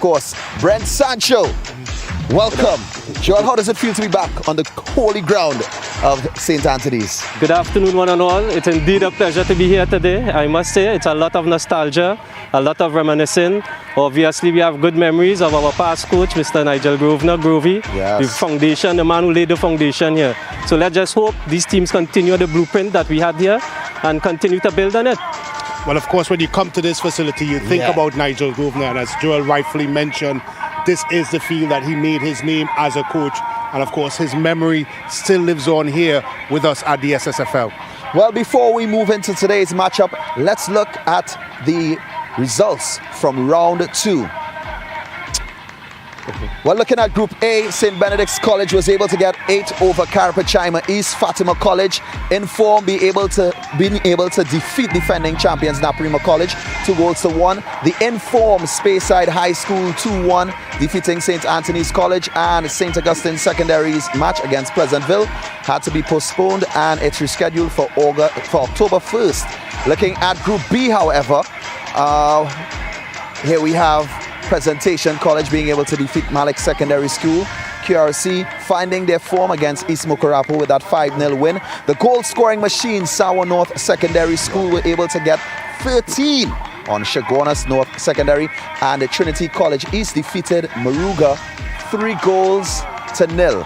course, Brent Sancho. Welcome. Joel, how does it feel to be back on the holy ground of St. Anthony's? Good afternoon, one and all. It's indeed a pleasure to be here today. I must say, it's a lot of nostalgia, a lot of reminiscing. Obviously, we have good memories of our past coach, Mr. Nigel Grovey. Yes. The foundation, the man who laid the foundation here. So let's just hope these teams continue the blueprint that we had here and continue to build on it. Well, of course, when you come to this facility, you think about Nigel Grovey, and as Joel rightfully mentioned, this is the field that he made his name as a coach. And of course, his memory still lives on here with us at the SSFL. Well, before we move into today's matchup, let's look at the results from round 2. Well, looking at Group A, St. Benedict's College was able to get 8 over Carapachima East. Fatima College in form, being able to defeat defending champions Naparima College 2-1. The in-form Speyside High School 2-1, defeating St. Anthony's College, and St. Augustine Secondary's match against Pleasantville had to be postponed and it's rescheduled for October 1st. Looking at Group B, however, here we have Presentation College being able to defeat Malik Secondary School. QRC finding their form against East Mukarapu with that 5-0 win. The goal scoring machine, Sawa North Secondary School, were able to get 13 on Chaguanas North Secondary, and the Trinity College East defeated Maruga 3-0,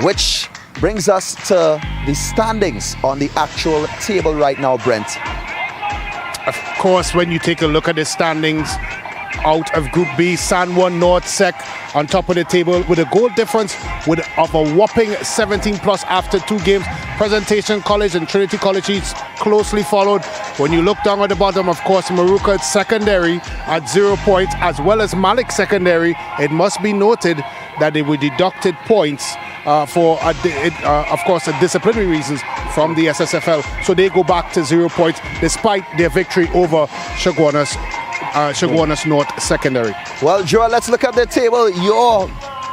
which brings us to the standings on the actual table right now, Brent. Of course, when you take a look at the standings, out of Group B, San Juan North Sec on top of the table with a goal difference of a whopping 17 plus after 2 games. Presentation College and Trinity College East closely followed. When you look down at the bottom, of course, Maruka Secondary at 0 points, as well as Malik Secondary. It must be noted that they were deducted points for, of course, disciplinary reasons from the SSFL. So they go back to 0 points despite their victory over Chaguanas North Secondary. Well, Joel, let's look at the table. Your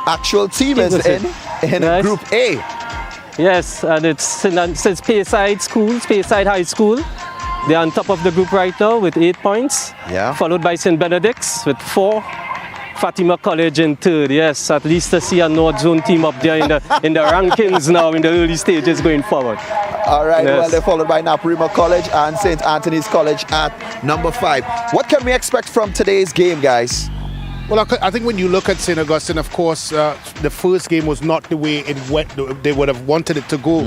actual team is in Yes. Group A. Yes, and it's Speyside High School. They're on top of the group right now with 8 points. Yeah. Followed by St. Benedict's with 4. Fatima College in 3rd. Yes, at least to see a North Zone team up there in the rankings now in the early stages going forward. All right, Yes. well, they're followed by Naparima College and St. Anthony's College at number 5. What can we expect from today's game, guys? Well, I think when you look at St. Augustine, of course, the first game was not the way they would have wanted it to go.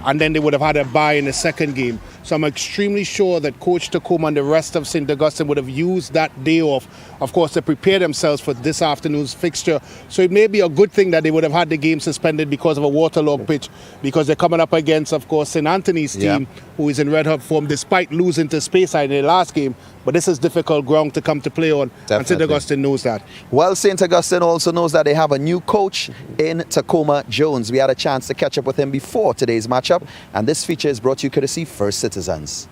And then they would have had a bye in the second game. So I'm extremely sure that Coach Tacoma and the rest of St. Augustine would have used that day off, of course, to prepare themselves for this afternoon's fixture. So it may be a good thing that they would have had the game suspended because of a waterlogged pitch, because they're coming up against, of course, St. Anthony's team, who is in red hot form despite losing to Speyside in their last game. But this is difficult ground to come to play on, and St. Augustine knows that. Well, St. Augustine also knows that they have a new coach in Tacoma Jones. We had a chance to catch up with him before today's matchup, and this feature is brought to you courtesy First Citizens.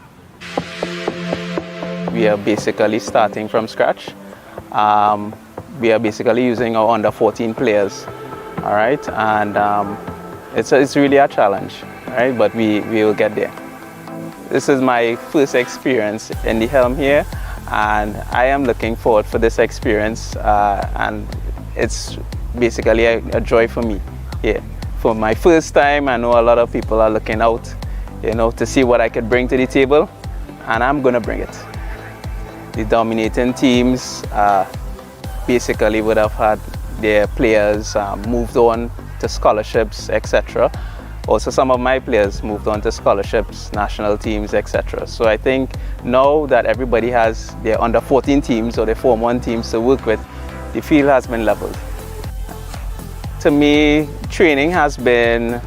We are basically starting from scratch. We are basically using our under 14 players, all right? And it's really a challenge, right? But we will get there. This is my first experience in the helm here, and I am looking forward for this experience, and it's basically a joy for me here. For my first time, I know a lot of people are looking out, to see what I could bring to the table, and I'm gonna bring it. The dominating teams basically would have had their players moved on to scholarships, etc. Also, some of my players moved on to scholarships, national teams, etc. So I think now that everybody has their under 14 teams or their Form 1 teams to work with, the field has been leveled. To me, training has been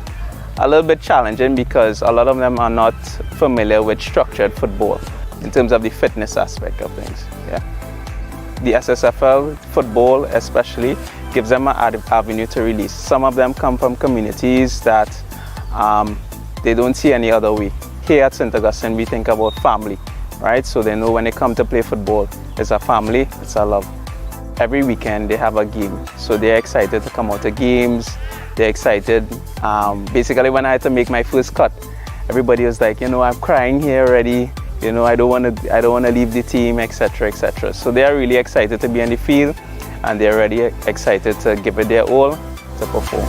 a little bit challenging because a lot of them are not familiar with structured football in terms of the fitness aspect of things. Yeah. The SSFL football especially gives them an avenue to release. Some of them come from communities that they don't see any other way. Here at St. Augustine, we think about family, right? So they know when they come to play football, it's a family, it's a love. Every weekend they have a game, so they're excited to come out to games. They're excited. Basically, when I had to make my first cut, everybody was like, I'm crying here already. I don't want to leave the team, etc., etc. So they are really excited to be on the field, and they're already excited to give it their all to perform.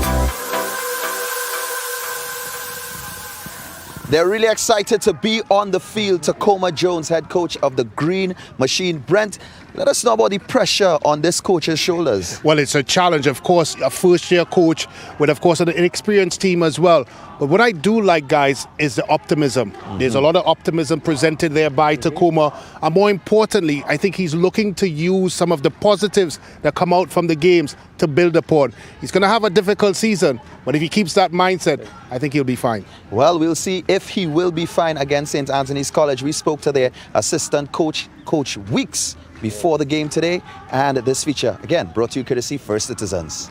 They're really excited to be on the field. Tacoma Jones, head coach of the Green Machine. Brent, let us know about the pressure on this coach's shoulders. Well, it's a challenge, of course, a first-year coach with, of course, an inexperienced team as well. But what I do like, guys, is the optimism. There's a lot of optimism presented there by Tacoma. And more importantly, I think he's looking to use some of the positives that come out from the games to build upon. He's going to have a difficult season, but if he keeps that mindset, I think he'll be fine. Well, we'll see if he will be fine against St. Anthony's College. We spoke to their assistant coach, Coach Weeks, before the game today. And this feature, again, brought to you courtesy First Citizens.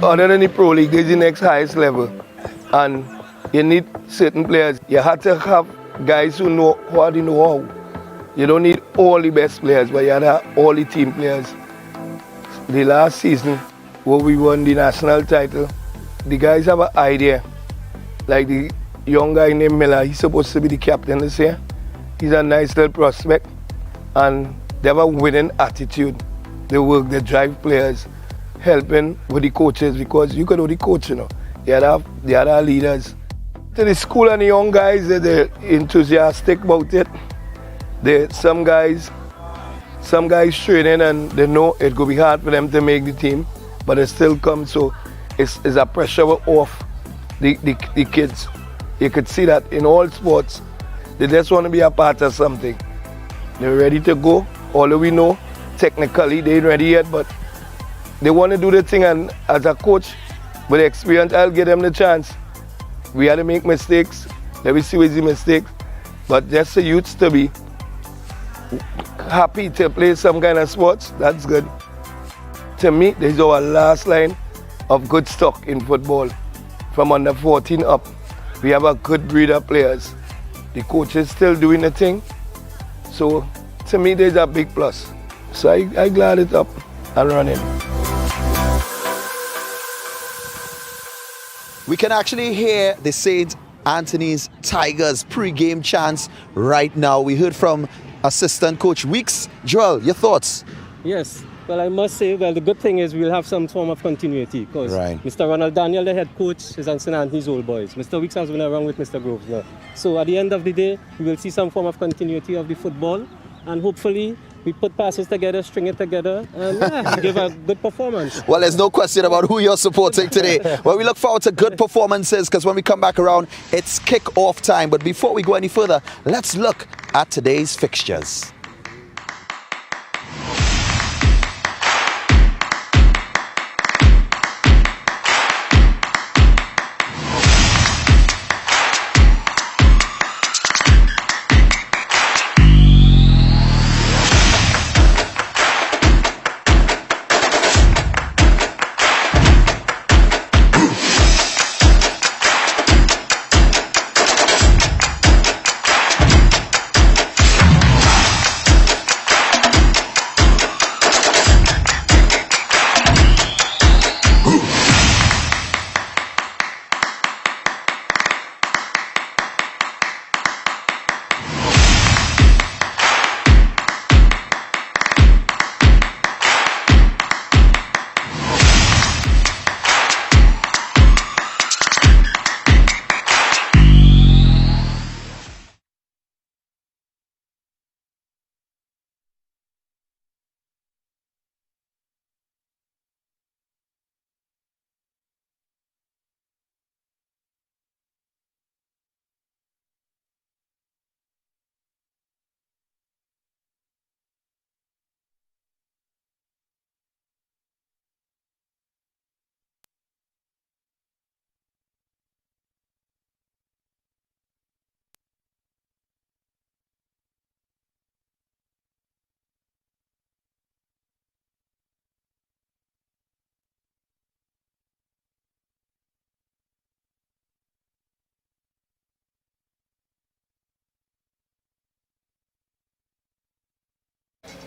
Other than the Pro League, this is the next highest level. And you need certain players. You have to have guys who know what they know how. You don't need all the best players, but you have to have all the team players. The last season, where we won the national title, the guys have an idea. Like the young guy named Miller, he's supposed to be the captain this year. He's a nice little prospect. And they have a winning attitude. They work, they drive players, helping with the coaches, because you can know the coach, you know. The other leaders. To the school and the young guys, they're enthusiastic about it. Some guys training and they know it's going to be hard for them to make the team, but they still come, so it's a pressure off the kids. You could see that in all sports, they just want to be a part of something. They're ready to go. Although we know technically they ain't ready yet, but they want to do the thing, and as a coach with experience, I'll give them the chance. We had to make mistakes. Let me see what's the mistakes. But just the youths to be happy to play some kind of sports, that's good. To me, this is our last line of good stock in football. From under 14 up, we have a good breed of players. The coach is still doing the thing. So to me, there's a big plus. So I glad it up and running. We can actually hear the St. Anthony's Tigers pre-game chants right now. We heard from assistant coach Weeks. Joel, your thoughts? Yes. Well, I must say, the good thing is we'll have some form of continuity, because Mr. Ronald Daniel, the head coach, is on St. Anthony's old boys. Mr. Weeks has been around with Mr. Groves now. So at the end of the day, we will see some form of continuity of the football, and hopefully we put passes together, string it together, and give a good performance. Well, there's no question about who you're supporting today. Well, we look forward to good performances, because when we come back around, it's kick-off time. But before we go any further, let's look at today's fixtures.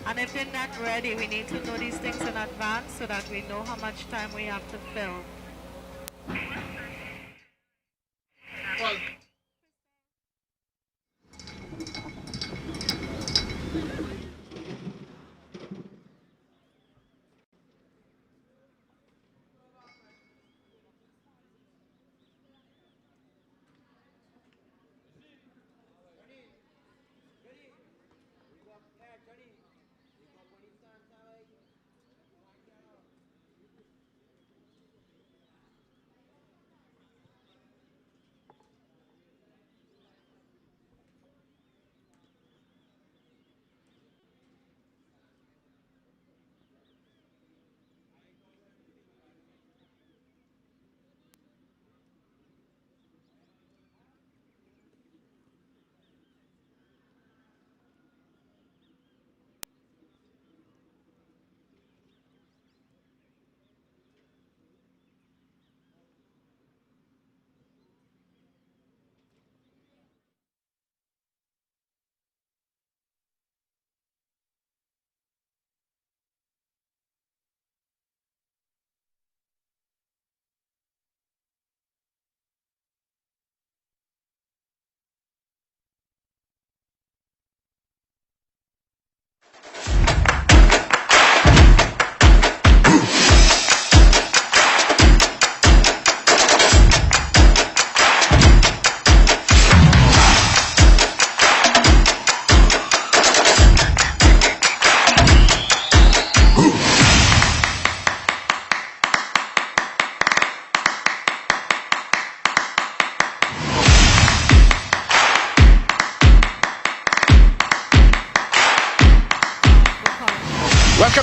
And if they're not ready, we need to know these things in advance so that we know how much time we have to fill.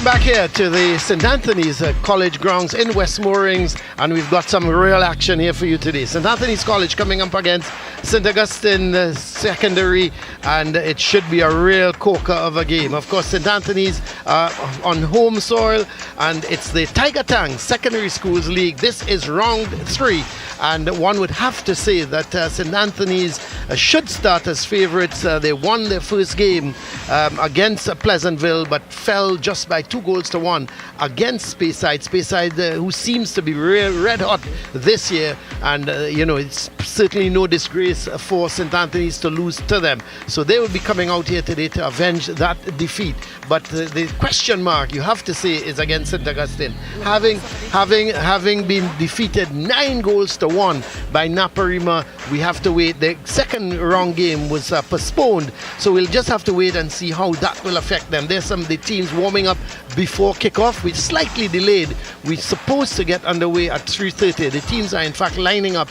Welcome back here to the St. Anthony's College grounds in West Moorings, and we've got some real action here for you today. St. Anthony's College coming up against St. Augustine Secondary, and it should be a real corker of a game. Of course, St. Anthony's on home soil, and it's the Tiger Tang Secondary Schools League. This is round 3, and one would have to say that St. Anthony's should start as favourites. They won their first game against Pleasantville, but fell just by 2-1 against Speyside. Speyside, who seems to be red hot this year, and it's certainly no disgrace for St. Anthony's to lose to them. So they will be coming out here today to avenge that defeat. But the question mark, you have to say, is against St. Augustine. Having been defeated 9-1 by Naparima, we have to wait. The second round game was postponed, so we'll just have to wait and see how that will affect them. There's some of the teams warming up before kickoff, which slightly delayed. We're supposed to get underway at 3:30. The teams are in fact lining up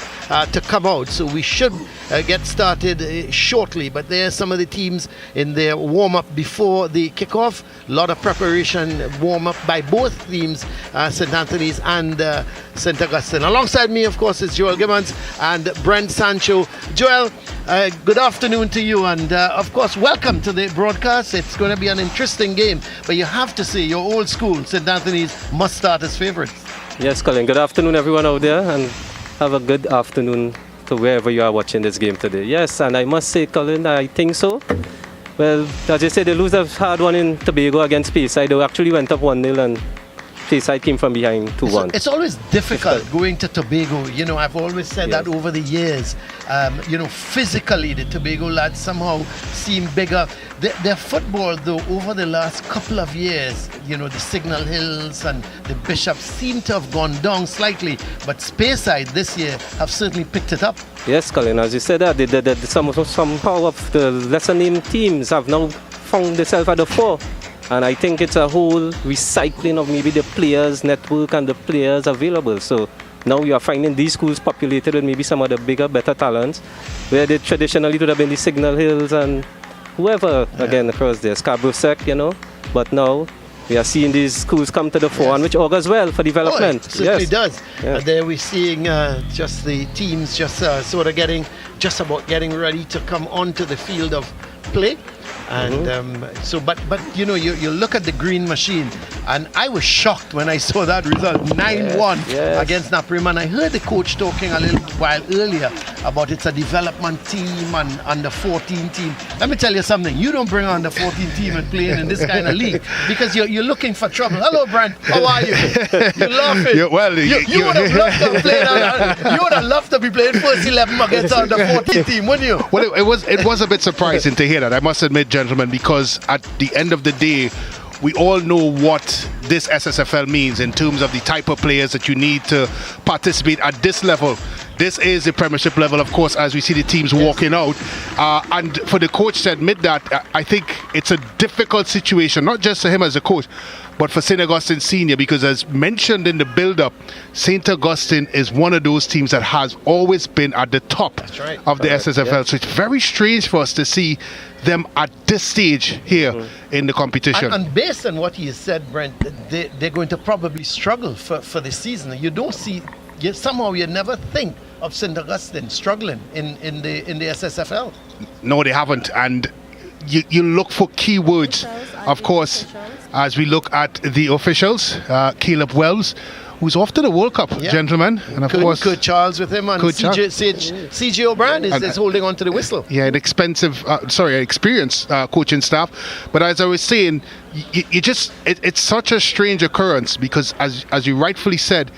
to come out, so we should get started shortly. But there are some of the teams in their warm-up before the kickoff. A lot of preparation, warm-up by both teams, St. Anthony's and St. Augustine. Alongside me, of course, is Joel Gibbons and Brent Sancho. Joel, good afternoon to you, and of course, welcome to the broadcast. It's going to be an interesting game, but you have to say your old school, St. Anthony's, must start as favourites. Yes, Colin. Good afternoon, everyone out there, and have a good afternoon to wherever you are watching this game today. Yes, and I must say, Colin, I think so. Well, as you said, they lose a hard one in Tobago against Speyside. They actually went up 1-0, and Speyside came from behind 2-1. It's always difficult going to Tobago. I've always said that over the years. Physically, the Tobago lads somehow seem bigger. Their football, though, over the last couple of years, the Signal Hills and the Bishops seem to have gone down slightly. But Speyside this year have certainly picked it up. Yes, Colin, as you said, that somehow of the lesser-named teams have now found themselves at the fore. And I think it's a whole recycling of maybe the players' network and the players available. So now you are finding these schools populated with maybe some of the bigger, better talents, where they traditionally would have been the Signal Hills and whoever, again, across there, Scarborough Sec, But now we are seeing these schools come to the fore, and which augurs well for development. It certainly does. There we're seeing just the teams just sort of getting ready to come onto the field of play. And but you look at the green machine, and I was shocked when I saw that result, 9-1 against Naparima. And I heard the coach talking a little while earlier about it's a development team and under 14 team. Let me tell you something, you don't bring on the 14 team and playing in this kind of league, because you're looking for trouble. Hello, Brent, how are you? You're laughing. You would have loved to have played. You would have loved to be playing first 11 against under 14 team, wouldn't you? Well, it was a bit surprising to hear that, I must admit, gentlemen, because at the end of the day, we all know what this SSFL means in terms of the type of players that you need to participate at this level. This is the Premiership level, of course, as we see the teams walking out. And for the coach to admit that, I think it's a difficult situation, not just for him as a coach, but for St. Augustine Senior, because as mentioned in the build-up, St. Augustine is one of those teams that has always been at the top of the SSFL. Yeah. So it's very strange for us to see them at this stage here in the competition. And based on what you said, Brent, they're going to probably struggle for the season. You don't see, somehow you never think of St. Augustine struggling in the SSFL. No, they haven't. And you look for keywords, of course, as we look at the officials. Caleb Wells, who's off to the World Cup, gentlemen. And of course, Kurt Charles with him, and CJ O'Brien is holding on to the whistle. Yeah, an experienced coaching staff. But as I was saying, it's such a strange occurrence, because as you rightfully said,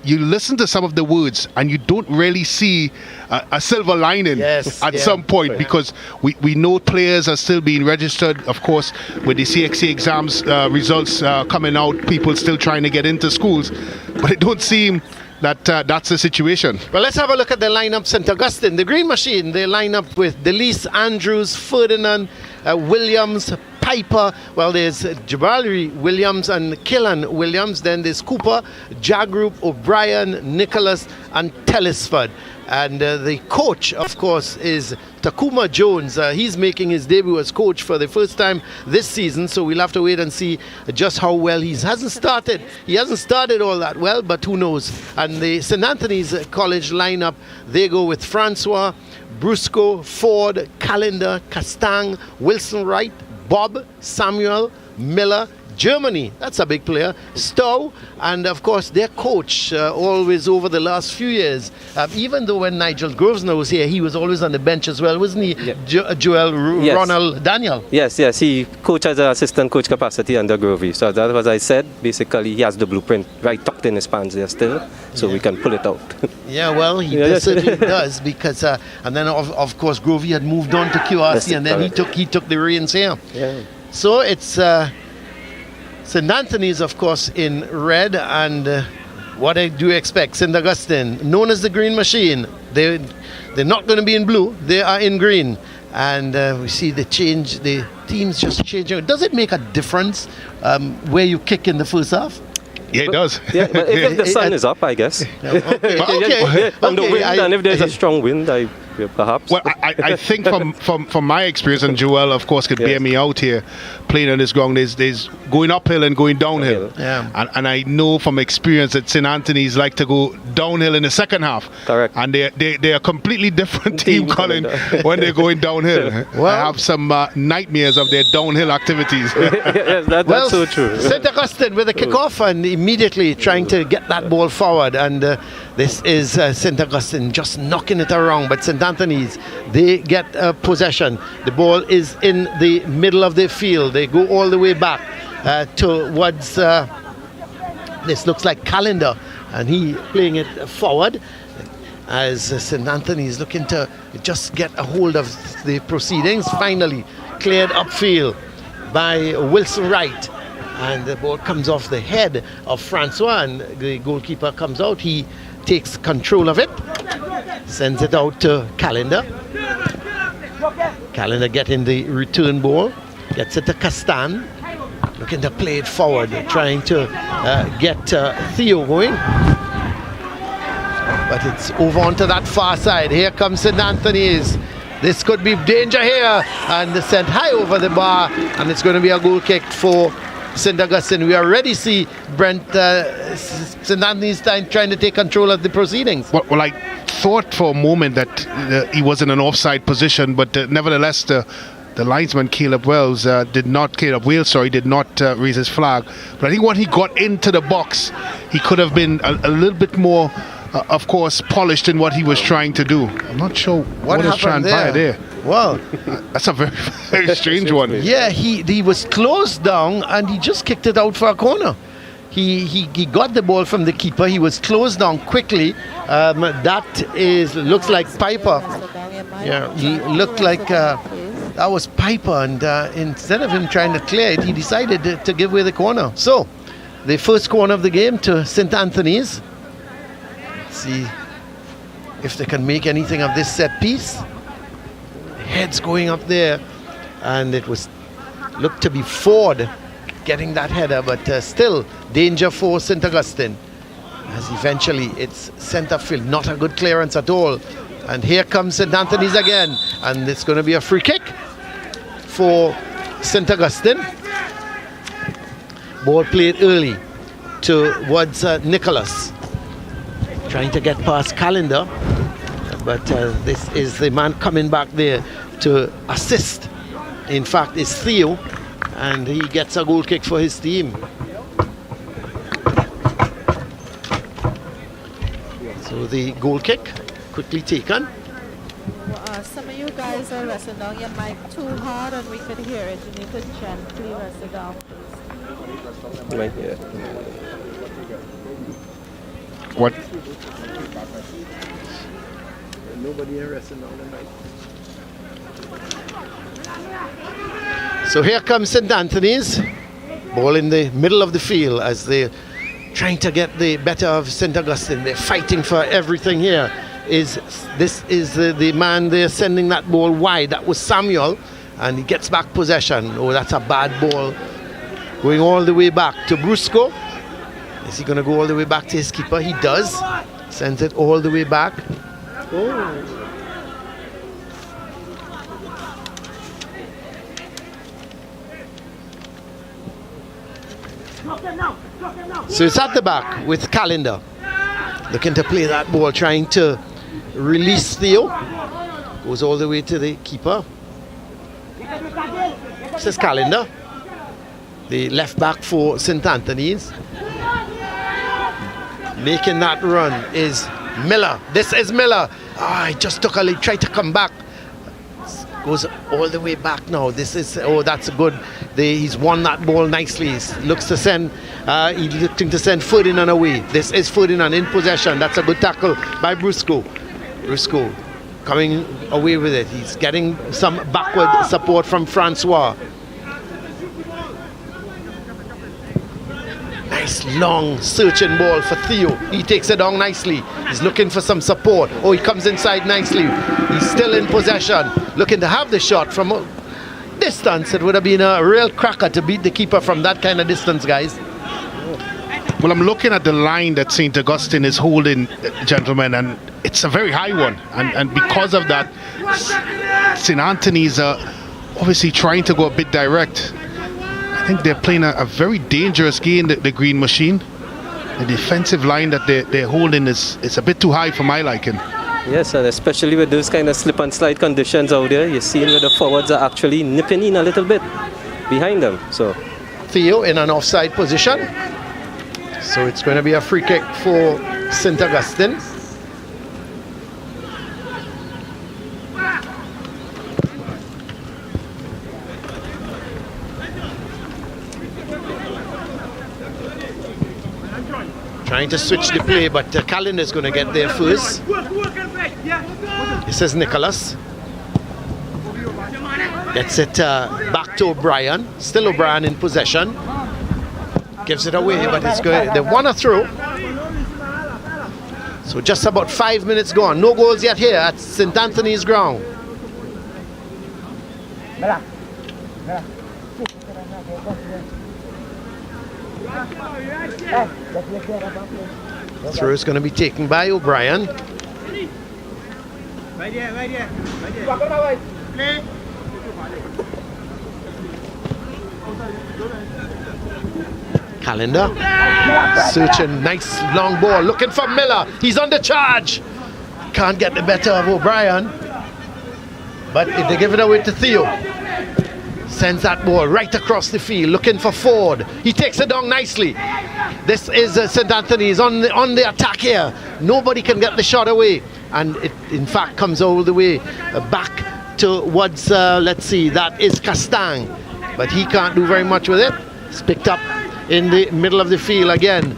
you listen to some of the words and you don't really see a silver lining at some point, because we know players are still being registered, of course, with the CXC exams results coming out, people still trying to get into schools, but it don't seem that that's the situation. Well, let's have a look at the lineup. St. Augustine, the Green Machine, they line up with Delise, Andrews, Ferdinand, Williams, Piper. Well, there's Jabari Williams and Killan Williams. Then there's Cooper, Jagroup, O'Brien, Nicholas, and Telesford. And the coach, of course, is Takuma Jones. He's making his debut as coach for the first time this season, so we'll have to wait and see just how well he hasn't started. He hasn't started all that well, but who knows. And the St. Anthony's College lineup, they go with Francois, Brusco, Ford, Calendar, Castang, Wilson Wright, Bob, Samuel, Miller, Germany, that's a big player, Stowe, and of course their coach, always over the last few years, even though when Nigel Grosvenor was here, he was always on the bench as well, wasn't he? Yeah. Yes. Ronald Daniel. Yes, he coached as an assistant coach capacity under Grovey. So that was, I said, basically he has the blueprint right tucked in his pants there still, so we can pull it out. Yeah, well, he certainly does, because, and then of course Grovey had moved on to QRC, and then he took the reins here. Yeah. So it's St. Anthony's, of course, in red, and what do you expect? St. Augustine, known as the Green Machine, they're not going to be in blue, they are in green. And we see the teams just changing. Does it make a difference where you kick in the first half? Yeah, it does. Yeah, but if the sun is up, I guess. Okay. And the wind, and if there's a strong wind, perhaps. Well, I think from my experience, and Joel, of course, could bear me out here, playing on this ground, there's going uphill and going downhill. Yeah. And I know from experience that St. Anthony's like to go downhill in the second half. Correct. And they're a completely different team, Colin, when they're going downhill. Well, I have some nightmares of their downhill activities. Yes, that's so true. St. Augustine with a kickoff and immediately trying to get that ball forward. And this is St. Augustine just knocking it around. But St. Anthony's, they get possession. The ball is in the middle of the field. They go all the way back towards, this looks like Calendar, and he playing it forward as St. Anthony's looking to just get a hold of the proceedings. Finally cleared upfield by Wilson Wright, and the ball comes off the head of Francois, and the goalkeeper comes out. He takes control of it, sends it out to Calendar. Calendar getting the return ball, gets it to Castan, looking to play it forward, trying to get Theo going. But it's over onto that far side. Here comes St. Anthony's. This could be danger here, and sent high over the bar, and it's going to be a goal kick for St. Augustine. We already see Brent St. Anthony's trying to take control of the proceedings. Well, I thought for a moment that he was in an offside position, but nevertheless the linesman Caleb Wales did not raise his flag. But I think when he got into the box, he could have been a little bit more, of course, polished in what he was trying to do. I'm not sure what is transpired there. Well, that's a very, very strange one. Yeah, he was closed down and he just kicked it out for a corner. He got the ball from the keeper. He was closed down quickly. Looks like Piper. Yeah, he looked like that was Piper, and instead of him trying to clear it, he decided to give away the corner. So, the first corner of the game to St. Anthony's. Let's see if they can make anything of this set piece. Heads going up there, and it looked to be Ford getting that header, but still danger for St. Augustine, as eventually it's centre field. Not a good clearance at all, and here comes St. Anthony's again, and it's going to be a free kick for St. Augustine. Ball played early towards Nicholas, trying to get past Calendar, but this is the man coming back there to assist. In fact, it's Theo, and he gets a goal kick for his team. So the goal kick quickly taken. Some of you guys are resting down your mic too hard and we could hear it. You need to gently rest it down, please. Right here. What? Nobody resting down the mic. So here comes St. Anthony's. Ball in the middle of the field as they're trying to get the better of St. Augustine. They're fighting for everything here. This is the man there sending that ball wide. That was Samuel. and he gets back possession. Oh, that's a bad ball. Going all the way back to Brusco. Is he going to go all the way back to his keeper? He does. Sends it all the way back. Oh. So it's at the back with Calendar. Looking to play that ball, trying to release Theo. Goes all the way to the keeper. This is Calendar, the left back for St. Anthony's. Making that run is Miller. This is Miller. He just took a lead, tried to come back. Goes all the way back now. This is, that's good. He's won that ball nicely. He's looking to send Ferdinand away. This is Ferdinand in possession. That's a good tackle by Brusco. Brusco coming away with it. He's getting some backward support from Francois. Nice long searching ball for Theo. He takes it down nicely. He's looking for some support. He comes inside nicely. He's still in possession. Looking to have the shot from a distance. It would have been a real cracker to beat the keeper from that kind of distance, guys. Well, I'm looking at the line that St. Augustine is holding, gentlemen, and it's a very high one. And because of that, St. Anthony's are obviously trying to go a bit direct. I think they're playing a very dangerous game, the Green Machine. The defensive line that they're holding is a bit too high for my liking. Yes, and especially with those kind of slip and slide conditions out there, you're seeing where the forwards are actually nipping in a little bit behind them. So Theo in an offside position. So it's going to be a free kick for St. Augustine. Trying to switch the play, but Calendar is going to get there first. This is Nicholas. Gets it back to O'Brien. Still O'Brien in possession. Gives it away, but it's good. They want to throw. So just about 5 minutes gone. No goals yet here at St. Anthony's ground. Throw is going to be taken by O'Brien. Calendar searching, nice long ball, looking for Miller. He's under charge. Can't get the better of O'Brien, but if they give it away to Theo, sends that ball right across the field, looking for Ford. He takes it down nicely. This is St. Anthony's on the attack here. Nobody can get the shot away, and it in fact comes all the way back towards let's see, that is Castang, but he can't do very much with it. It's picked up in the middle of the field again.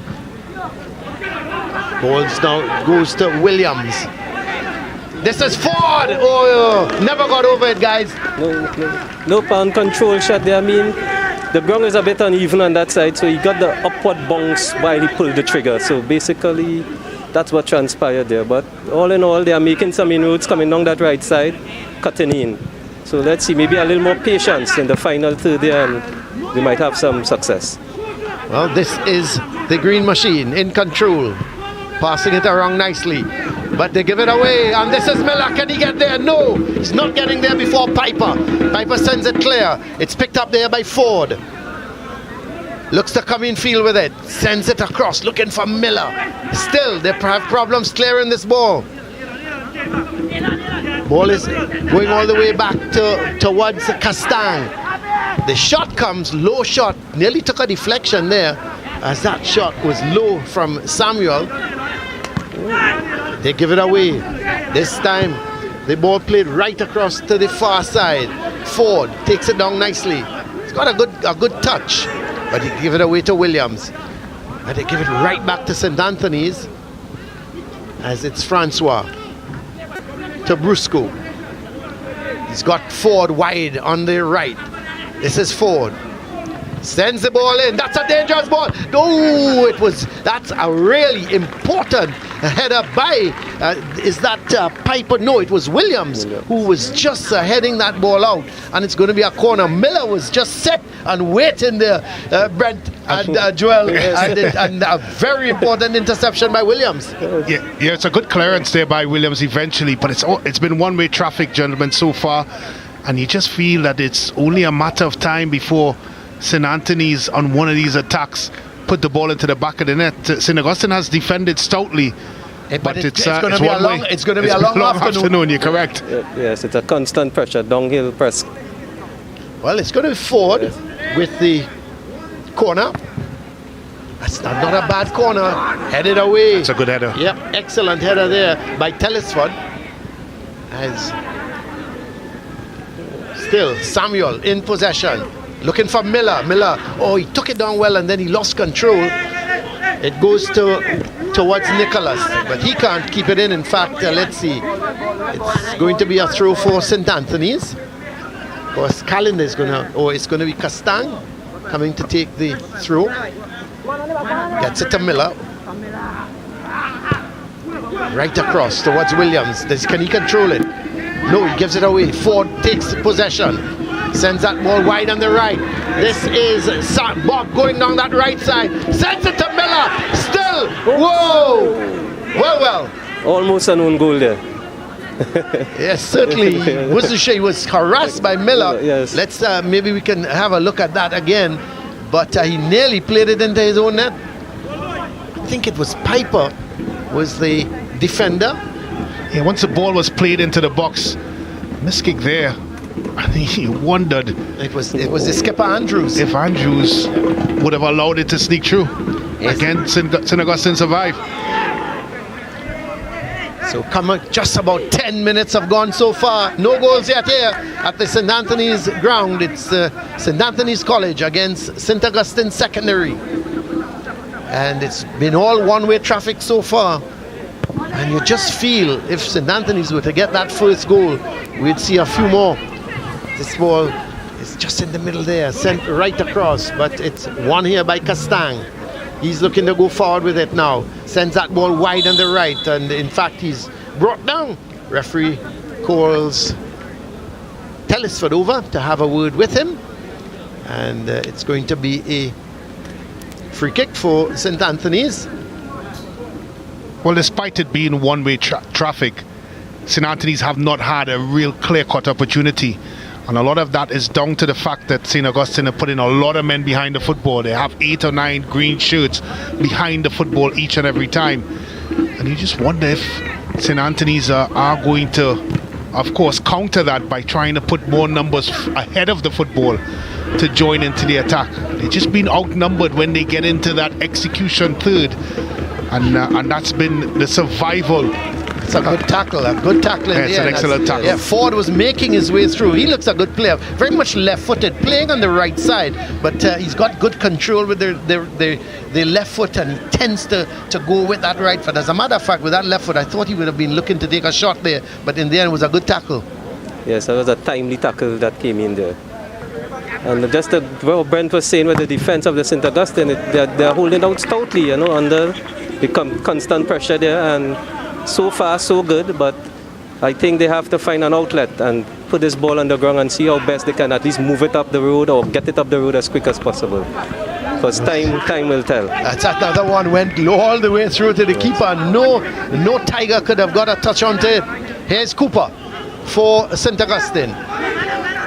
Balls now goes to Williams. This is Ford. Never got over it, guys. No pound control shot there. I mean, the ground is a bit uneven on that side, so he got the upward bounce while he pulled the trigger. So basically, that's what transpired there. But all in all, they are making some inroads coming down that right side, cutting in. So let's see, maybe a little more patience in the final third there, and we might have some success. Well, this is the Green Machine in control, passing it around nicely, but they give it away, and this is Miller. Can he get there? No, he's not getting there before Piper. Piper sends it clear. It's picked up there by Ford. Looks to come in field with it, sends it across, looking for Miller. Still, they have problems clearing this ball. Ball is going all the way back towards Castang. The shot comes, low shot, nearly took a deflection there, as that shot was low from Samuel. They give it away. This time, the ball played right across to the far side. Ford takes it down nicely. He's got a good touch, but he give it away to Williams. And they give it right back to St. Anthony's, as it's Francois to Brusco. He's got Ford wide on the right. This is Ford. Sends the ball in. That's a dangerous ball. No, that's a really important header by, is that Piper? No, it was Williams who was just heading that ball out. And it's going to be a corner. Miller was just set and waiting there, Brent and Joel. And a very important interception by Williams. Yeah, it's a good clearance there by Williams eventually. But it's been one-way traffic, gentlemen, so far. And you just feel that it's only a matter of time before St. Anthony's on one of these attacks put the ball into the back of the net. St. Augustine has defended stoutly, but it's going to be a long afternoon. You're correct. Yes, it's a constant pressure, downhill press. Well, it's going to be Ford with the corner. That's not a bad corner. Headed away. It's a good header. Yep, excellent header there by Telesford. As still Samuel in possession. Looking for Miller. Oh, he took it down well and then he lost control. It goes towards Nicholas, but he can't keep it in. In fact, let's see. It's going to be a throw for St. Anthony's. Of course, Calendar is it's going to be Castang coming to take the throw. Gets it to Miller. Right across towards Williams. Can he control it? No, he gives it away. Ford takes possession. Sends that ball wide on the right. This is Bob going down that right side. Sends it to Miller. Still. Whoa. Well. Almost an own goal there. Yes, certainly. He was harassed by Miller. Yes. Let's maybe we can have a look at that again. But he nearly played it into his own net. I think it was Piper was the defender. Yeah, once the ball was played into the box, miskick there. I think he wondered. It was the skipper Andrews. If Andrews would have allowed it to sneak through. Yes. Again, St. Augustine survived. So just about 10 minutes have gone so far. No goals yet here at the St. Anthony's ground. It's St. Anthony's College against St. Augustine Secondary. And it's been all one-way traffic so far. And you just feel if St. Anthony's were to get that first goal, we'd see a few more. This ball is just in the middle there, sent right across, but it's won here by Castang. He's looking to go forward with it now. Sends that ball wide on the right, and in fact he's brought down. Referee calls Telesford over to have a word with him, and it's going to be a free kick for St. Anthony's. Well, despite it being one-way traffic, St. Anthony's have not had a real clear-cut opportunity. And a lot of that is down to the fact that St. Augustine have put in a lot of men behind the football. They have 8 or 9 green shirts behind the football each and every time. And you just wonder if St. Anthony's are going to, of course, counter that by trying to put more numbers ahead of the football to join into the attack. They've just been outnumbered when they get into that execution third. And that's been the survival. It's a good tackle, in the it's end. an excellent tackle. Yeah, Ford was making his way through. He looks a good player, very much left-footed, playing on the right side, but he's got good control with the left foot, and he tends to go with that right foot. As a matter of fact, with that left foot, I thought he would have been looking to take a shot there, but in the end, it was a good tackle. Yes, that was a timely tackle that came in there. And just what Brent was saying with the defense of the St. Augustine, they're holding out stoutly, under the constant pressure there, and so far so good, but I think they have to find an outlet and put this ball on the ground and see how best they can at least move it up the road or get it up the road as quick as possible, because time will tell. That's another one, went all the way through to the keeper. No Tiger could have got a touch onto it. Here's Cooper for St. Augustine,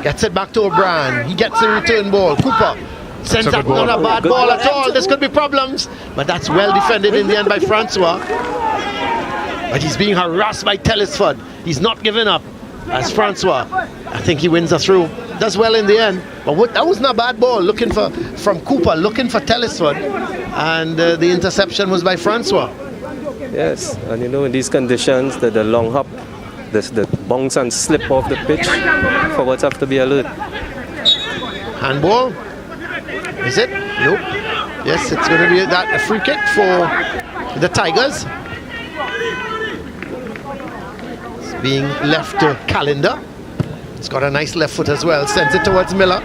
gets it back to O'Brien. He gets the return ball. Cooper sends that not a bad ball at all. This could be problems, but that's well defended in the end by Francois. But he's being harassed by Telesford. He's not giving up as Francois. I think he wins the throw. Does well in the end. But that was not a bad ball from Cooper, looking for Telesford. And the interception was by Francois. Yes, and in these conditions, the long hop, the bounce and slip off the pitch, forwards have to be alert. Handball? Is it? Nope. Yes, it's going to be a free kick for the Tigers. Being left to Calendar. It's got a nice left foot as well. Sends it towards Miller.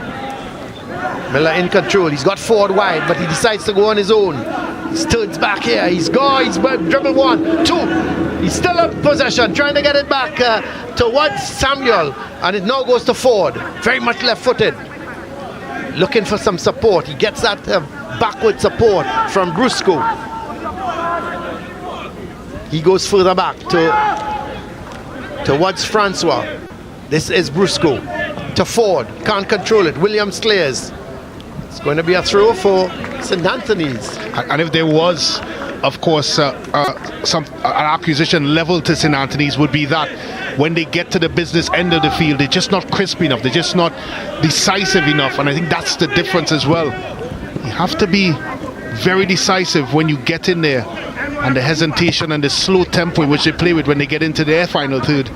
Miller in control. He's got forward wide, but he decides to go on his own. He turns back here. He's gone. He's dribbled 1, 2. He's still in possession, trying to get it back towards Samuel, and it now goes to Ford. Very much left-footed. Looking for some support. He gets that backward support from Brusco. He goes further back towards Francois. This is Brusco to Ford. Can't control it. Williams clears. It's going to be a throw for St. Anthony's. And if there was, of course, an accusation level to St. Anthony's, would be that when they get to the business end of the field, they're just not crisp enough. They're just not decisive enough. And I think that's the difference as well. You have to be very decisive when you get in there. And the hesitation and the slow tempo in which they play with when they get into their final third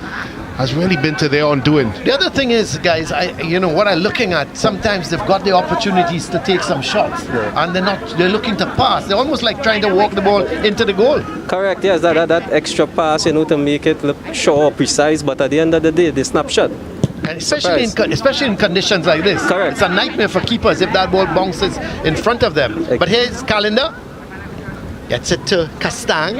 has really been to their undoing. The other thing is, guys, what I'm looking at, sometimes they've got the opportunities to take some shots, and they're looking to pass. They're almost like trying to walk the ball into the goal. Correct, yes, that extra pass, to make it look short or precise, but at the end of the day, they snapshot. And especially in conditions like this. Correct. It's a nightmare for keepers if that ball bounces in front of them. But here's Calendar. Gets it to Castang.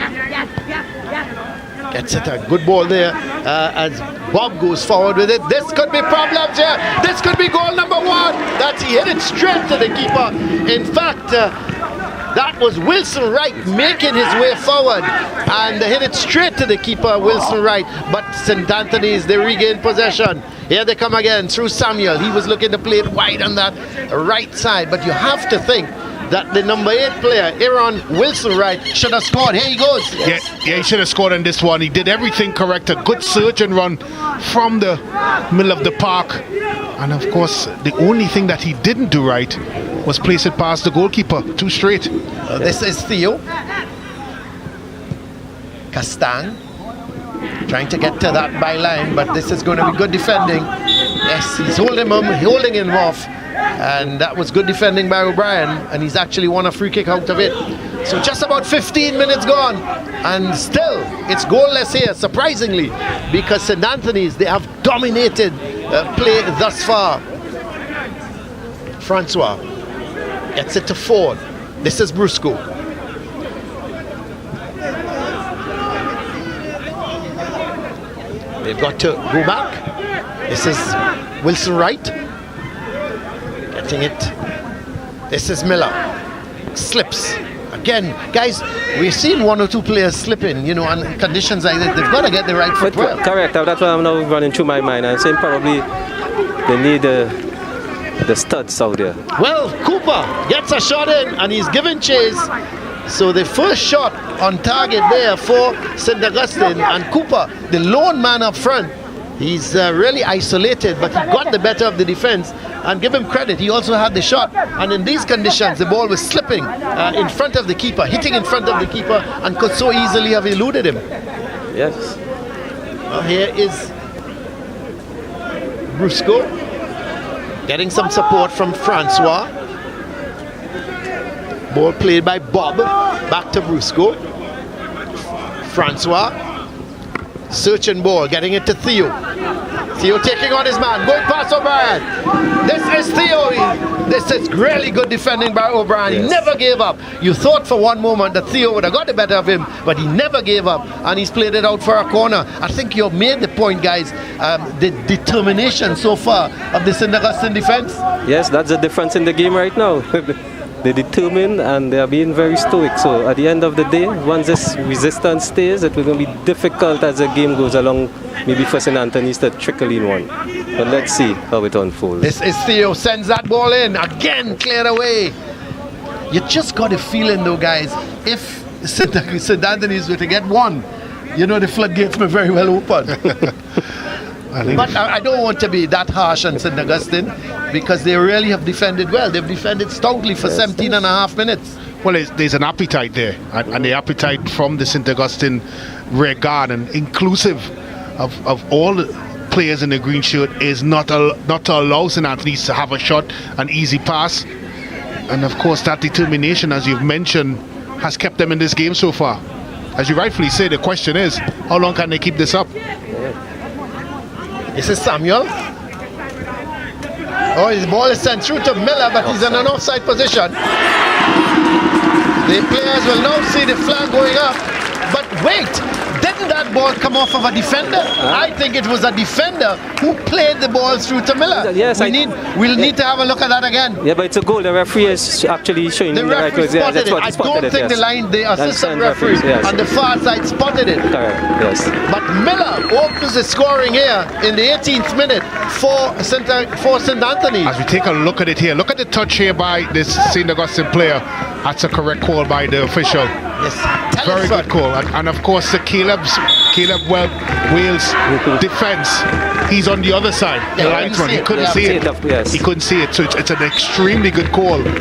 Gets it a good ball there as Bob goes forward with it. This could be problems here. This could be goal number 1. He hit it straight to the keeper. In fact, that was Wilson Wright making his way forward, and they hit it straight to the keeper, Wilson Wright. But St. Anthony's, they regain possession. Here they come again through Samuel. He was looking to play it wide on that right side, but you have to think that the number 8 player, Aaron Wilson Wright, should have scored. Here he goes. Yeah, he should have scored on this one. He did everything correct. A good surge and run from the middle of the park. And of course, the only thing that he didn't do right was place it past the goalkeeper. Too straight. This is Theo. Castang trying to get to that byline, but this is going to be good defending. Yes, he's holding him off. And that was good defending by O'Brien, and he's actually won a free kick out of it. So just about 15 minutes gone, and still it's goalless here, surprisingly, because St. Anthony's, they have dominated play thus far. Francois gets it to Ford. This is Brusco. They've got to go back. This is Wilson Wright. Getting it. This is Miller. Slips. Again, guys, we've seen 1 or 2 players slipping, on conditions like that. They've got to get the right foot well. Correct. That's what I'm now running through my mind. I'm saying probably they need the studs out there. Well, Cooper gets a shot in, and he's given chase. So the first shot on target there for St. Augustine, and Cooper, the lone man up front, he's really isolated, but he got the better of the defense. And give him credit, he also had the shot. And in these conditions, the ball was slipping in front of the keeper, hitting in front of the keeper, and could so easily have eluded him. Yes. Here is Brusco getting some support from Francois. Ball played by Bob. Back to Brusco. Francois. Searching ball, getting it to Theo. Theo taking on his man, going past O'Brien. This is Theo. This is really good defending by O'Brien. Yes. He never gave up. You thought for one moment that Theo would have got the better of him, but he never gave up, and he's played it out for a corner. I think you made the point, guys. The determination so far of the St. Augustine defense. Yes, that's the difference in the game right now. They're determined and they are being very stoic. So at the end of the day, once this resistance stays, it will be difficult as the game goes along, maybe for St. Anthony's to trickle in one. But let's see how it unfolds. This is Theo, sends that ball in, again cleared away. You just got a feeling though, guys, if St. Anthony's were to get one, the floodgates were very well open. But I don't want to be that harsh on St. Augustine, because they really have defended well. They've defended stoutly for 17 and a half minutes. Well, there's an appetite there, and the appetite from the St. Augustine rear guard, and inclusive of all the players in the green shirt, is not to allow St. Anthony's to have a shot, an easy pass. And of course, that determination, as you've mentioned, has kept them in this game so far. As you rightfully say, the question is, how long can they keep this up? This is Samuel. Oh, his ball is sent through to Miller, but he's in an offside position. The players will now see the flag going up. But wait, didn't that ball come off of a defender? I think it was a defender who played the ball through to Miller. Yes, we'll need to have a look at that again. Yeah, but it's a goal. The referee is actually showing the right referee way. spotted it. I don't think the assistant referee on the far side spotted it. Correct, yes. But Miller opens the scoring here in the 18th minute for St. Anthony's. As we take a look at it here, look at the touch here by this St. Augustine player. That's a correct call by the official. Yes, very good call. And of course, Caleb Wales defense. He's on the other side. Yeah, the right one. He couldn't see it. Yes. He couldn't see it. So it's an extremely good call by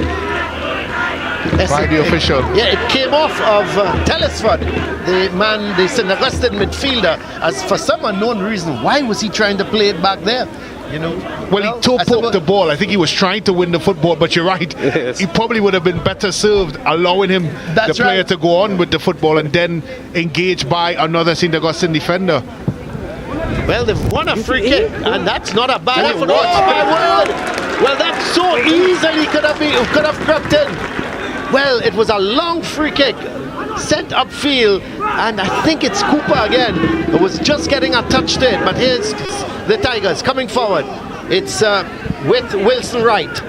the official. Yeah, it came off of Telesford, the St. Augustine midfielder. As for some unknown reason, why was he trying to play it back there? You know, well, he toe-poked the ball. I think he was trying to win the football, but you're right. Yes. He probably would have been better served allowing him, the player, to go on with the football and then engage by another St. Augustine defender. Well, they've won a free kick, and that's not a bad effort. Oh, my word! Well, that so easily could have crept in. Well, it was a long free kick sent upfield, and I think it's Cooper again. It was just getting a touch to it, but here's the Tigers coming forward. It's with Wilson Wright.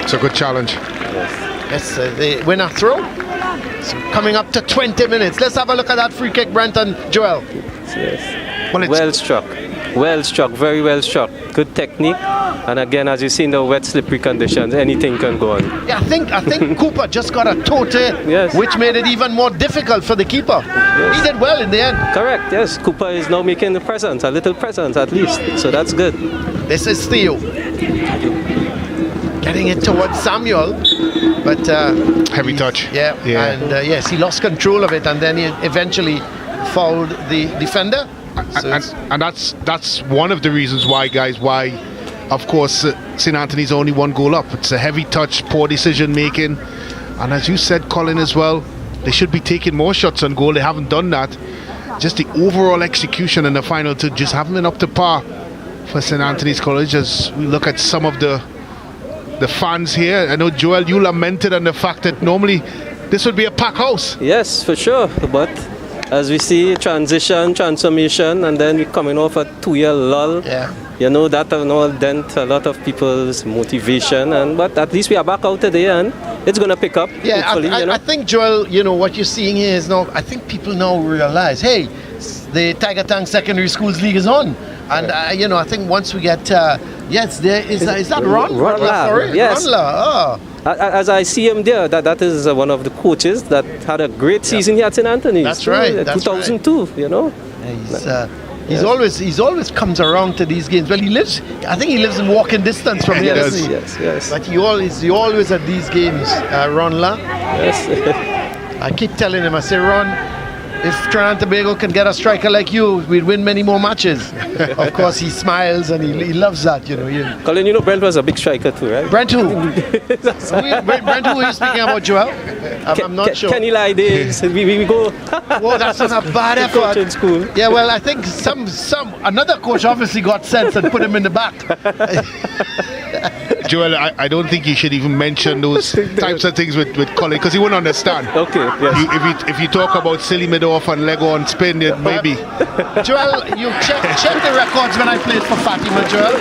It's a good challenge. Yes, the winner throw. So coming up to 20 minutes. Let's have a look at that free kick, Brent and Joel. Yes. Well struck. Well struck. Very well struck. Good technique. And again, as you see in the wet, slippery conditions, anything can go on. Yeah, I think Cooper just got a toe to it, yes, which made it even more difficult for the keeper. Yes. He did well in the end. Correct, yes. Cooper is now making the presence, a little presence at least. So that's good. This is Theo. Getting it towards Samuel, but heavy touch. Yeah. And yes, he lost control of it, and then he eventually fouled the defender. And that's one of the reasons why, guys, of course, St. Anthony's only one goal up. It's a heavy touch, poor decision making, and as you said, Colin, as well, they should be taking more shots on goal. They haven't done that. Just the overall execution in the final two just haven't been up to par for St. Anthony's College. As we look at some of the fans here, I know, Joel, you lamented on the fact that normally this would be a packed house. Yes, for sure, but as we see, transformation, and then we're coming off a 2-year lull. Yeah. You know, that will all dent a lot of people's motivation, but at least we are back out today and it's going to pick up. Yeah, I think, Joel, you know, what you're seeing here is now, I think people now realize, hey, the Tiger Tank Secondary Schools League is on. And, you know, I think once we get, yes, there is that Ron? Ronla, yes. Ronla, As I see him there, that is one of the coaches that had a great season here at St. Anthony's. That's right. 2002, you know. Yeah, he's always comes around to these games. Well, I think he lives in walking distance from here. Yes. But he always at these games, Ronla. Yes. I keep telling him, I say, Ron, if Trinidad and Tobago can get a striker like you, we'd win many more matches. Of course, he smiles and he loves that, you know. Colin, you know Brent was a big striker too, right? Brent who? Brent who are you speaking about, Joel? I'm not sure. Kenny Lydes, we go. Oh, that's not a bad effort. In school. Yeah, well, I think another coach obviously got sense and put him in the back. Joel, I don't think you should even mention those types of things with Colin, because he wouldn't understand. Okay, yes. If you talk about silly mid-off and leg on spin, maybe. Joel, you check the records when I played for Fatima, Joel.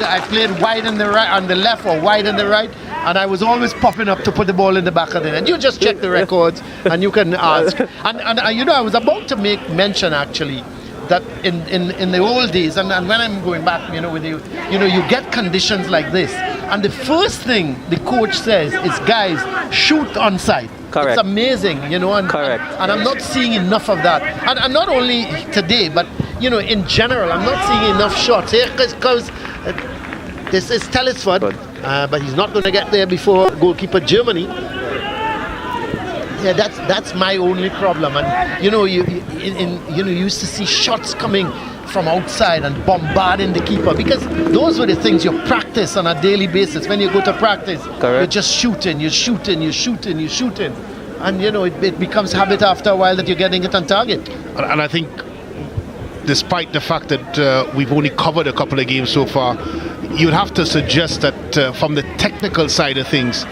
I played wide on the right, on the left, or wide on the right, and I was always popping up to put the ball in the back of the net. You just check the records and you can ask. And you know, I was about to make mention actually that in the old days, and when I'm going back, you know, with you know, you get conditions like this, and the first thing the coach says is, guys, shoot on sight. Correct. It's amazing, you know, and I'm not seeing enough of that. And not only today, but you know, in general, I'm not seeing enough shots here because this is Telesford, but he's not going to get there before goalkeeper Germany. Yeah, that's my only problem. And you know, you used to see shots coming from outside and bombarding the keeper, because those were the things you practice on a daily basis. When you go to practice, you're just shooting, and you know, it becomes habit after a while that you're getting it on target. And I think, despite the fact that we've only covered a couple of games so far, you'd have to suggest that from the technical side of things,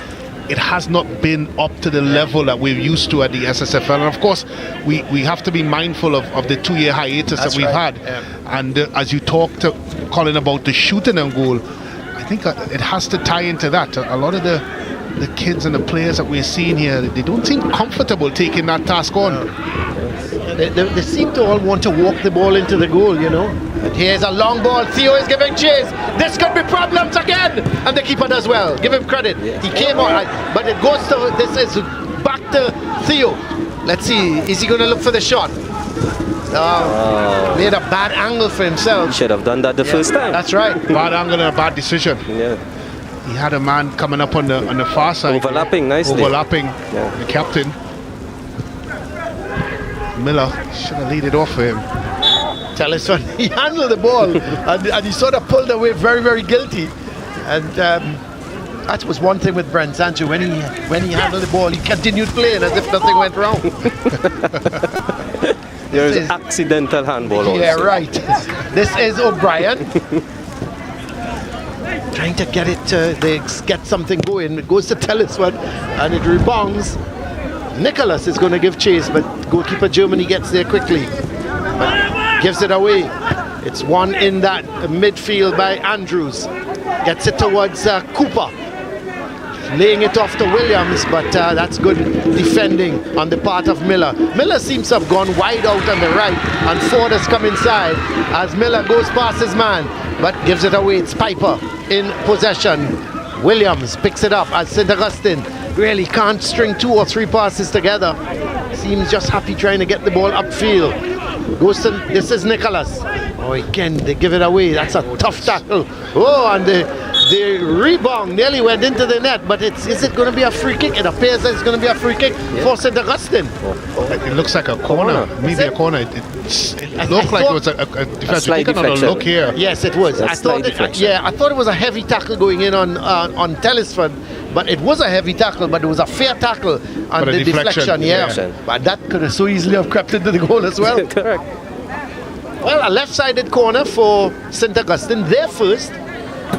it has not been up to the level that we're used to at the SSFL. And of course, we have to be mindful of the 2-year hiatus that we've had. Yeah. And as you talked to Colin about the shooting and goal, I think it has to tie into that. A lot of the kids and the players that we're seeing here, they don't seem comfortable taking that task on. They seem to all want to walk the ball into the goal, you know. And here's a long ball. Theo is giving chase. This could be problems again. And the keeper does well. Give him credit. He came on, but it goes to, this is back to Theo. Let's see, is he going to look for the shot? Made a bad angle for himself. He should have done that the first time. That's right. Bad angle and a bad decision. Yeah. He had a man coming up on the far side. Overlapping nicely. Overlapping the captain. Miller should have laid it off for him. Tellison, he handled the ball and he sort of pulled away very, very guilty. And that was one thing with Brent Sancho. When he handled the ball, he continued playing as if nothing went wrong. There is accidental handball also. Yeah, right. This is O'Brien. Trying to get it, they get something going. It goes to Tellison and it rebounds. Nicholas is going to give chase, but goalkeeper Germany gets there quickly. But gives it away. It's one in that midfield by Andrews. Gets it towards Cooper. Laying it off to Williams, but that's good defending on the part of Miller. Miller seems to have gone wide out on the right, and Ford has come inside as Miller goes past his man, but gives it away. It's Piper in possession. Williams picks it up as St. Augustine really can't string 2 or 3 passes together. Seems just happy trying to get the ball upfield. Goes to, this is Nicholas. Oh, again, they give it away. That's a tough tackle. Oh, and the rebound nearly went into the net, but is it going to be a free kick? It appears that it's going to be a free kick for St. Augustine. It looks like a corner. Maybe a corner. It looked like it was a defensive. Slight deflection. Look here. Yes, it was. I thought it was a heavy tackle going in on Tellisford, but it was a heavy tackle, but it was a fair tackle on the deflection. Yeah. But that could have so easily have crept into the goal as well. Correct. Well, a left-sided corner for St. Augustine. They're first.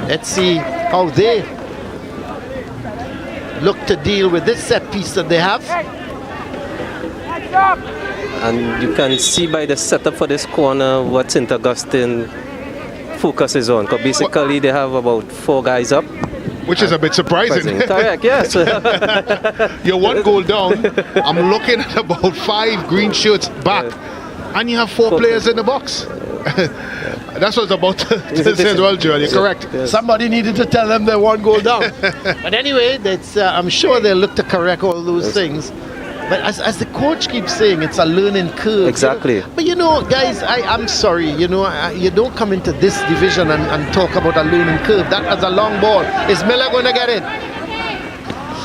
Let's see how they look to deal with this set piece that they have. And you can see by the setup for this corner what St. Augustine focuses on. Because basically they have about 4 guys up. Which is a bit surprising. Correct, yes. You're 1 goal down. I'm looking at about 5 green shirts back. And you have 4 players in the box. That's what I was about to say as well, Joel. You're correct. Yes. Somebody needed to tell them they're 1 goal down. But anyway, that's, I'm sure they'll look to correct all those things. But as the coach keeps saying, it's a learning curve. Exactly. You know? But you know, guys, I'm sorry. You know, you don't come into this division and talk about a learning curve. That has a long ball. Is Miller going to get it?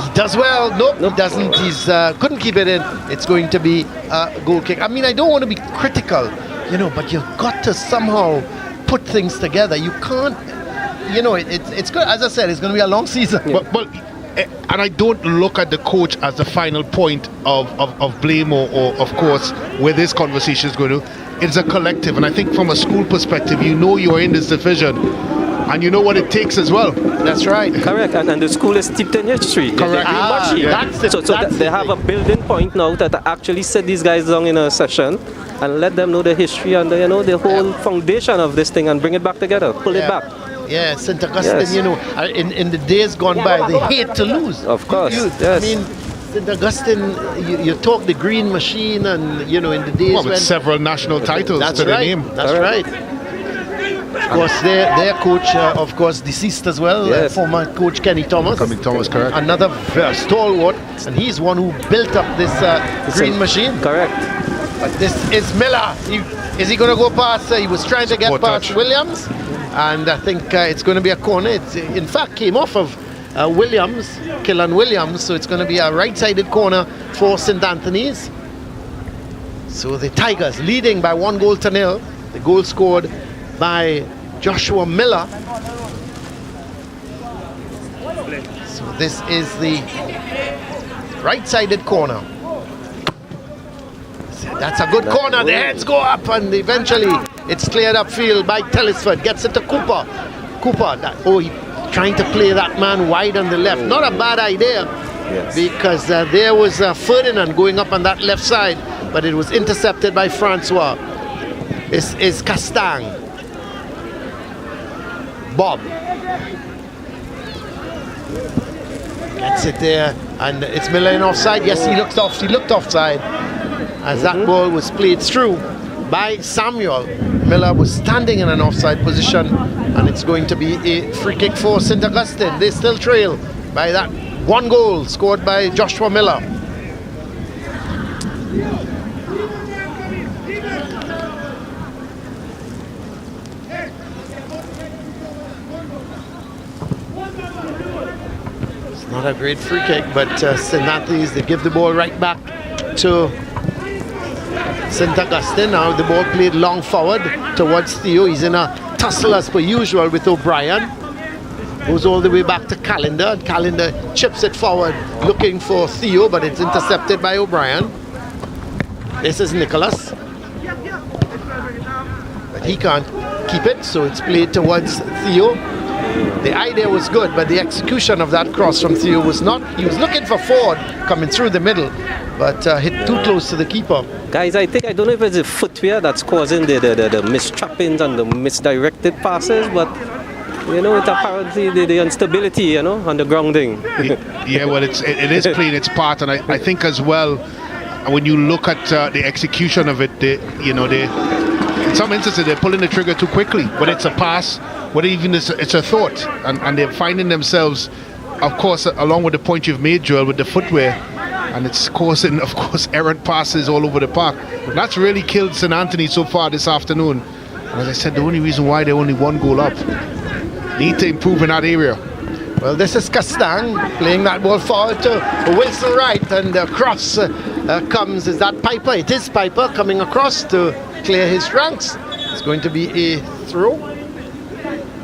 He does well. Nope. He doesn't. He's couldn't keep it in. It's going to be a goal kick. I mean, I don't want to be critical, you know, but you've got to somehow put things together. You can't, you know, it's good. As I said, it's going to be a long season. Yeah. But and I don't look at the coach as the final point of blame or of course where this conversation is going to. It's a collective, and I think from a school perspective, you know you're in this division and you know what it takes as well. That's right. Correct, and the school is steeped in history. Correct. They have a building point now that actually set these guys down in a session and let them know the history and the whole foundation of this thing and bring it back together, pull it back. Yeah, St. Augustine, you know, in the days gone by, they hate to lose. Of course, yes. I mean, St. Augustine, you talk the green machine and, you know, in the days with several national titles to their name. That's right. Of course, their coach, of course, deceased as well, former coach Kenny Thomas. Kenny Thomas, correct. Another stalwart, and he's one who built up this green machine. Correct. But this is Miller. Is he going to go past? He was trying to get past Williams. And I think it's going to be a corner. It, in fact, came off of Williams, Killan Williams, so it's going to be a right-sided corner for St. Anthony's. So the Tigers leading by 1-0. The goal scored by Joshua Miller. So this is the right-sided corner. That's a good corner. The heads go up and eventually it's cleared upfield by Tellisford. Gets it to Cooper. Cooper. He trying to play that man wide on the left. Not a bad idea, because there was Ferdinand going up on that left side, but it was intercepted by Francois. It's Castang. Bob gets it there, and it's Miller in offside. Yes, he looked offside as that ball was played through by Samuel. Miller was standing in an offside position, and it's going to be a free kick for St. Augustine. They still trail by that one goal scored by Joshua Miller. It's not a great free kick, but St. Anthony's, they give the ball right back to St. Augustine. Now the ball played long forward towards Theo. He's in a tussle as per usual with O'Brien. Goes all the way back to Calendar. Calendar chips it forward looking for Theo, but it's intercepted by O'Brien. This is Nicholas. But he can't keep it, so it's played towards Theo. The idea was good, but the execution of that cross from Theo was not. He was looking for Ford coming through the middle, but hit too close to the keeper. Guys, I don't know if it's the footwear that's causing the mistrappings and the misdirected passes, but you know, it's apparently the instability, you know, on the grounding. Yeah, well, it is playing its part, and I think as well, when you look at the execution of it, in some instances they're pulling the trigger too quickly. Whether it's a pass, whether even it's a thought, and they're finding themselves, of course, along with the point you've made, Joel, with the footwear, and it's causing, of course, errant passes all over the park. That's really killed St. Anthony so far this afternoon. And as I said, the only reason why they're only one goal up. Need to improve in that area. Well, this is Castang playing that ball forward to Wilson Wright, and across comes, is that Piper? It is Piper coming across to clear his ranks. It's going to be a throw.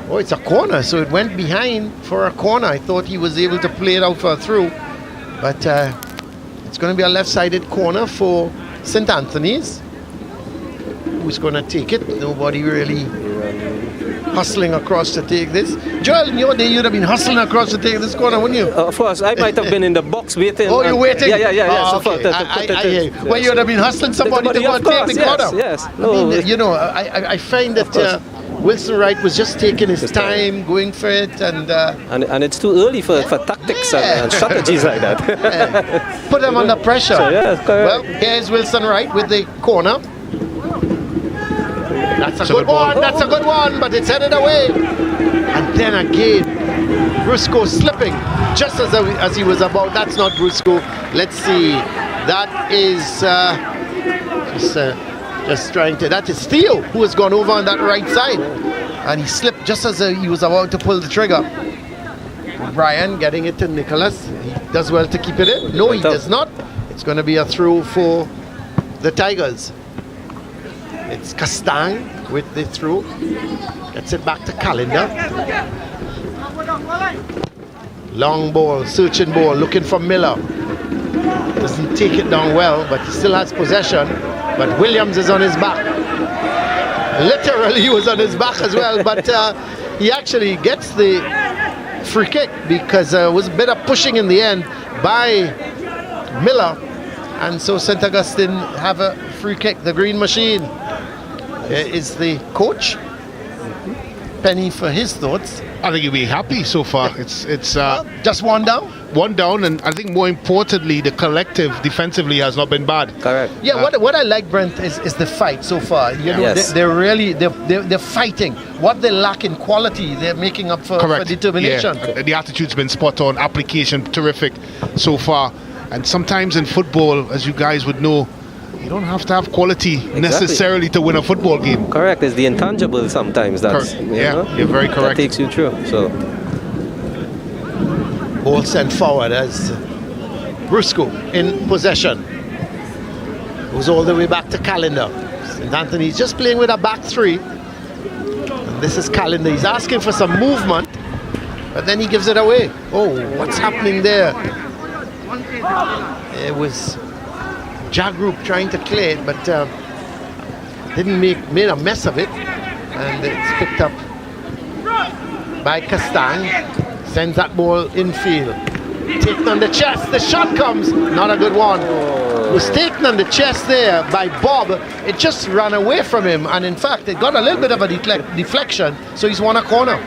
Oh, it's a corner, so it went behind for a corner. I thought he was able to play it out for a throw, but it's going to be a left-sided corner for St. Anthony's. Who's going to take it? Nobody really hustling across to take this. Joel, in your day, you'd have been hustling across to take this corner, wouldn't you? Of course, I might have been in the box waiting. Oh, you're waiting? Yeah. Oh, okay. I hear you. Well, you'd have been hustling somebody to go and take the corner. Yes. No, I mean, I find that Wilson Wright was just taking his time, going for it, and it's too early for tactics and strategies like that. Put them under pressure. So, yes, correct. Well, here's Wilson Wright with the corner. That's a good one. That's a good one, but it's headed away. And then again, Brusco slipping just as he was about. That's not Brusco. Let's see. That is just trying to. That is Theo, who has gone over on that right side, and he slipped just as he was about to pull the trigger. Brian getting it to Nicholas. He does well to keep it in. No, he does not. It's going to be a throw for the Tigers. It's Castang with the throw. Gets it back to Calendar. Long ball, searching ball, looking for Miller. Doesn't take it down well, but he still has possession. But Williams is on his back. Literally, he was on his back as well, but he actually gets the free kick because it was a bit of pushing in the end by Miller. And so St. Augustine have a free kick. The Green Machine is the coach. Penny for his thoughts. I think he'll be happy so far. It's just one down. One down, and I think more importantly, the collective defensively has not been bad. Correct. Yeah, what I like, Brent, is the fight so far. You know, yes. they're really they're fighting. What they lack in quality, they're making up for determination. Yeah. The attitude's been spot on. Application terrific so far. And sometimes in football, as you guys would know, you don't have to have quality necessarily to win a football game. Correct. It's the intangible sometimes that's you're very correct. That takes you through. So ball sent forward as Brusco in possession. Goes all the way back to Calendar. St. Anthony's just playing with a back three. And this is Calendar. He's asking for some movement, but then he gives it away. Oh, what's happening there? It was Jag Group trying to clear it, but made a mess of it, and it's picked up by Castang. Sends that ball infield. Taken on the chest, the shot comes, not a good one. Was taken on the chest there by Bob. It just ran away from him, and in fact it got a little bit of a deflection, so he's won a corner.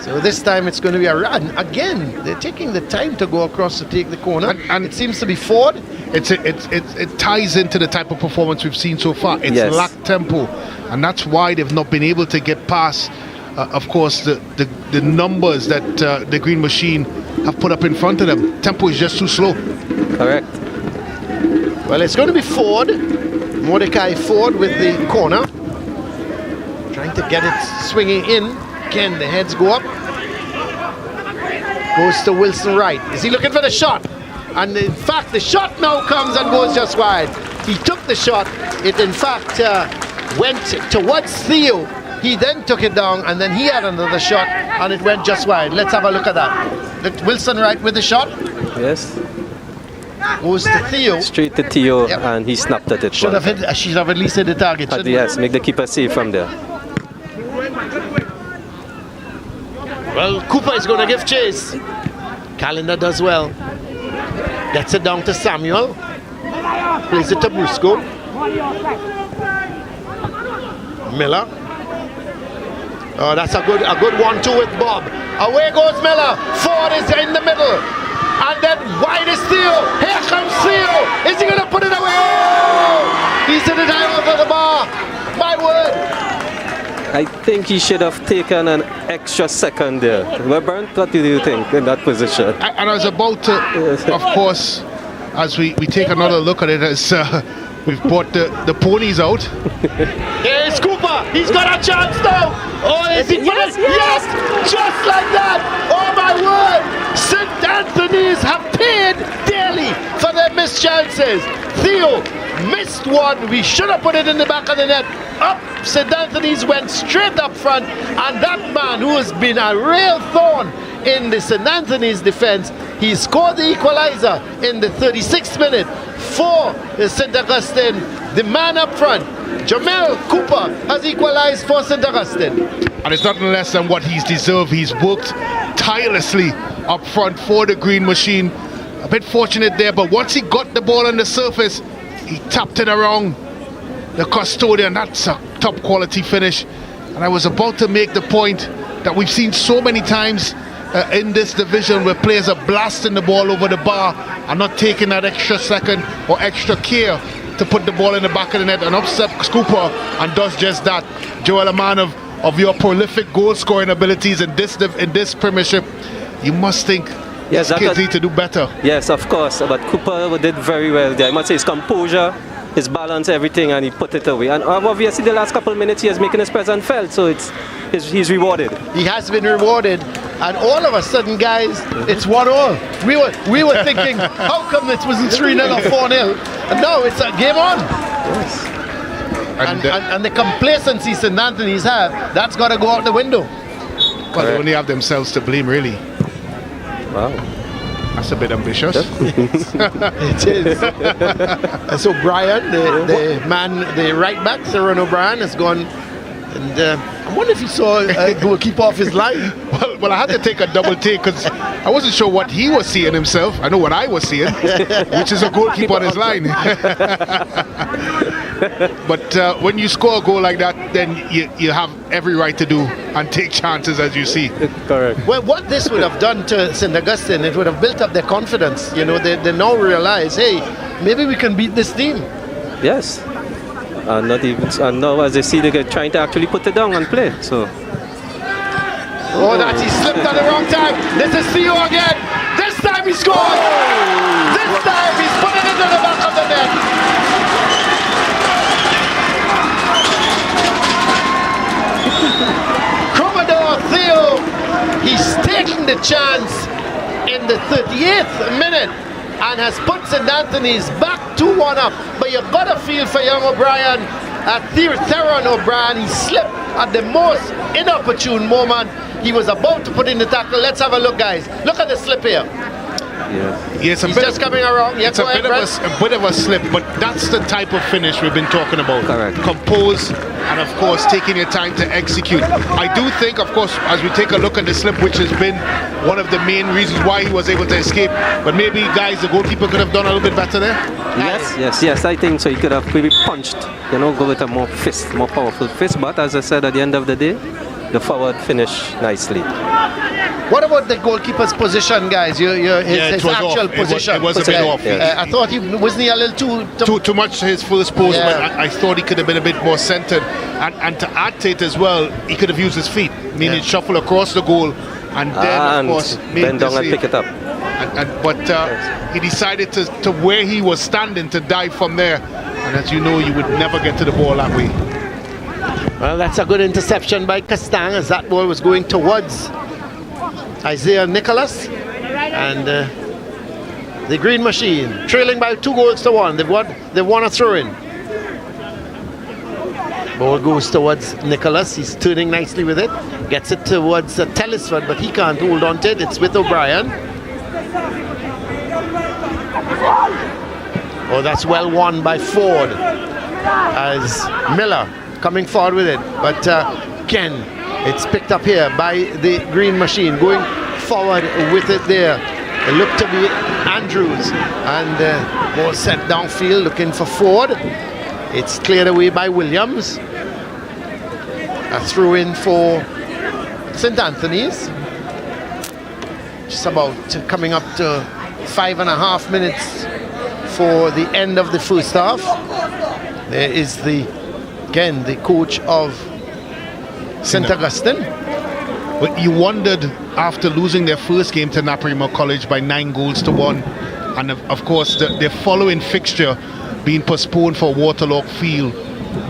So this time it's going to be a run. Again, they're taking the time to go across to take the corner, and it seems to be Ford. It ties into the type of performance we've seen so far. It's lacked tempo, and that's why they've not been able to get past of course the numbers that the Green Machine have put up in front of them. Tempo is just too slow. Correct. Well, it's going to be Ford, Mordecai Ford with the corner, trying to get it swinging in. Again, the heads go up, goes to Wilson Wright. Is he looking for the shot? And in fact the shot now comes and goes just wide. He took the shot, it in fact went towards Theo. He then took it down, and then he had another shot, and it went just wide. Let's have a look at that. Wilson Wright with the shot. Yes. Goes to Theo. Straight to Theo, and he snapped at it. Should have at least hit the target. Yes, make the keeper safe from there. Well, Cooper is going to give chase. Calendar does well. Gets it down to Samuel. Plays it to Brusco. Miller. Oh, that's a good 1-2 with Bob. Away goes Miller. Ford is in the middle. And then wide is Theo. Here comes Theo. Is he going to put it away? Oh! He's in it high over the bar. My word. I think he should have taken an extra second there. Bernd, what do you think in that position? And I was about to, of course, as we take another look at it, as we've brought the ponies out. Here's Cooper. He's got a chance now. Oh, is he? Yes, just like that. Oh my word. St. Anthony's have paid dearly for their missed chances. Theo missed one. We should have put it in the back of the net. Up, St. Anthony's went straight up front, and that man who has been a real thorn in the St. Anthony's defense, he scored the equalizer in the 36th minute for St. Augustine. The man up front, Jamel Cooper, has equalized for St. Augustine. And it's nothing less than what he's deserved. He's worked tirelessly up front for the Green Machine. A bit fortunate there, but once he got the ball on the surface, he tapped it around the custodian. That's a top quality finish. And I was about to make the point that we've seen so many times in this division where players are blasting the ball over the bar and not taking that extra second or extra care to put the ball in the back of the net. And up steps Cooper and does just that. Joel, a man of your prolific goal scoring abilities in this Premiership, you must think kids need to do better. Yes, of course, but Cooper did very well there. I must say his composure, his balance, everything, and he put it away. And obviously the last couple of minutes he is making his presence felt, so he's rewarded. He has been rewarded, and all of a sudden, guys, it's 1-1. We were thinking, how come it wasn't 3-0 or 4-0? And no, it's a game on. Yes. And the complacency St. Anthony's have, that's got to go out the window. Well, they only have themselves to blame, really. Wow. That's a bit ambitious. It is. And so Brian, the right back, Cyril O'Brien, has gone. And I wonder if he saw a goalkeeper off his line. Well, I had to take a double take because I wasn't sure what he was seeing himself. I know what I was seeing, which is a goalkeeper on his line. But when you score a goal like that, then you have every right to do and take chances, as you see. Correct. Well, what this would have done to St. Augustine, it would have built up their confidence. You know, they now realize, hey, maybe we can beat this team. Yes. And now as they see, they're trying to actually put it down and play. So. Oh, that he slipped at the wrong time. This is Theo again. This time he scored. This time he's put it into the back of the net. Commodore Theo, he's taking the chance in the 38th minute and has put St. Anthony's back 2-1 up. But you've got to feel for young O'Brien, Theron O'Brien. He slipped at the most inopportune moment. He was about to put in the tackle. Let's have a look, guys. Look at the slip here. Yes, He's just coming around. It's a bit of a slip, but that's the type of finish we've been talking about. Correct. Compose and, of course, taking your time to execute. I do think, of course, as we take a look at the slip, which has been one of the main reasons why he was able to escape, but maybe, guys, the goalkeeper could have done a little bit better there? Yes, I think so. He could have maybe punched, go with a more powerful fist, but as I said, at the end of the day, the forward finished nicely. What about the goalkeeper's position, guys? His actual position. It was a bit off. I thought wasn't he a little too much his first post, but I thought he could have been a bit more centered. And to add to it as well, he could have used his feet, meaning shuffle across the goal, and then, of course, bend down and pick it up. But he decided to where he was standing to dive from there. And as you know, you would never get to the ball that way. Well, that's a good interception by Castang as that ball was going towards Isaiah Nicholas. And the Green Machine trailing by 2-1. They've won a throw-in. Ball goes towards Nicholas. He's turning nicely with it. Gets it towards Tellisford, but he can't hold on to it. It's with O'Brien. Oh, that's well won by Ford as Miller coming forward with it. But again, it's picked up here by the Green Machine. Going forward with it there. It looked to be Andrews. And ball set downfield looking for Ford. It's cleared away by Williams. A throw in for St. Anthony's. Just about coming up to 5.5 minutes for the end of the first half. There is the coach of St. Augustine. But you wondered, after losing their first game to Naparima College by 9-1, and of course their following fixture being postponed for Waterlock Field,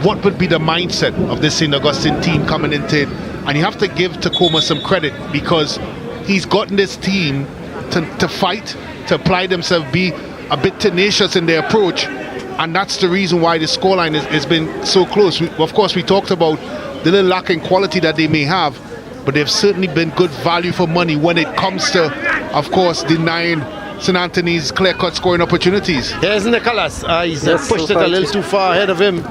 what would be the mindset of this St. Augustine team coming into it? And you have to give Tacoma some credit, because he's gotten this team to fight, to apply themselves, be a bit tenacious in their approach, and that's the reason why the scoreline has been so close. Of course, we talked about the little lack in quality that they may have, but they've certainly been good value for money when it comes to, of course, denying St. Anthony's clear-cut scoring opportunities. Here's Nicholas. He's pushed it a little too far ahead of him.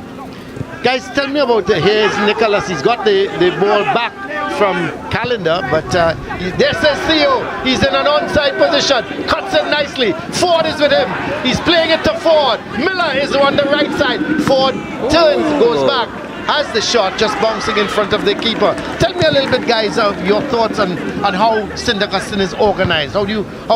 Guys, tell me about here's Nicholas. He's got the ball back from Calendar, but there says Theo. He's in an onside position. Cuts it nicely. Ford is with him. He's playing it to Ford. Miller is on the right side. Ford turns, goes back. Has the shot, just bouncing in front of the keeper. Tell me a little bit, guys, of your thoughts on how St. Augustine is organized. How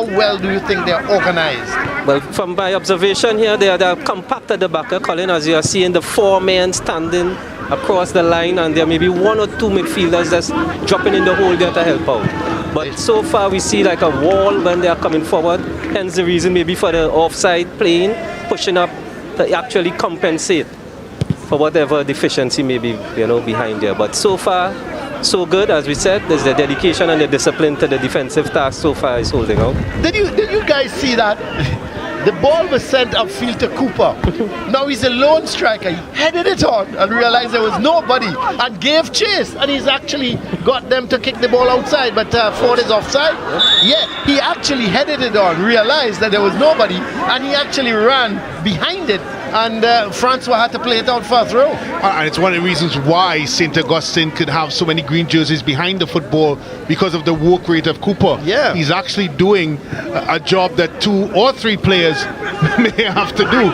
well do you think they're organized? Well, from my observation here, they are compact at the back, Colin, as you are seeing the 4 men standing across the line, and there may be 1 or 2 midfielders that's dropping in the hole there to help out. But so far we see like a wall when they are coming forward, hence the reason maybe for the offside playing, pushing up to actually compensate for whatever deficiency may be, behind there. But so far, so good. As we said, there's the dedication and the discipline to the defensive task so far is holding out. Did you guys see that? The ball was sent upfield to Cooper. Now he's a lone striker. He headed it on and realized there was nobody and gave chase. And he's actually got them to kick the ball outside. But Ford is offside. Yeah, he actually headed it on, realized that there was nobody, and he actually ran behind it. And Francois had to play it out for a throw. And it's one of the reasons why St. Augustine could have so many green jerseys behind the football, because of the work rate of Cooper. Yeah. He's actually doing a job that 2 or 3 players may have to do.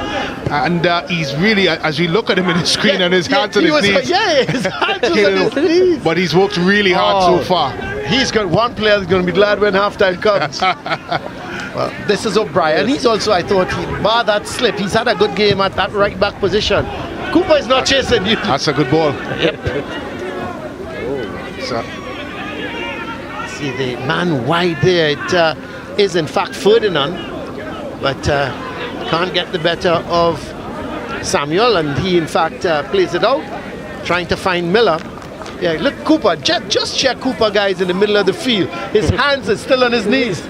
And he's really, as we look at him in the screen, and his hands on his knees. His hands on his knees. But he's worked really hard so far. He's got one player that's going to be glad when halftime comes. Well, this is O'Brien. He's also, I thought, bar that slip, he's had a good game at that right back position. Cooper is not chasing you. That's a good ball. Yep. See the man wide there. It is in fact Ferdinand, but can't get the better of Samuel, and he in fact plays it out, trying to find Miller. Yeah, look, Cooper, just check Cooper, guys, in the middle of the field. His hands are still on his knees.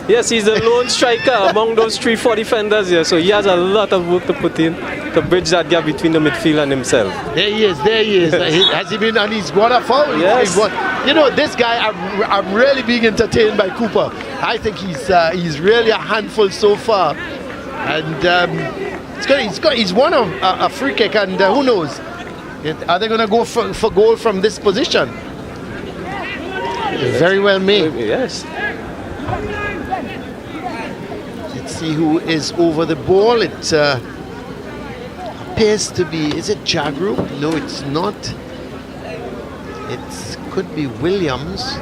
Yes, he's the lone striker among those 3-4 defenders here, so he has a lot of work to put in to bridge that gap between the midfield and himself. There he is. Has he been, and he's got a foul? Yes. This guy, I'm really being entertained by Cooper. I think he's really a handful so far, and he's won a free kick, and who knows, are they going to go for goal from this position? Very well made. Yes. Let's see who is over the ball. It appears to be, is it Jagru? No, it's not. It could be Williams.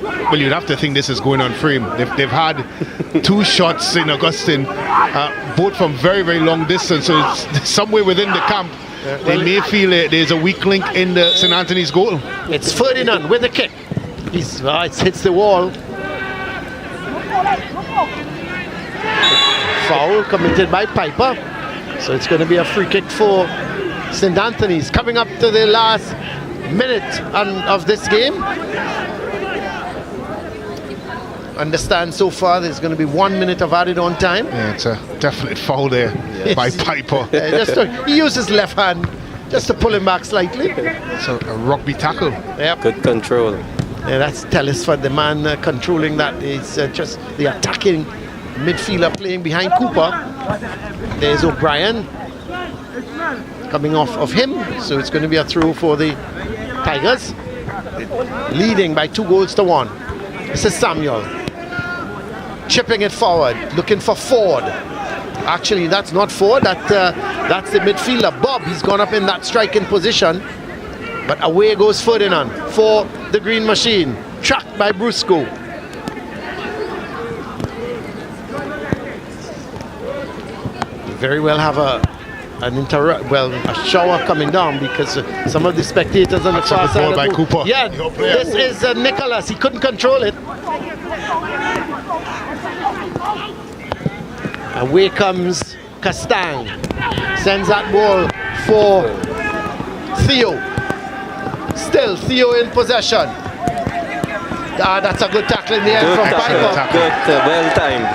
Well, you'd have to think this is going on frame. They've had 2 shots in Augustine, both from very, very long distance. So it's somewhere within the camp. They may feel there's a weak link in the St. Anthony's goal. It's Ferdinand with the kick. It hits the wall. Foul committed by Piper. So it's going to be a free kick for St. Anthony's. Coming up to the last minute of this game. Understand so far there's going to be 1 minute of added on time. Yeah, it's a definite foul there by Piper. He used his left hand just to pull him back slightly. So a rugby tackle. Yep. Good control. Yeah, that's Telesford, the man controlling that. Is just the attacking midfielder playing behind Cooper. There's O'Brien coming off of him. So it's going to be a throw for the Tigers, leading by 2-1. This is Samuel. Chipping it forward, looking for Ford. Actually, that's not Ford, that's the midfielder, Bob. He's gone up in that striking position. But away goes Ferdinand for the Green Machine. Tracked by Brusco. Very well have a shower coming down because some of the spectators on the far side. By Cooper. Yeah, this is Nicholas. He couldn't control it. Away comes Castang. Sends that ball for Theo. Still Theo in possession. That's a good tackle in the end from Piper. Good, well timed.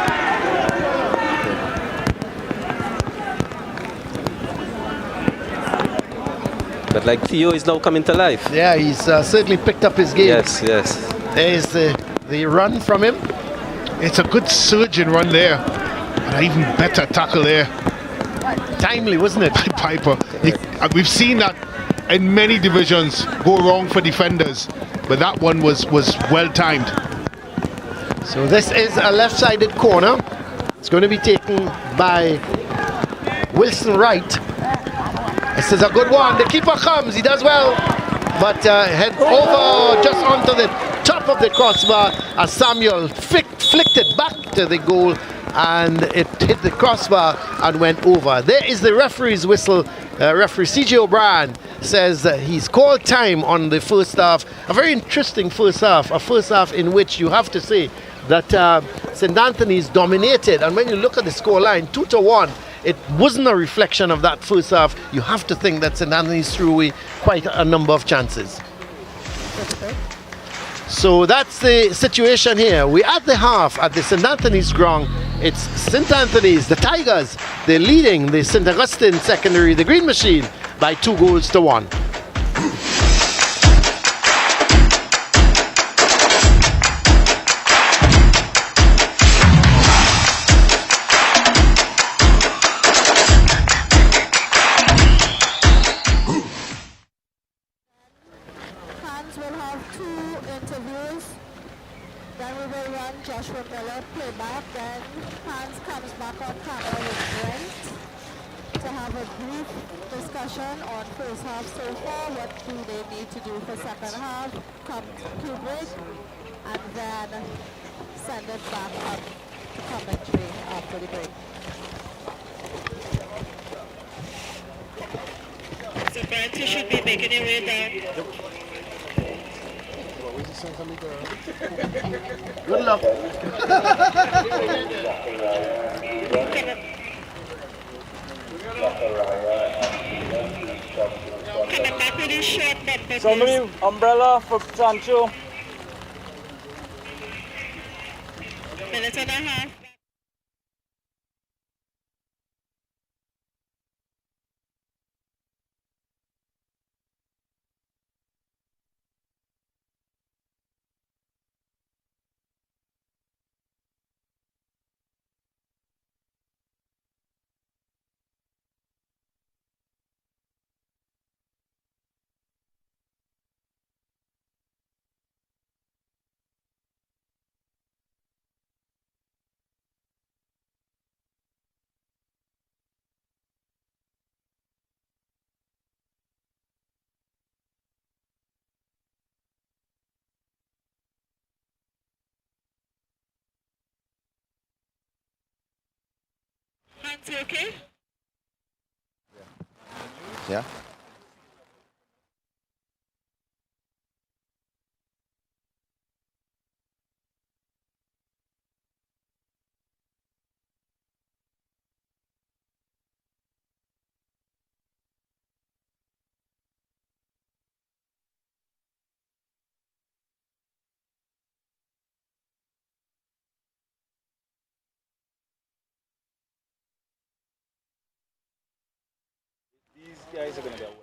But like Theo is now coming to life. Yeah, he's certainly picked up his game. Yes. There's the run from him. It's a good surging run there. An even better tackle there. Timely, wasn't it? By Piper. We've seen that in many divisions go wrong for defenders, but that one was well timed. So this is a left-sided corner. It's going to be taken by Wilson Wright. This is a good one. The keeper comes. He does well, but head over just onto the top of the crossbar as Samuel flicked it back to the goal, and it hit the crossbar and went over. There is the referee's whistle. Referee C.J. O'Brien says that he's called time on the first half. A very interesting first half. A first half in which you have to say that St. Anthony's dominated. And when you look at the scoreline, 2-1, it wasn't a reflection of that first half. You have to think that St. Anthony's threw away quite a number of chances. So that's the situation here. We're at the half at the St. Anthony's ground. It's St. Anthony's, the Tigers. They're leading the St. Augustine Secondary, the Green Machine, by 2-1. Hans will have 2 interviews. Then we will run Joshua Miller playback. Then Hans comes back on camera with Brent to have a brief discussion on first half so far. What do they need to do for second half? Come to break and then send it back up to commentary after the break. So Brent, you should be making your way down. Good luck. Coming back with his short number. Somebody, umbrella for Sancho. Minute and a half. Nancy, okay? Yeah. These guys are going to get wet.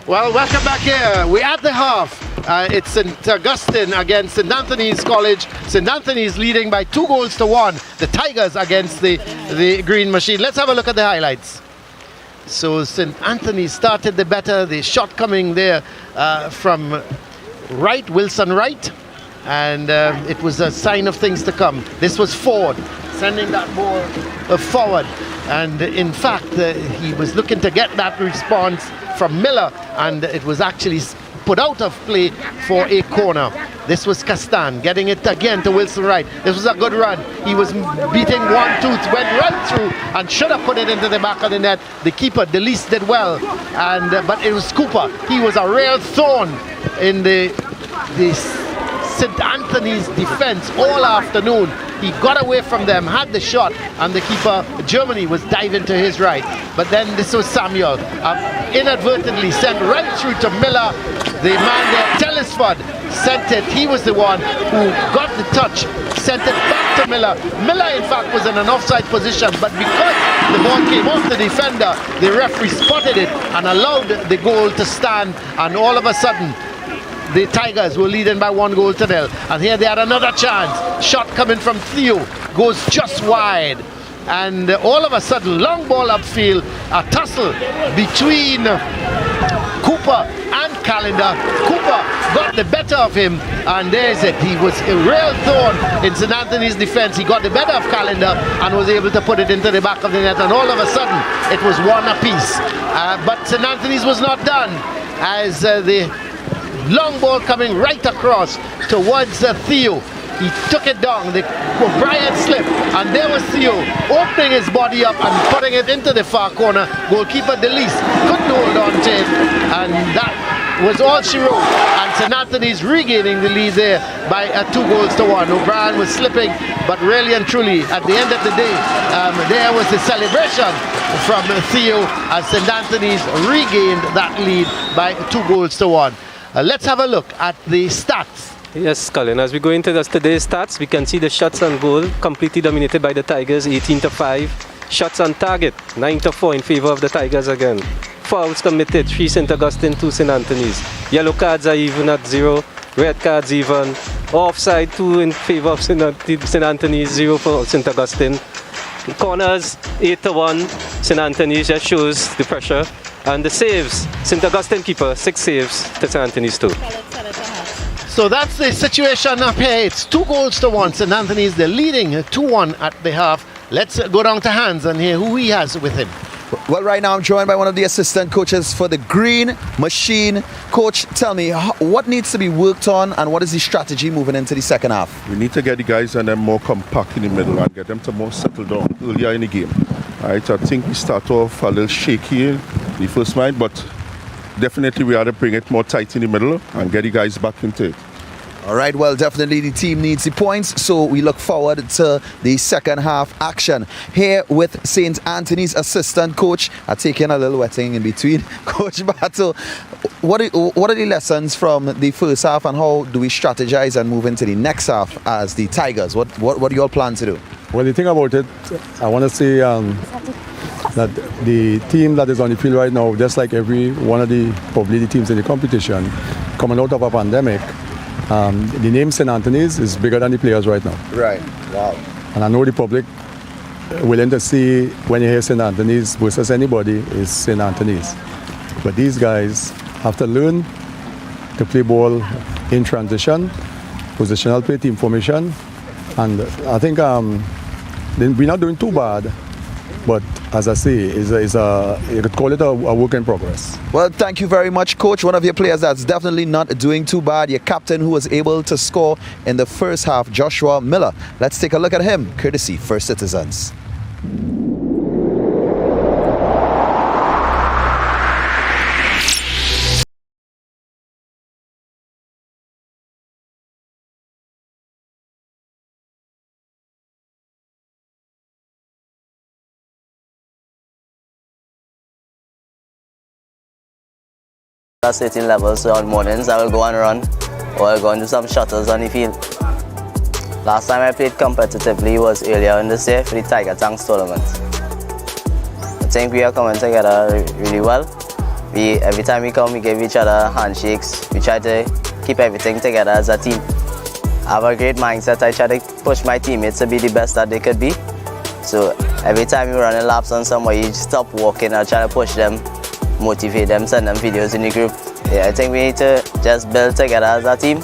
Well, welcome back here. We're at the half. It's St. Augustine against St. Anthony's College. St. Anthony's leading by 2-1. The Tigers against the Green Machine. Let's have a look at the highlights. So St. Anthony started the better. The shot coming there from Wright, Wilson Wright. And it was a sign of things to come. This was Ford sending that ball forward. And in fact, he was looking to get that response from Miller, and it was actually put out of play for a corner. This was Castan getting it again to Wilson Wright. This was a good run. He was beating 1-2, went right through and should have put it into the back of the net. The keeper, Delis, did well, and but it was Cooper. He was a real thorn in the St. Anthony's defense all afternoon. He got away from them, had the shot, and the keeper, Germany, was diving to his right. But then this was Samuel, inadvertently sent right through to Miller. The man there, Telesford, sent it. He was the one who got the touch, sent it back to Miller. Miller, in fact, was in an offside position, but because the ball came off the defender, the referee spotted it and allowed the goal to stand, and all of a sudden, the Tigers were leading by 1-0. And here they had another chance. Shot coming from Theo goes just wide. And all of a sudden, long ball upfield, a tussle between Cooper and Calendar. Cooper got the better of him, and there's it. He was a real thorn in St. Anthony's defense. He got the better of Calendar and was able to put it into the back of the net. And all of a sudden, it was one apiece. But St. Anthony's was not done, as the long ball coming right across towards Theo. He took it down, the O'Brien slip, and there was Theo opening his body up and putting it into the far corner. Goalkeeper Delis couldn't hold on to it, and that was all she wrote. And St. Anthony's regaining the lead there by 2-1. O'Brien was slipping, but really and truly, at the end of the day, there was the celebration from Theo as St. Anthony's regained that lead by 2-1. Let's have a look at the stats. Yes, Colin, as we go into today's stats, we can see the shots on goal completely dominated by the Tigers, 18-5. Shots on target, 9-4 in favor of the Tigers again. Fouls committed, 3 St. Augustine, 2 St. Anthony's. Yellow cards are even at 0, red cards even. Offside, 2 in favor of St. Anthony's, 0 for St. Augustine. Corners, 8-1, St. Anthony's, just shows the pressure. And the saves, St. Augustine keeper, 6 saves to St. Anthony's 2. So that's the situation up here. It's 2-1. St. Anthony's, they're leading 2-1 at the half. Let's go down to Hans and hear who he has with him. Well, right now I'm joined by one of the assistant coaches for the Green Machine. Coach, tell me, what needs to be worked on and what is the strategy moving into the second half? We need to get the guys and them more compact in the middle and get them to more settle down earlier in the game. Right, I think we start off a little shaky in the first mind, but definitely we ought to bring it more tight in the middle and get the guys back into it. All right, well, definitely the team needs the points, so we look forward to the second half action. Here with St. Anthony's assistant coach, I'm taking a little wetting in between. Coach Battle, what are the lessons from the first half and how do we strategize and move into the next half as the Tigers? What do you all plan to do? Well, the thing about it, I want to say that the team that is on the field right now, just like every one of the probably the teams in the competition, coming out of a pandemic, the name St. Anthony's is bigger than the players right now. Right. Wow. And I know the public willing to see when you hear St. Anthony's versus anybody is St. Anthony's. But these guys have to learn to play ball in transition positional play, team formation, and I think we're not doing too bad. But as I say, you could call it a work in progress. Well, thank you very much, Coach. One of your players that's definitely not doing too bad. Your captain who was able to score in the first half, Joshua Miller. Let's take a look at him, courtesy First Citizens. At certain levels, so on mornings I will go and run or I'll go and do some shuttles on the field. Last time I played competitively was earlier in this year for the Tiger Tanks tournament. I think we are coming together really well. Every time we come, we give each other handshakes. We try to keep everything together as a team. I have a great mindset. I try to push my teammates to be the best that they could be. So every time you run laps on somewhere, you just stop walking and try to push them, motivate them, send them videos in the group. Yeah, I think we need to just build together as a team,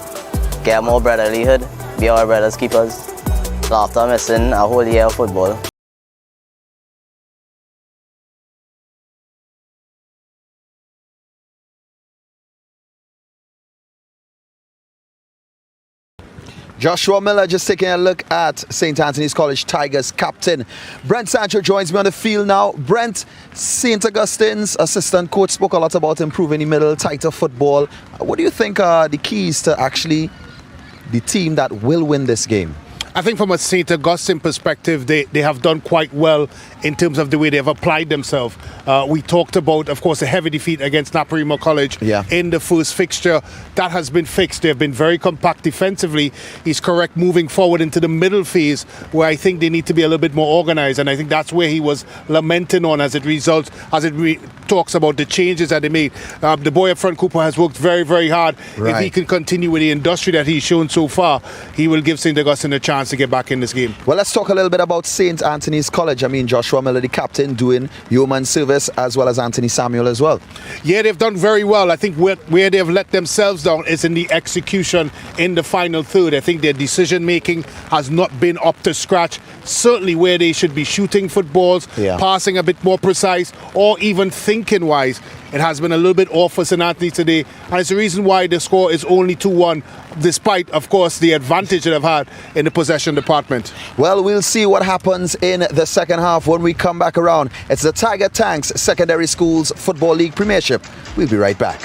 get more brotherlyhood, be our brothers' keepers. After missing a whole year of football. Joshua Miller just taking a look at St. Anthony's College Tigers captain. Brent Sancho joins me on the field now. Brent, St. Augustine's assistant coach spoke a lot about improving the middle, tighter football. What do you think are the keys to actually the team that will win this game? I think from a St. Augustine perspective, they have done quite well in terms of the way they have applied themselves. We talked about, of course, a heavy defeat against Naparima College in the first fixture. That has been fixed. They have been very compact defensively. He's correct moving forward into the middle phase where I think they need to be a little bit more organized. And I think that's where he was lamenting on as it results, talks about the changes that they made. The boy up front, Cooper, has worked very, very hard. Right. If he can continue with the industry that he's shown so far, he will give St. Augustine a chance to get back in this game. Well, let's talk a little bit about St. Anthony's College. I mean, Joshua Miller, the captain, doing yeoman service, as well as Anthony Samuel as well. Yeah, they've done very well. I think where they've let themselves down is in the execution in the final third. I think their decision making has not been up to scratch. Certainly where they should be shooting footballs, passing a bit more precise, or even thinking wise. It has been a little bit off for St. Anthony today, and it's the reason why the score is only 2-1, despite, of course, the advantage that they've had in the possession department. Well, we'll see what happens in the second half when we come back around. It's the Tiger Tanks Secondary Schools Football League Premiership. We'll be right back.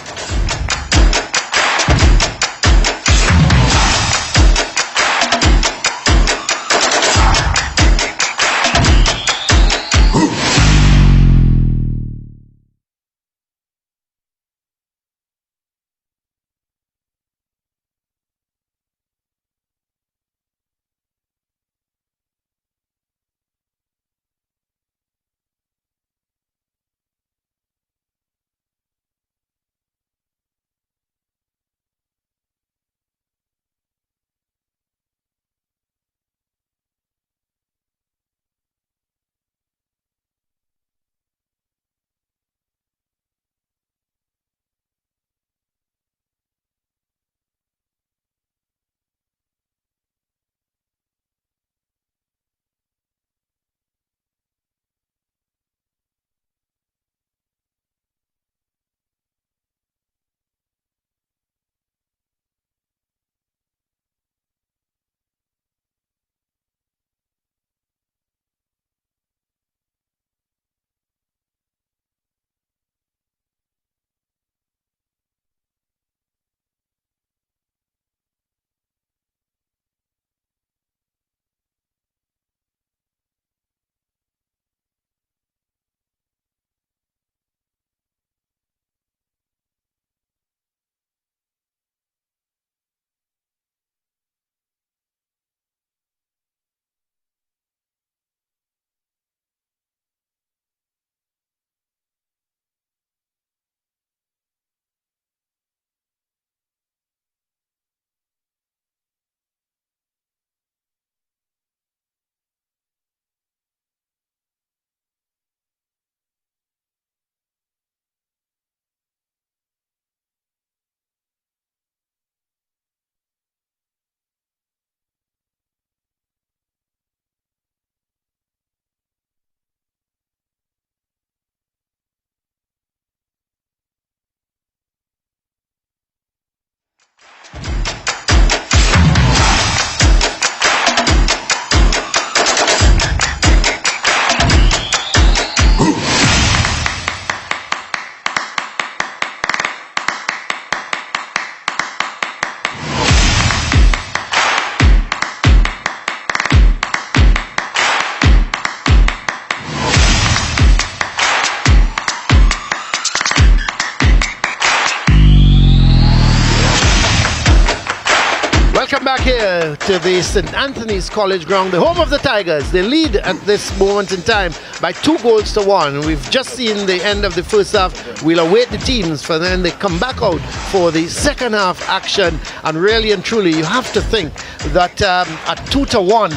Back here to the St. Anthony's College ground, the home of the Tigers. They lead at this moment in time by 2-1. We've just seen the end of the first half. We'll await the teams for then they come back out for the second half action. And really and truly, you have to think that at 2-1,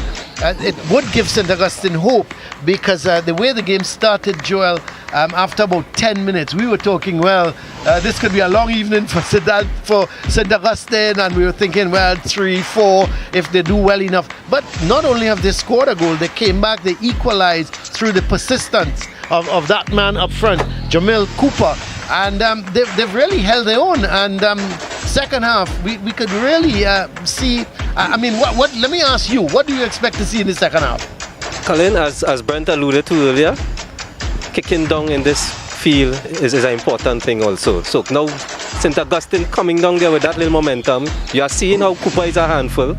it would give St. Augustine hope, because the way the game started, Joel, after about 10 minutes, we were talking, well, this could be a long evening for St. Augustine, and we were thinking, well, 3-4 if they do well enough. But not only have they scored a goal, they came back, they equalized through the persistence of that man up front, Jamil Cooper. And they've really held their own. And second half, we could really see. What? Let me ask you, what do you expect to see in the second half? Colin, as Brent alluded to earlier, kicking down in this field is an important thing also. So now St. Augustine coming down there with that little momentum, you are seeing how Cooper is a handful.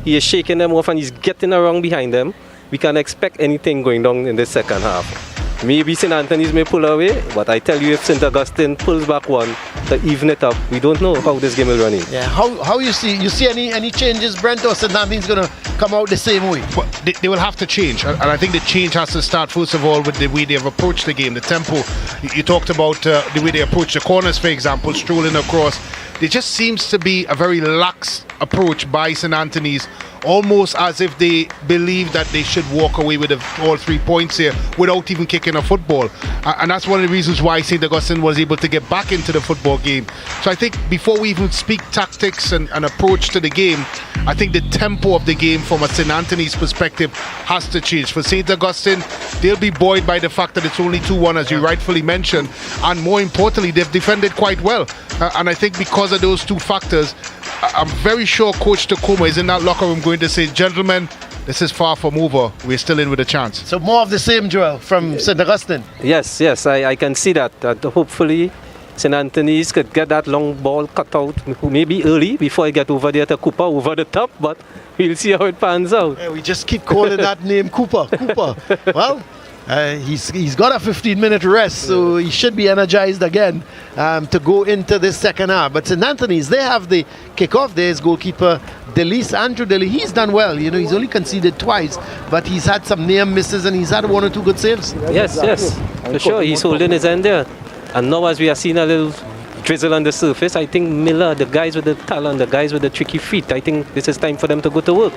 He is shaking them off and he's getting around behind them. We can expect anything going down in the second half. Maybe St. Anthony's may pull away, but I tell you, if St. Augustine pulls back one to even it up, we don't know how this game will run in. Yeah, how you see any changes, Brent, or St. Anthony's going to come out the same way? Well, they will have to change, and I think the change has to start first of all with the way they have approached the game, the tempo. You talked about the way they approach the corners, for example, strolling across. There just seems to be a very lax approach by St. Anthony's, almost as if they believe that they should walk away with all 3 points here without even kicking a football. And that's one of the reasons why St. Augustine was able to get back into the football game. So I think before we even speak tactics and approach to the game, I think the tempo of the game from a St. Anthony's perspective has to change. For St. Augustine, they'll be buoyed by the fact that it's only 2-1, as you rightfully mentioned, and more importantly, they've defended quite well. And I think because of those two factors, I'm very sure Coach Tacoma is in that locker room going to say, gentlemen, this is far from over. We're still in with a chance. So more of the same, Joel, from St. Augustine. Yes, I can see that. Hopefully St. Anthony's could get that long ball cut out maybe early before I get over there to Cooper over the top, but we'll see how it pans out. Yeah, we just keep calling that name Cooper. Well, he's got a 15-minute rest, so he should be energized again to go into this second half. But St. Anthony's, they have the kickoff. There's goalkeeper Andrew Delise. He's done well. You know, he's only conceded twice, but he's had some near misses and he's had 1 or 2 good saves. Yes, for sure. He's holding his end there. And now, as we are seeing a little drizzle on the surface, I think Miller, the guys with the talent, the guys with the tricky feet, I think this is time for them to go to work.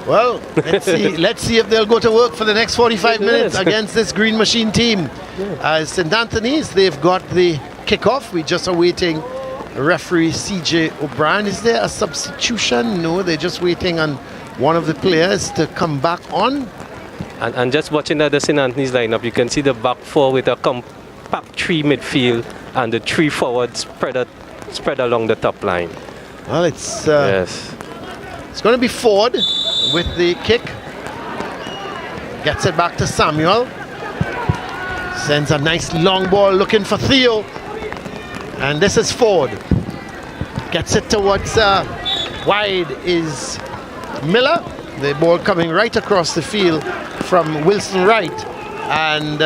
Well, let's see if they'll go to work for the next 45 minutes against this Green Machine team. St. Anthony's, they've got the kickoff. We're just awaiting referee CJ O'Brien. Is there a substitution? No, they're just waiting on one of the players to come back on. And just watching at the St. Anthony's lineup, you can see the back four with a compact 3 midfield and the 3 forwards spread along the top line. Well, it's going to be Ford with the kick. Gets it back to Samuel. Sends a nice long ball looking for Theo. And this is Ford. Gets it towards wide is Miller. The ball coming right across the field from Wilson Wright. And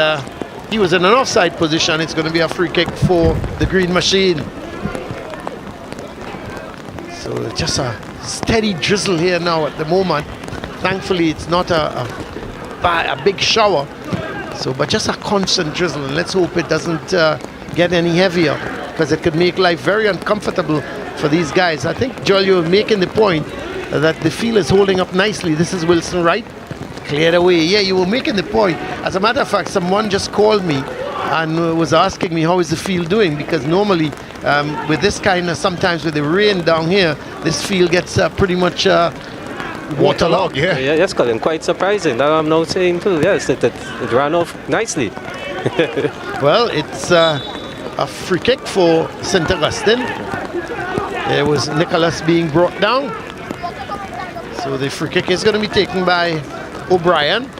he was in an offside position. It's going to be a free kick for the Green Machine. So just a steady drizzle here now at the moment. Thankfully, it's not a big shower. But just a constant drizzle. And let's hope it doesn't get any heavier, because it could make life very uncomfortable for these guys. I think, Joel, you're making the point that the field is holding up nicely. This is Wilson Wright. Cleared away. Yeah, you were making the point. As a matter of fact, someone just called me and was asking me how is the field doing, because normally with this kind of, sometimes with the rain down here, this field gets pretty much waterlogged. Yes, Colin, quite surprising. I'm now saying too, yes, it ran off nicely. Well, it's a free kick for St. Augustine. There was Nicholas being brought down. So the free kick is going to be taken by O'Brien.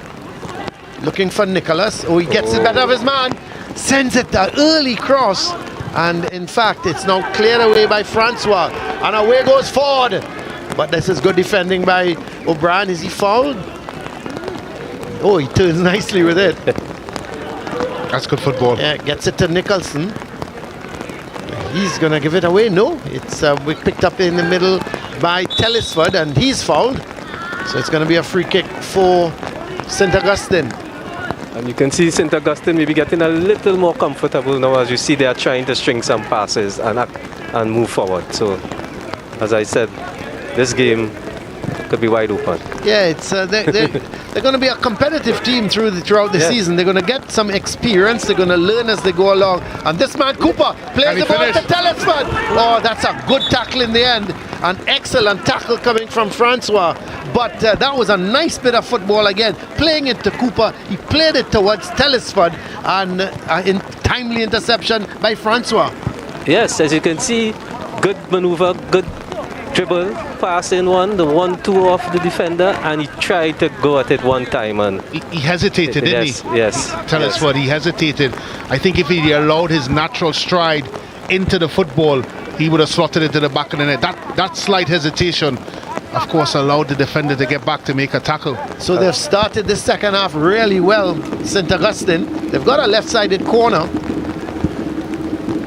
Looking for Nicholas. Oh, he gets it better of his man. Sends it an early cross. And in fact, it's now cleared away by Francois. And away goes Ford. But this is good defending by O'Brien. Is he fouled? Oh, he turns nicely with it. That's good football. Yeah, gets it to Nicholson. He's going to give it away. No, it's we picked up in the middle by Tellisford, and he's fouled. So it's going to be a free kick for St. Augustine. And you can see St. Augustine maybe getting a little more comfortable now, as you see they are trying to string some passes and move forward. So, as I said, this game could be wide open. Yeah, it's they're going to be a competitive team throughout the season. They're going to get some experience. They're going to learn as they go along. And this man, Cooper, plays the ball to Tellisford. Oh, that's a good tackle in the end. An excellent tackle coming from Francois. But that was a nice bit of football again. Playing it to Cooper. He played it towards Tellisford. And in timely interception by Francois. Yes, as you can see, good maneuver, good dribble, pass in one, the 1-2 off the defender, and he tried to go at it one time. And he hesitated, didn't he? Yes. Tell us what, he hesitated. I think if he allowed his natural stride into the football, he would have slotted it to the back of the net. That slight hesitation, of course, allowed the defender to get back to make a tackle. So they've started the second half really well, St. Augustine. They've got a left-sided corner.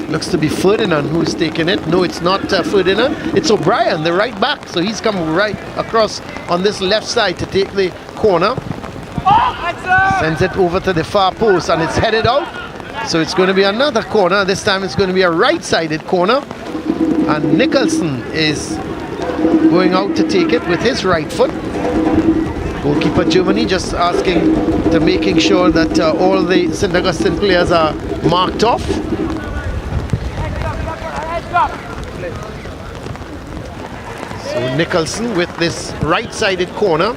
Looks to be Ferdinand who's taking it. No, it's not Ferdinand. It's O'Brien, the right back. So he's coming right across on this left side to take the corner. Sends it over to the far post and it's headed out. So it's going to be another corner. This time it's going to be a right-sided corner. And Nicholson is going out to take it with his right foot. Goalkeeper Germany just asking to making sure that all the St. Augustine players are marked off. So Nicholson with this right-sided corner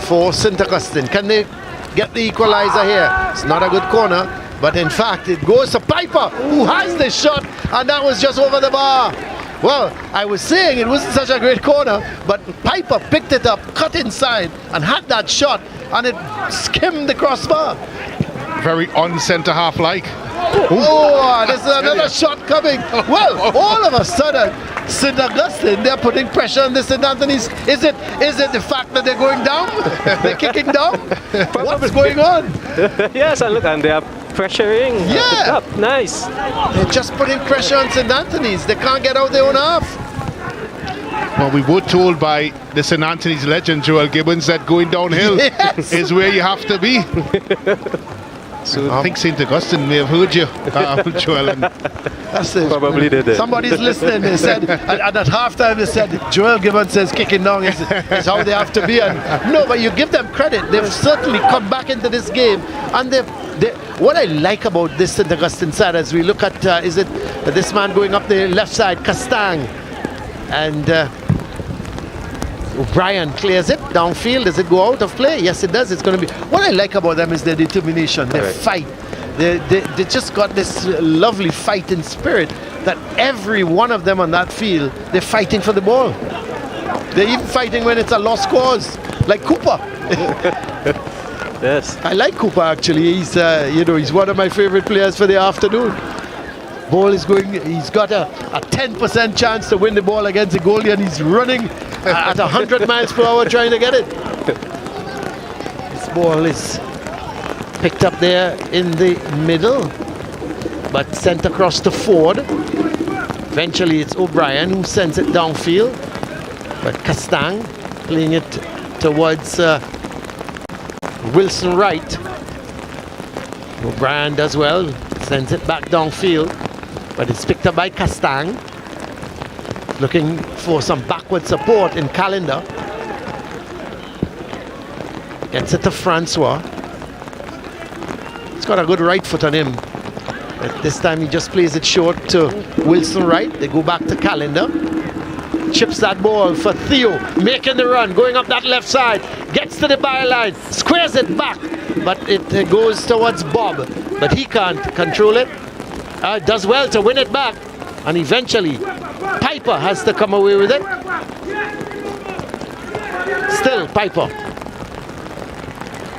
for St. Augustine. Can they get the equalizer here? It's not a good corner, but in fact it goes to Piper, who has this shot, and that was just over the bar. Well, I was saying it wasn't such a great corner, but Piper picked it up, cut inside, and had that shot, and it skimmed the crossbar. Very on-centre half-like. Oh, there's another shot coming. Well, all of a sudden, St. Augustine, they're putting pressure on the St. Anthony's. Is it the fact that they're going down? They're kicking down? What's going on? Yes, and look, and they are pressuring. Yeah. Up. Nice. They're just putting pressure on St. Anthony's. They can't get out their own half. Well, we were told by the St. Anthony's legend, Joel Gibbons, that going downhill is where you have to be. So I think St. Augustine may have heard you, Joel. That's it. Probably did it. Somebody's listening. They said, at halftime, they said, Joel Gibbons says kicking down is how they have to be. And no, but you give them credit. They've certainly come back into this game. And what I like about this St. Augustine side, as we look at, is it this man going up the left side, Castang. And O'Brien clears it downfield. Does it go out of play? Yes, it does. It's going to be. What I like about them is their determination, their fight. They just got this lovely fighting spirit that every one of them on that field, they're fighting for the ball. They're even fighting when it's a lost cause, like Cooper. Yes. I like Cooper actually. He's he's one of my favorite players for the afternoon. Ball is going, he's got a 10% chance to win the ball against the goalie, and he's running at 100 miles per hour trying to get it. This ball is picked up there in the middle, but sent across to Ford. Eventually it's O'Brien who sends it downfield, but Castang playing it towards Wilson Wright. O'Brien does well, sends it back downfield, but it's picked up by Castang. Looking for some backward support in Calendar. Gets it to Francois. He's got a good right foot on him. But this time he just plays it short to Wilson Wright. They go back to Calendar. Chips that ball for Theo, making the run, going up that left side. Gets to the byline, squares it back, but it goes towards Bob. But he can't control it. Does well to win it back. and eventually Piper has to come away with it. Still Piper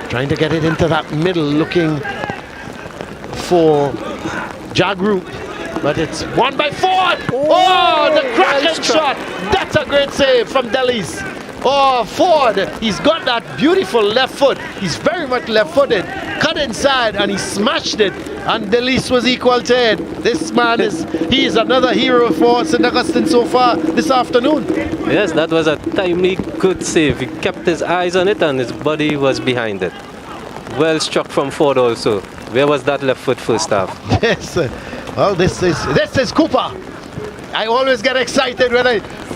trying to get it into that middle, looking for Jagru, but it's won by Ford. Oh, the cracking shot. That's a great save from Delis. Oh, Ford, he's got that beautiful left foot. He's very much left-footed. Cut inside and he smashed it, and Delis was equal to it. This man he is another hero for St. Augustine so far this afternoon. Yes, that was a timely, good save. He kept his eyes on it and his body was behind it. Well struck from Ford also. Where was that left foot first half? Yes. Well, this is Cooper. I always get excited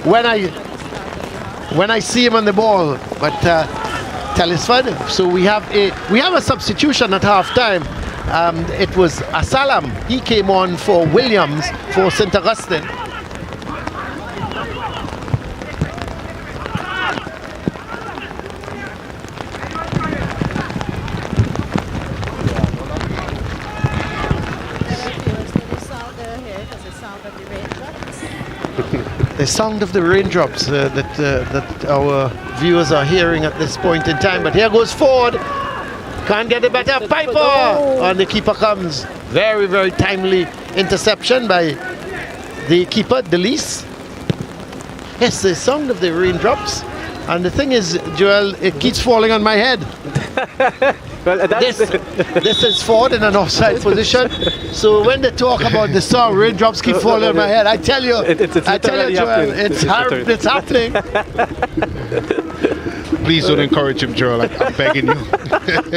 when I see him on the ball. But Telesford. So we have a substitution at half time. It was Asalam. He came on for Williams for St. Augustine. The sound of the raindrops that our viewers are hearing at this point in time. But here goes Ford. Can't get it better. Piper! And the keeper comes. Very, very timely interception by the keeper, Delis. Yes, the sound of the raindrops. And the thing is, Joel, it keeps falling on my head. Well, this is Ford in an offside position. So when they talk about the song, raindrops keep falling on my head. I tell you, Joel, it's happening. Please don't encourage him, Joel. I'm begging you.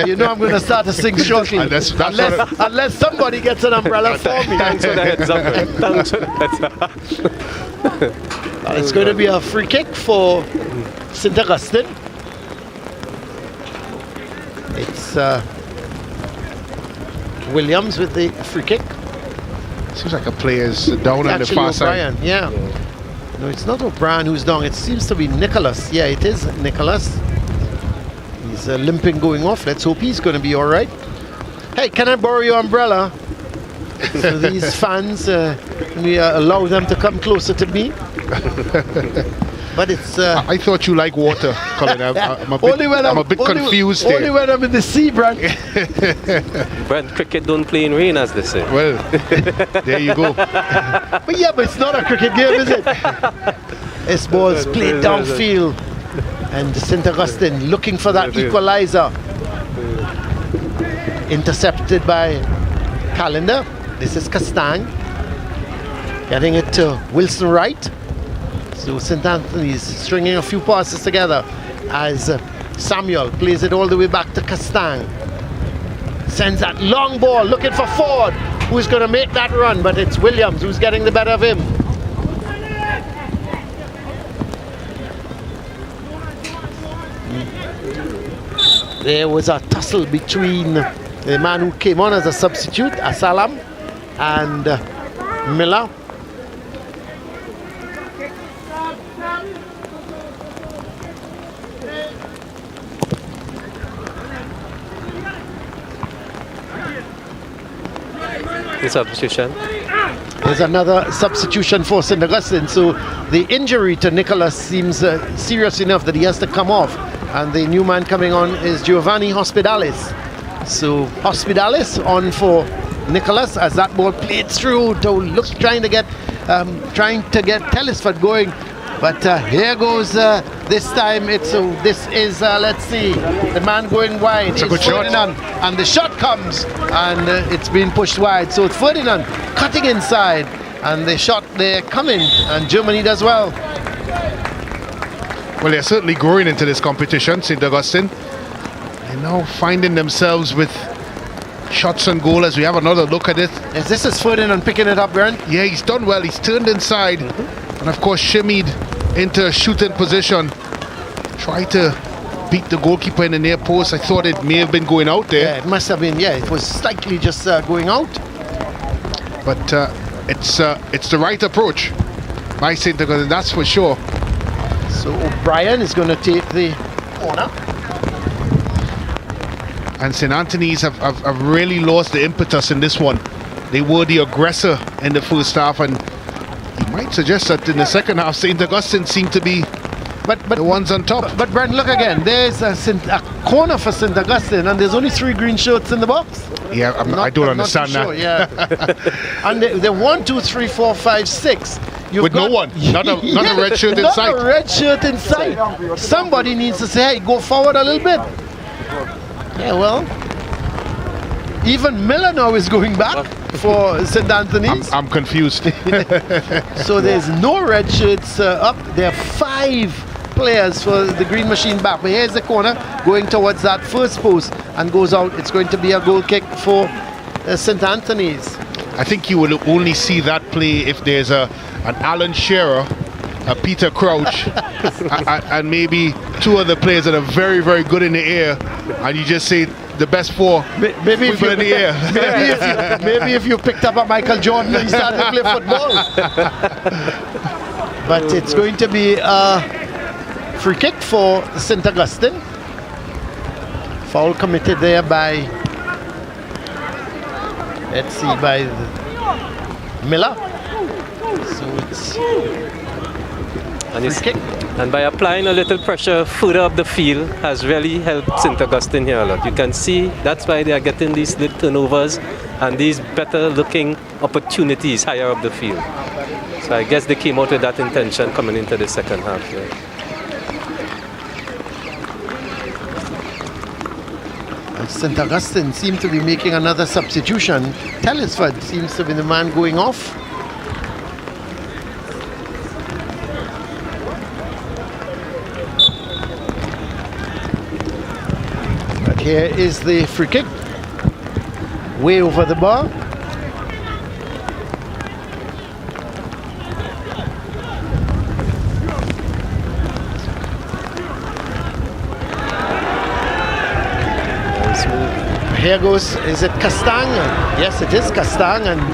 You know I'm going to start to sing shortly. Unless somebody gets an umbrella for me. Thanks for the heads up. Thanks for the heads up. It's going to be a free kick for St. Augustine. It's Williams with the free kick. Seems like a player's down on the far side. Yeah. No, it's not O'Brien who's down. It seems to be Nicholas. Yeah, it is Nicholas. He's limping going off. Let's hope he's going to be all right. Hey, can I borrow your umbrella? So these fans, we allow them to come closer to me. But it's... I thought you like water, Colin. I'm a bit confused there. Only when I'm in the sea, Brent. Brent, cricket don't play in rain, as they say. Well, there you go. But it's not a cricket game, is it? This ball's played downfield. And St. Augustine looking for that equalizer. Intercepted by Calendar. This is Castang. Getting it to Wilson Wright. So St. Anthony's stringing a few passes together as Samuel plays it all the way back to Castang. Sends that long ball looking for Ford, who's going to make that run, but it's Williams who's getting the better of him. There was a tussle between the man who came on as a substitute, Asalam, and Miller. Substitution. There's another substitution for St. Augustine. So the injury to Nicholas seems serious enough that he has to come off. And the new man coming on is Giovanni Hospitalis. So Hospitalis on for Nicholas as that ball played through to trying to get Telesford going. But here goes this time. This is let's see, the man going wide. It's a good Ferdinand, shot. and the shot comes, and it's been pushed wide. So Ferdinand cutting inside, and the shot there coming, and Germany does well. Well, they're certainly growing into this competition, St. Augustine. They're now finding themselves with shots on goal as we have another look at it. Yes, this is Ferdinand picking it up, Brent. Yeah, he's done well. He's turned inside. And of course shimmied into a shooting position. Tried to beat the goalkeeper in the near post. I thought it may have been going out there. Yeah, it must have been. Yeah, it was slightly just going out. But it's the right approach by St. Augustine, that's for sure. So O'Brien is going to take the corner. And St. Anthony's have really lost the impetus in this one. They were the aggressor in the first half, and You might suggest that in the second half, St. Augustine seemed to be the ones on top. But Brent, look again. There's a corner for St. Augustine, and there's only 3 green shirts in the box. Yeah, I don't understand that. Sure, yeah. And they're 1, 2, 3, 4, 5, 6. With no one, not a red shirt in sight. Not a red shirt in sight. Somebody needs to say, hey, go forward a little bit. Yeah, well, even Miller now is going back for St. Anthony's. I'm confused. So there's no red shirts up. There are 5 players for the green machine back. But here's the corner going towards that first post and goes out. It's going to be a goal kick for St. Anthony's. I think you will only see that play if there's an Alan Shearer, a Peter Crouch, and maybe 2 other players that are very, very good in the air, and you just say the best 4 maybe if you, in the air. maybe if you picked up a Michael Jordan and started to play football. But it's going to be a free kick for St. Augustine. Foul committed there by, let's see, by Miller. So it's free kick. And by applying a little pressure further up the field has really helped St. Augustine here a lot. You can see that's why they are getting these little turnovers and these better looking opportunities higher up the field. So I guess they came out with that intention coming into the second half. Yeah. St. Augustine seemed to be making another substitution. Telesford seems to be the man going off. But here is the free kick. Way over the bar. Here goes, is it Castang? Yes, it is Castang, and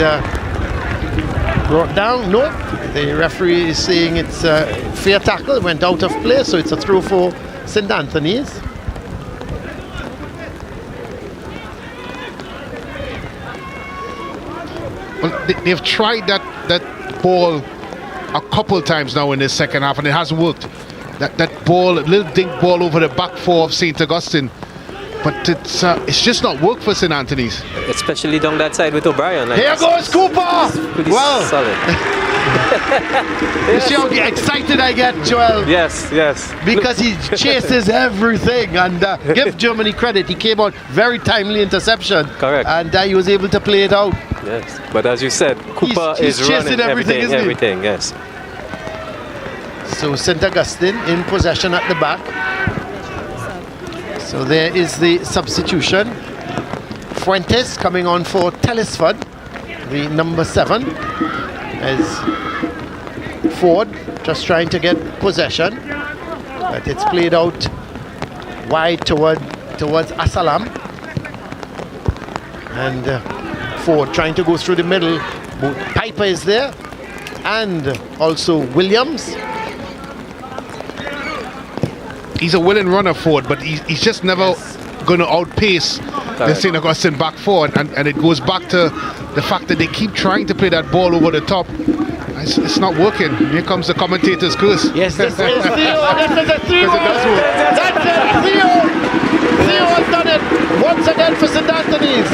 brought down. No, the referee is saying it's a fair tackle, went out of play, so it's a throw for St. Anthony's. Well, they've tried that ball a couple times now in this second half, and it hasn't worked. That ball, little dink ball over the back 4 of St. Augustine. But it's just not worked for St. Anthony's. Especially down that side with O'Brien. Like here goes Cooper! Well, solid. You see how excited I get, Joel? Yes. Because he chases everything, and give Germany credit. He came out very timely interception. Correct. And he was able to play it out. Yes. But as you said, Cooper he's is running everything, yes. So St. Augustine in possession at the back. So there is the substitution. Fuentes coming on for Telesford, the number 7, as Ford just trying to get possession, but it's played out wide towards Asalam, and Ford trying to go through the middle. Piper is there, and also Williams. He's a willing runner forward, but he's just never going to outpace the St. Augustine back 4, and it goes back to the fact that they keep trying to play that ball over the top. It's not working. Here comes the commentator's curse. Yes, this is Theo. This is a Theo. That's it, Theo. Theo has done it once again for St. Anthony's.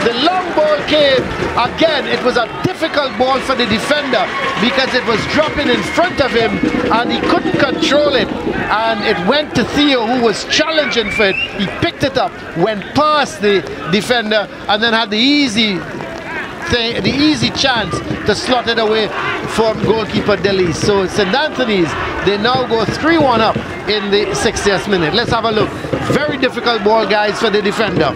The long ball came. Again, it was a difficult ball for the defender because it was dropping in front of him and he couldn't control it. And it went to Theo, who was challenging for it. He picked it up, went past the defender, and then had the easy chance to slot it away from goalkeeper Delis. So St. Anthony's, they now go 3-1 up in the 60th minute. Let's have a look. Very difficult ball, guys, for the defender.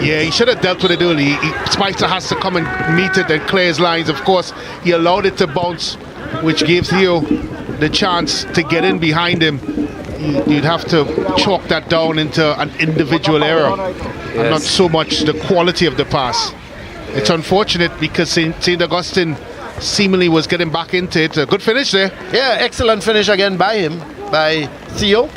Yeah, he should have dealt with it early. Spicer has to come and meet it and clear his lines. Of course, he allowed it to bounce, which gave Theo the chance to get in behind him. You'd have to chalk that down into an individual error, and not so much the quality of the pass. It's unfortunate because St. Augustine seemingly was getting back into it. A good finish there. Yeah, excellent finish again by him, by Theo.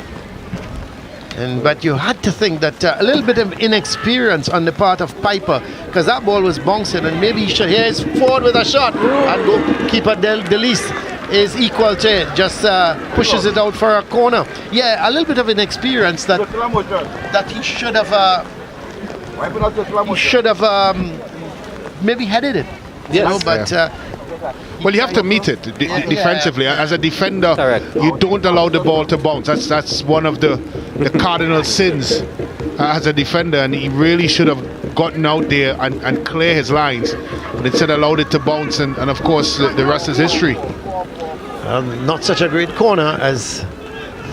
But you had to think that a little bit of inexperience on the part of Piper, because that ball was bouncing, and maybe he should. Here's forward with a shot, and goalkeeper Delis is equal to it, just pushes it out for a corner. Yeah, a little bit of inexperience that he should have maybe headed it. Yes. But well, you have to meet it defensively. As a defender, you don't allow the ball to bounce. That's one of the cardinal sins as a defender, and he really should have gotten out there and clear his lines, but instead allowed it to bounce, and of course the rest is history. Not such a great corner as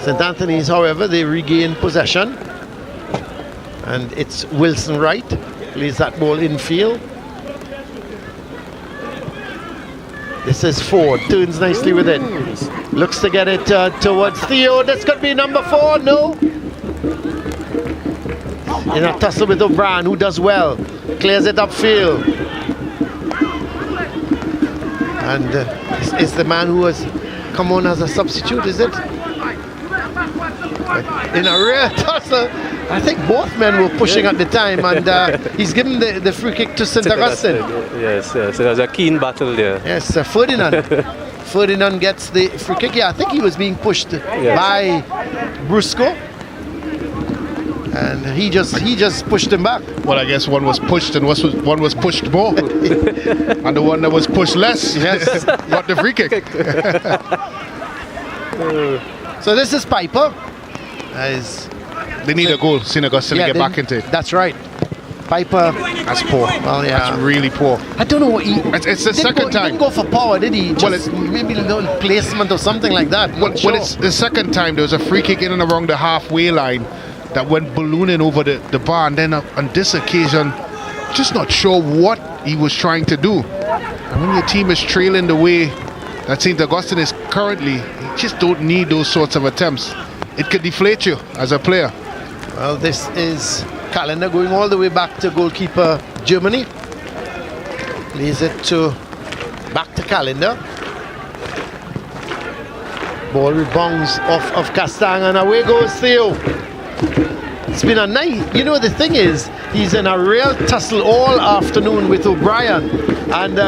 St. Anthony's, however, they regain possession, and it's Wilson Wright plays that ball infield. This is Ford, turns nicely with it. Looks to get it towards Theo. This could be number 4, no. In a tussle with O'Brien, who does well. Clears it upfield. And this is the man who has come on as a substitute, is it? In a rare tussle, I think both men were pushing at the time, and he's given the free kick to St. Augustine. Yes, so there's a keen battle there. Yes, Ferdinand. Ferdinand gets the free kick. Yeah, I think he was being pushed by Brusco, and he just pushed him back. Well, I guess one was pushed and one was pushed more, and the one that was pushed less got the free kick. So this is Piper. They need a goal, St. Augustine, to get back into it. That's right. Piper. That's poor. Well, yeah. That's really poor. I don't know what it's the second time. He didn't go for power, did he? Just maybe a little placement or something like that. Well, it's the second time there was a free kick in and around the halfway line that went ballooning over the bar, and then on this occasion, just not sure what he was trying to do. And when your team is trailing the way that St. Augustine is currently, you just don't need those sorts of attempts. It could deflate you as a player. Well, this is Calendar going all the way back to goalkeeper Germany. Plays it back to Calendar. Ball rebounds off of Castang, and away goes Theo. It's been a night. You know, the thing is, he's in a real tussle all afternoon with O'Brien, and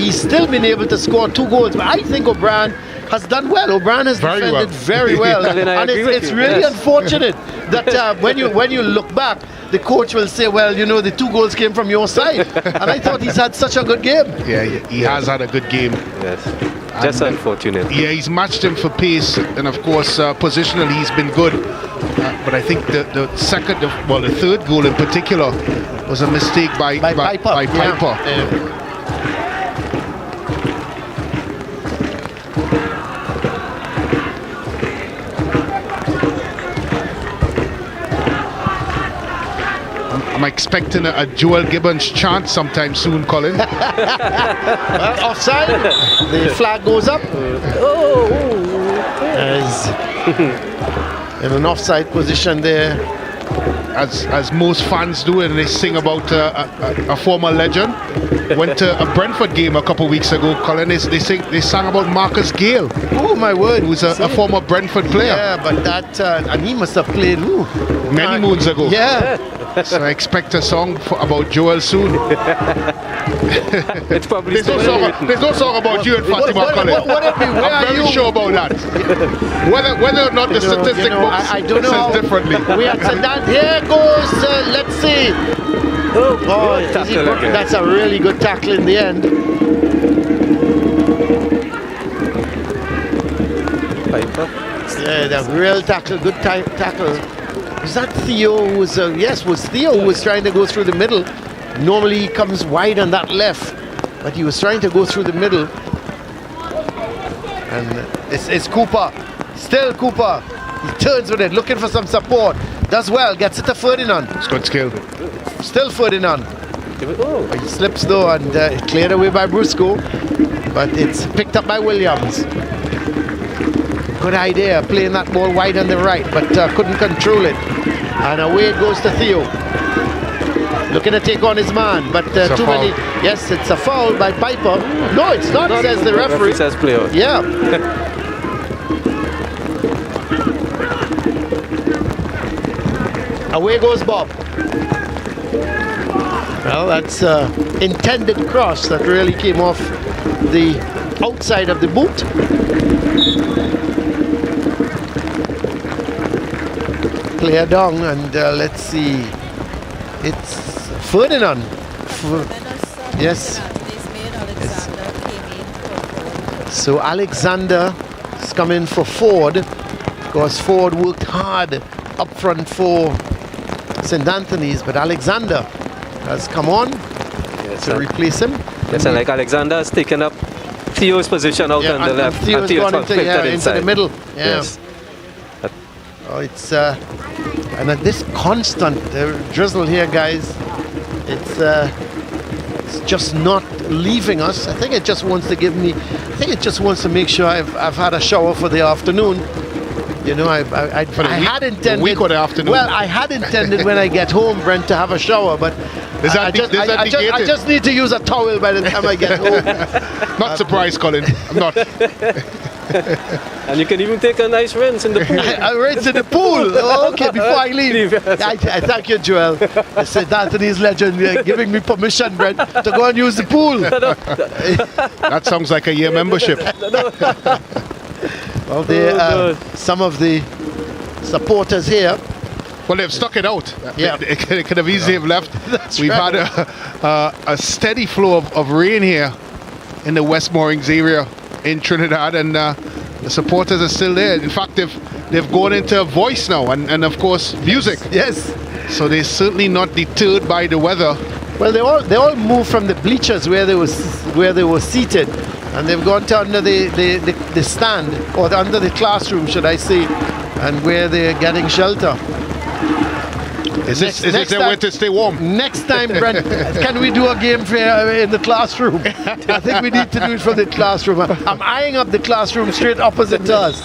he's still been able to score 2 goals. But I think O'Brien has done well. O'Brien has defended very well, and it's really unfortunate that when you look back, the coach will say, well, the 2 goals came from your side, and I thought he's had such a good game. Yeah, he has had a good game. Yes, just unfortunate. Yeah, he's matched him for pace, and of course positionally he's been good. But I think the third goal in particular was a mistake by Piper. Yeah. I'm expecting a Joel Gibbons chant sometime soon, Colin. Well, offside. The flag goes up. As in an offside position there. As most fans do, and they sing about a former legend. Went to a Brentford game a couple of weeks ago, Colin. They sang about Marcus Gale. Oh my word! Who's a former Brentford player. Yeah, but that and he must have played many moons ago. Yeah. So I expect a song about Joel soon. It's probably there's no song about you and Fatima, Colin. I'm very sure about that. Whether or not the statistic books I don't know says differently. We had said that. Here goes. Let's see. That's a really good tackle in the end. Yeah, the real tackle, good tackle. Was that Theo who was, was Theo who was trying to go through the middle. Normally he comes wide on that left, but he was trying to go through the middle. And it's Cooper, still Cooper. He turns with it, looking for some support. Does well, gets it to Ferdinand. It's good skill. Still Ferdinand. He slips though, and cleared away by Brusco, but it's picked up by Williams. Good idea, playing that ball wide on the right, but couldn't control it. And away it goes to Theo. Looking to take on his man, but too many. Yes, it's a foul by Piper. No, it's not, says the referee. Says play out. Yeah. Away goes Bob. Well, that's intended cross that really came off the outside of the boot. Player down, and let's see. It's Ferdinand. Yes. So Alexander is coming for Ford, because Ford worked hard up front for St. Anthony's, but Alexander has come on to replace him. Yes, and like Alexander has taken up Theo's position out on the left. Theo's gone into the middle. Yeah. Yes. Oh, it's and at this constant drizzle here, guys, it's just not leaving us. I think it just wants to give me. I think it just wants to make sure I've had a shower for the afternoon. You know, I had intended. The week or the afternoon? Well, I had intended when I get home, Brent, to have a shower, but I just need to use a towel by the time I get home. Not surprised, Colin. I'm not. And you can even take a nice rinse in the pool. I rinse in the pool. Oh, okay, before I leave. I thank you, Joel. St. Anthony's legend giving me permission, Brent, to go and use the pool. That sounds like a year membership. Well, some of the supporters here. Well, they've stuck it out. Yeah. They could have easily have left. We've right. had a steady flow of rain here in the West Moorings area in Trinidad, and the supporters are still there. In fact, they've gone into voice now, and of course music. Yes. So they're certainly not deterred by the weather. Well, they all moved from the bleachers where they were seated, and they've gone to under the stand, or under the classroom, should I say, and where they're getting shelter. Is it their way to stay warm? Next time, Brent, can we do a game in the classroom? I think we need to do it from the classroom. I'm eyeing up the classroom straight opposite to us.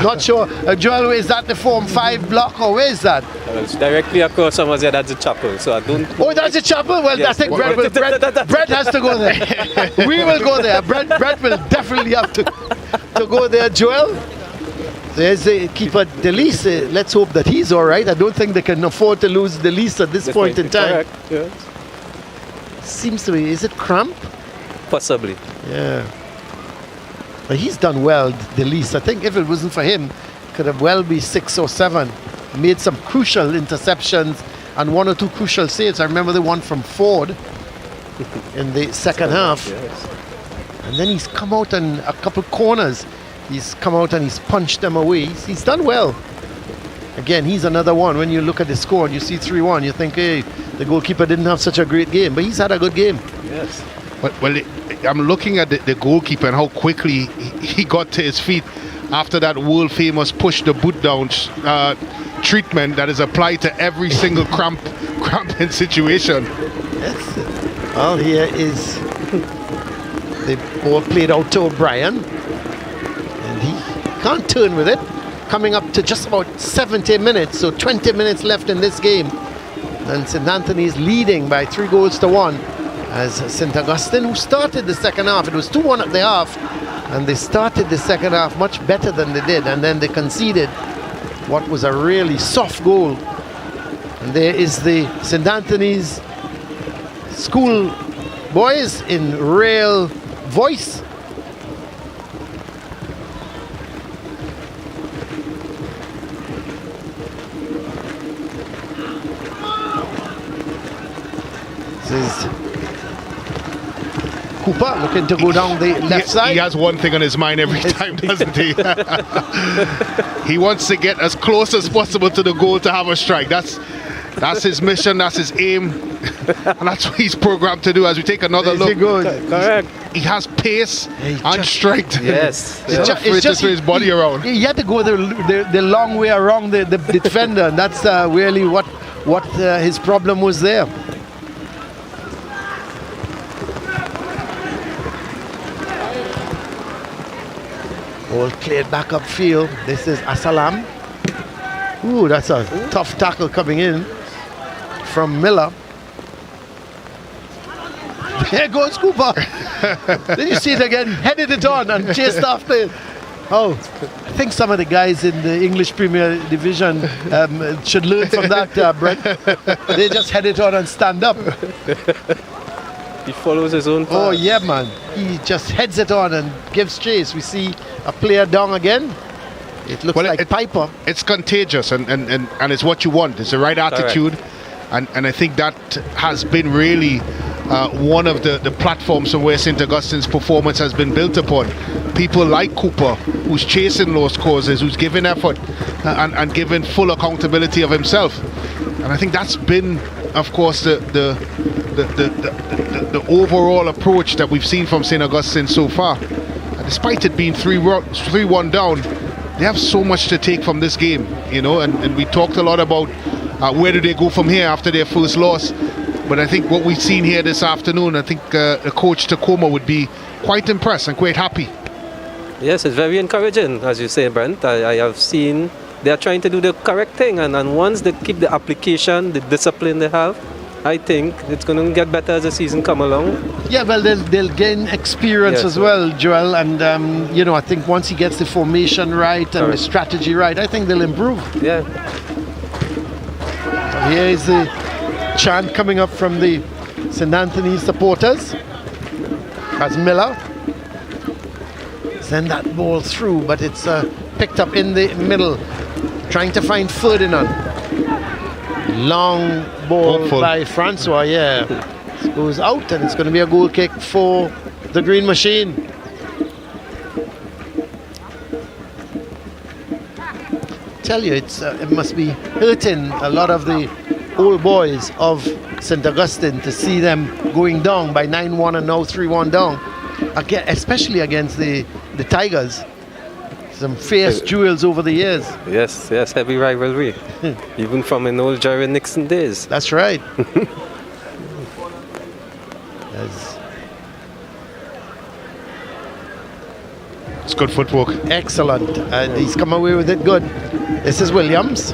Not sure. Joel, is that the Form 5 block, or where is that? Well, it's directly across from us here. That's the chapel. So I don't. Oh, that's the chapel? Well, yes. I think Brent has to go there. We will go there. Brent will definitely have to go there. Joel? There's the keeper, Delise. Let's hope that he's all right. I don't think they can afford to lose Delise at this point in time. Correct. Yeah. Seems to be. Is it cramp? Possibly. Yeah. But he's done well, Delise. I think if it wasn't for him, could have well be 6 or 7. Made some crucial interceptions and 1 or 2 crucial saves. I remember the one from Ford in the second half. Yes. And then he's come out in a couple corners. He's come out and he's punched them away. He's done well. Again, he's another one. When you look at the score and you see 3-1, you think, hey, the goalkeeper didn't have such a great game. But he's had a good game. Yes. Well, I'm looking at the goalkeeper and how quickly he got to his feet after that world-famous push the boot down treatment that is applied to every single cramping situation. Yes. Well, here is the ball played out to O'Brien. He can't turn with it. Coming up to just about 70 minutes, so 20 minutes left in this game. And St. Anthony's leading by 3-1 as St. Augustine, who started the second half. It was 2-1 at the half, and they started the second half much better than they did, and then they conceded what was a really soft goal. And there is the St. Anthony's school boys in real voice. Is Cooper looking to go down the left side. He has one thing on his mind every time, doesn't he? He wants to get as close as possible to the goal to have a strike. That's his mission, that's his aim, and that's what he's programmed to do. As we take another look, correct. He has pace and strength. Yes. It's just his body around. He had to go the long way around the defender, and that's really what his problem was there. Ball cleared back upfield. This is Asalam. Ooh, that's a tough tackle coming in from Miller. There goes Cooper. Did you see it again? Headed it on and chased after it. Oh, I think some of the guys in the English Premier Division should learn from that, Brent. They just head it on and stand up. He follows his own path. Oh, yeah, man. He just heads it on and gives chase. We see a player down again. It looks like Piper. It's contagious, and it's what you want. It's the right attitude. And I think that has been really one of the platforms from where St. Augustine's performance has been built upon. People like Cooper, who's chasing those causes, who's giving effort and giving full accountability of himself. And I think that's been, of course, the overall approach that we've seen from St. Augustine so far. And despite it being 3-1 down, they have so much to take from this game, you know, and we talked a lot about where do they go from here after their first loss. But I think what we've seen here this afternoon, I think the coach Tacoma would be quite impressed and quite happy. Yes, it's very encouraging, as you say, Brent. I have seen they are trying to do the correct thing, and once they keep the application, the discipline they have, I think it's going to get better as the season come along. Yeah, well, they'll gain experience as well, Joel. And, you know, I think once he gets the formation right and the strategy right, I think they'll improve. Yeah. So here is the chant coming up from the St. Anthony's supporters as Miller send that ball through, but it's picked up in the middle, trying to find Ferdinand. Long ball by Francois, yeah. It goes out, and it's going to be a goal kick for the Green Machine. Tell you, it must be hurting a lot of the old boys of St. Augustine to see them going down by 9-1 and now 3-1 down, again, especially against the Tigers. Some fierce duels over the years. Yes, heavy rivalry. Even from an old Jerry Nixon days. That's right. It's good footwork. Excellent. And he's come away with it good. This is Williams.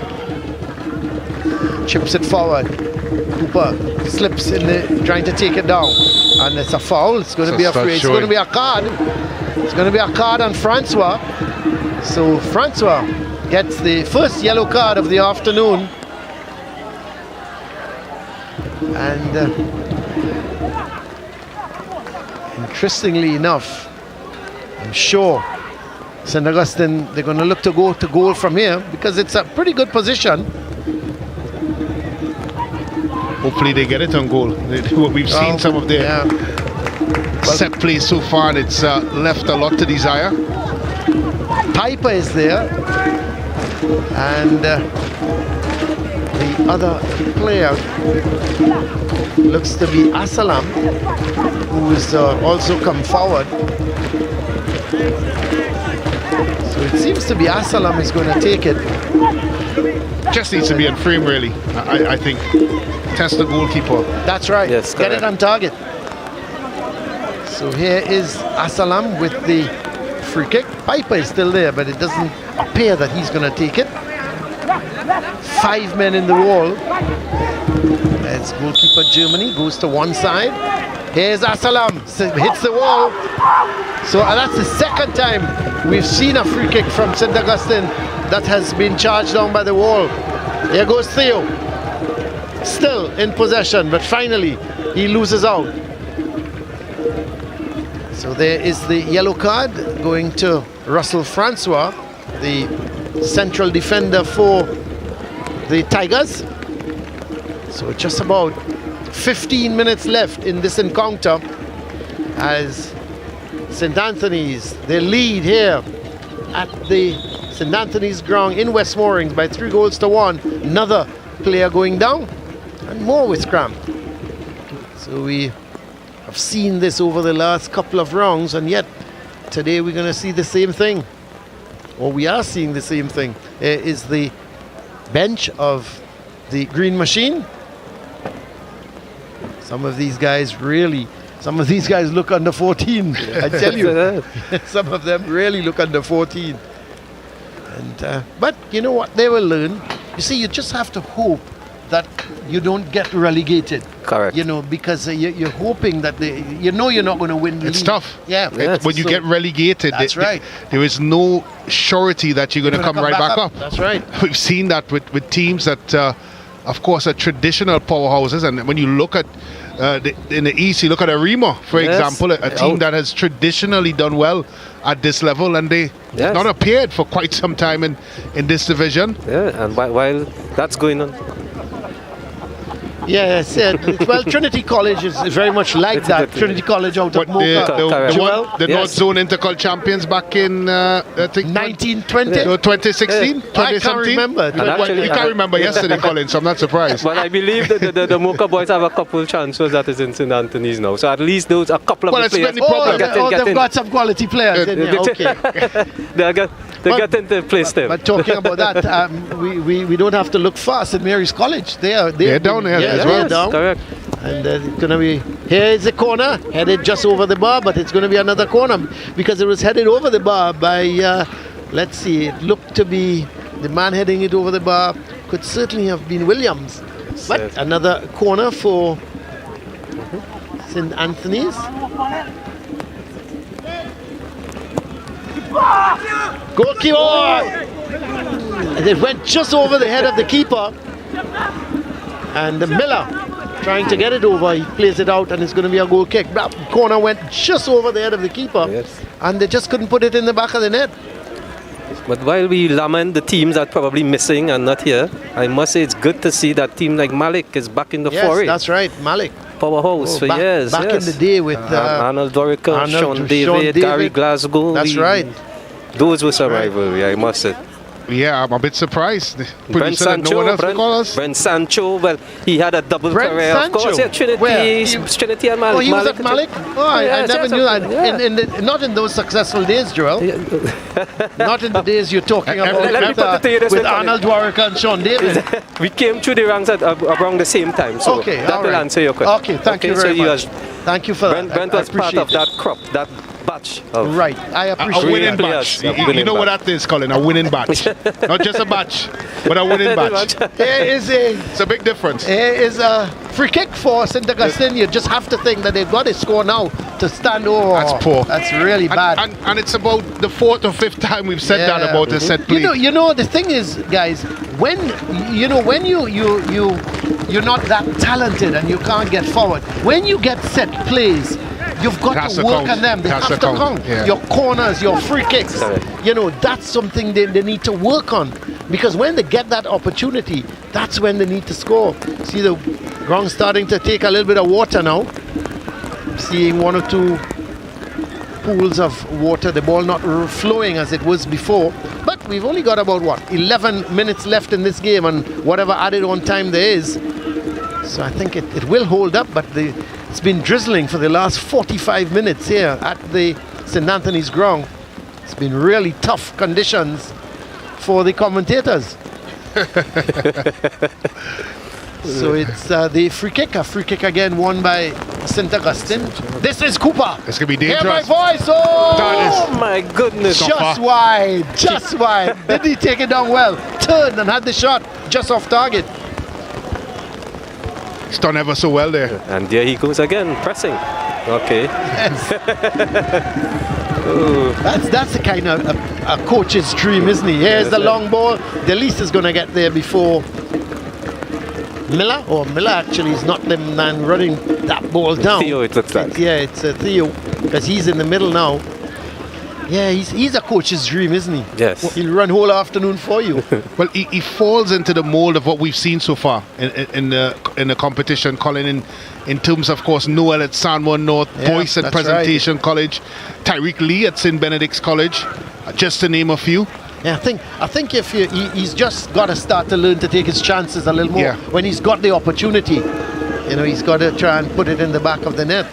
Chips it forward. Cooper slips in the trying to take it down. And it's a foul. It's going to be a free. It's going to be a card. It's going to be a card on Francois. So Francois gets the first yellow card of the afternoon. And interestingly enough, I'm sure St. Augustine, they're going to look to go to goal from here because it's a pretty good position. Hopefully they get it on goal. We've seen some of their set plays so far, and it's left a lot to desire. Piper is there, and the other player looks to be Asalam, who is also come forward. So it seems to be Asalam is going to take it. Just needs to be in frame, really. I think. Test the goalkeeper. That's right. Yes, get it on target. So here is Asalam with the free kick. Piper is still there, but it doesn't appear that he's going to take it. 5 men in the wall. As goalkeeper Germany goes to one side. Here's Asalam, hits the wall. So that's the second time we've seen a free kick from St. Augustine that has been charged down by the wall. Here goes Theo. Still in possession, but finally he loses out. So there is the yellow card going to Russell Francois, the central defender for the Tigers. So just about 15 minutes left in this encounter as St. Anthony's, they lead here at the St. Anthony's ground in West Moorings by 3-1. Another player going down and more with cramp. So we have seen this over the last couple of rounds, and yet today we're going to see the same thing, or we are seeing the same thing. Is the bench of the Green Machine. Some of these guys look under 14. I tell you, some of them really look under 14. And but you know what? They will learn. You see, you just have to hope that you don't get relegated. Correct. You know, because you're hoping that you're not going to win the It's league. tough. Yeah. When you get relegated, That's right. there is no surety that you're going to come right back up. That's right. We've seen that with teams that, of course, are traditional powerhouses. And when you look at in the East, you look at Arima, for example, a team that has traditionally done well at this level, and they have not appeared for quite some time in this division. Yeah, and while that's going on. Yes, well, Trinity College is very much like that. Trinity College out of Mocha. The North Zone Intercol champions back in, I think, 1920? 2016? I can't remember. You can't remember yesterday, Colin, so I'm not surprised. But I believe that the Mocha boys have a couple transfers that is in St. Anthony's now. So at least those a couple of the players. They've got some quality players. Okay. They get into place there. But talking about that, we don't have to look far. St. Mary's College, they're down there as well. Down. Correct. And it's going to be, here is the corner, headed just over the bar, but it's going to be another corner because it was headed over the bar by, let's see, it looked to be the man heading it over the bar could certainly have been Williams. But another corner for St. Anthony's. Goalkeeper! It went just over the head of the keeper. And Miller trying to get it over. He plays it out and it's going to be a goal kick. That corner went just over the head of the keeper. Yes. And they just couldn't put it in the back of the net. But while we lament the teams that are probably missing and not here, I must say it's good to see that team like Malik is back in the foray. Yes, that's right, Malik. Powerhouse for years. Back in the day with Arnold Dorica, Sean David, Gary Glasgow. That's right. Those were some rivalry, I must say. Yeah, I'm a bit surprised. Brent Sancho, Brent Sancho, well, he had a double career, of course. Yeah, Trinity and Malik. Oh, he was at Malik? Oh, I never knew that. Yeah. Not in those successful days, Joel. Not in the days you're talking about with Arnold Dorica and Sean David. We came through the ranks at around the same time, so that will answer your question. Okay, thank you very much. Thank you for that. Brent was part of that crop, that batch. Right, I appreciate a winning batch. You know what that is, Colin? A winning batch. Not just a batch, but a winning batch. It's a big difference. Here is a free kick for St. Augustine. You just have to think that they've got to score now to stand over. That's poor. That's really bad. And it's about the fourth or fifth time we've said that about the set play. You know, the thing is, guys, when you're not that talented and you can't get forward, when you get set plays, you've got to work on them. They have to count. Yeah. Your corners, your free kicks. You know, that's something they need to work on. Because when they get that opportunity, that's when they need to score. See the ground starting to take a little bit of water now. Seeing one or two pools of water, the ball not flowing as it was before. But we've only got about, 11 minutes left in this game and whatever added on time there is. So I think it will hold up, but it's been drizzling for the last 45 minutes here at the St. Anthony's ground. It's been really tough conditions for the commentators. So it's the free kick. A free kick again won by St. Augustine. This is Cooper. It's going to be dangerous. Hear my voice. Oh my goodness. Just wide. Just wide. Did he take it down well? Turned and had the shot just off target. He's done ever so well there. And there he goes again, pressing. Okay. Yes. That's the kind of a coach's dream, isn't he? Here's the long ball. The least is going to get there before Miller. Or Miller actually is not the man running that ball down. Theo, it looks like. Yeah, it's Theo, because he's in the middle now. Yeah, he's a coach's dream, isn't he? Yes. He'll run whole afternoon for you. Well, he falls into the mold of what we've seen so far in the competition, Colin, in terms of course, Noel at San Juan North, Boyce at Presentation College, Tyreek Lee at St. Benedict's College, just to name a few. Yeah, I think if he's just got to start to learn to take his chances a little more when he's got the opportunity. You know, he's got to try and put it in the back of the net.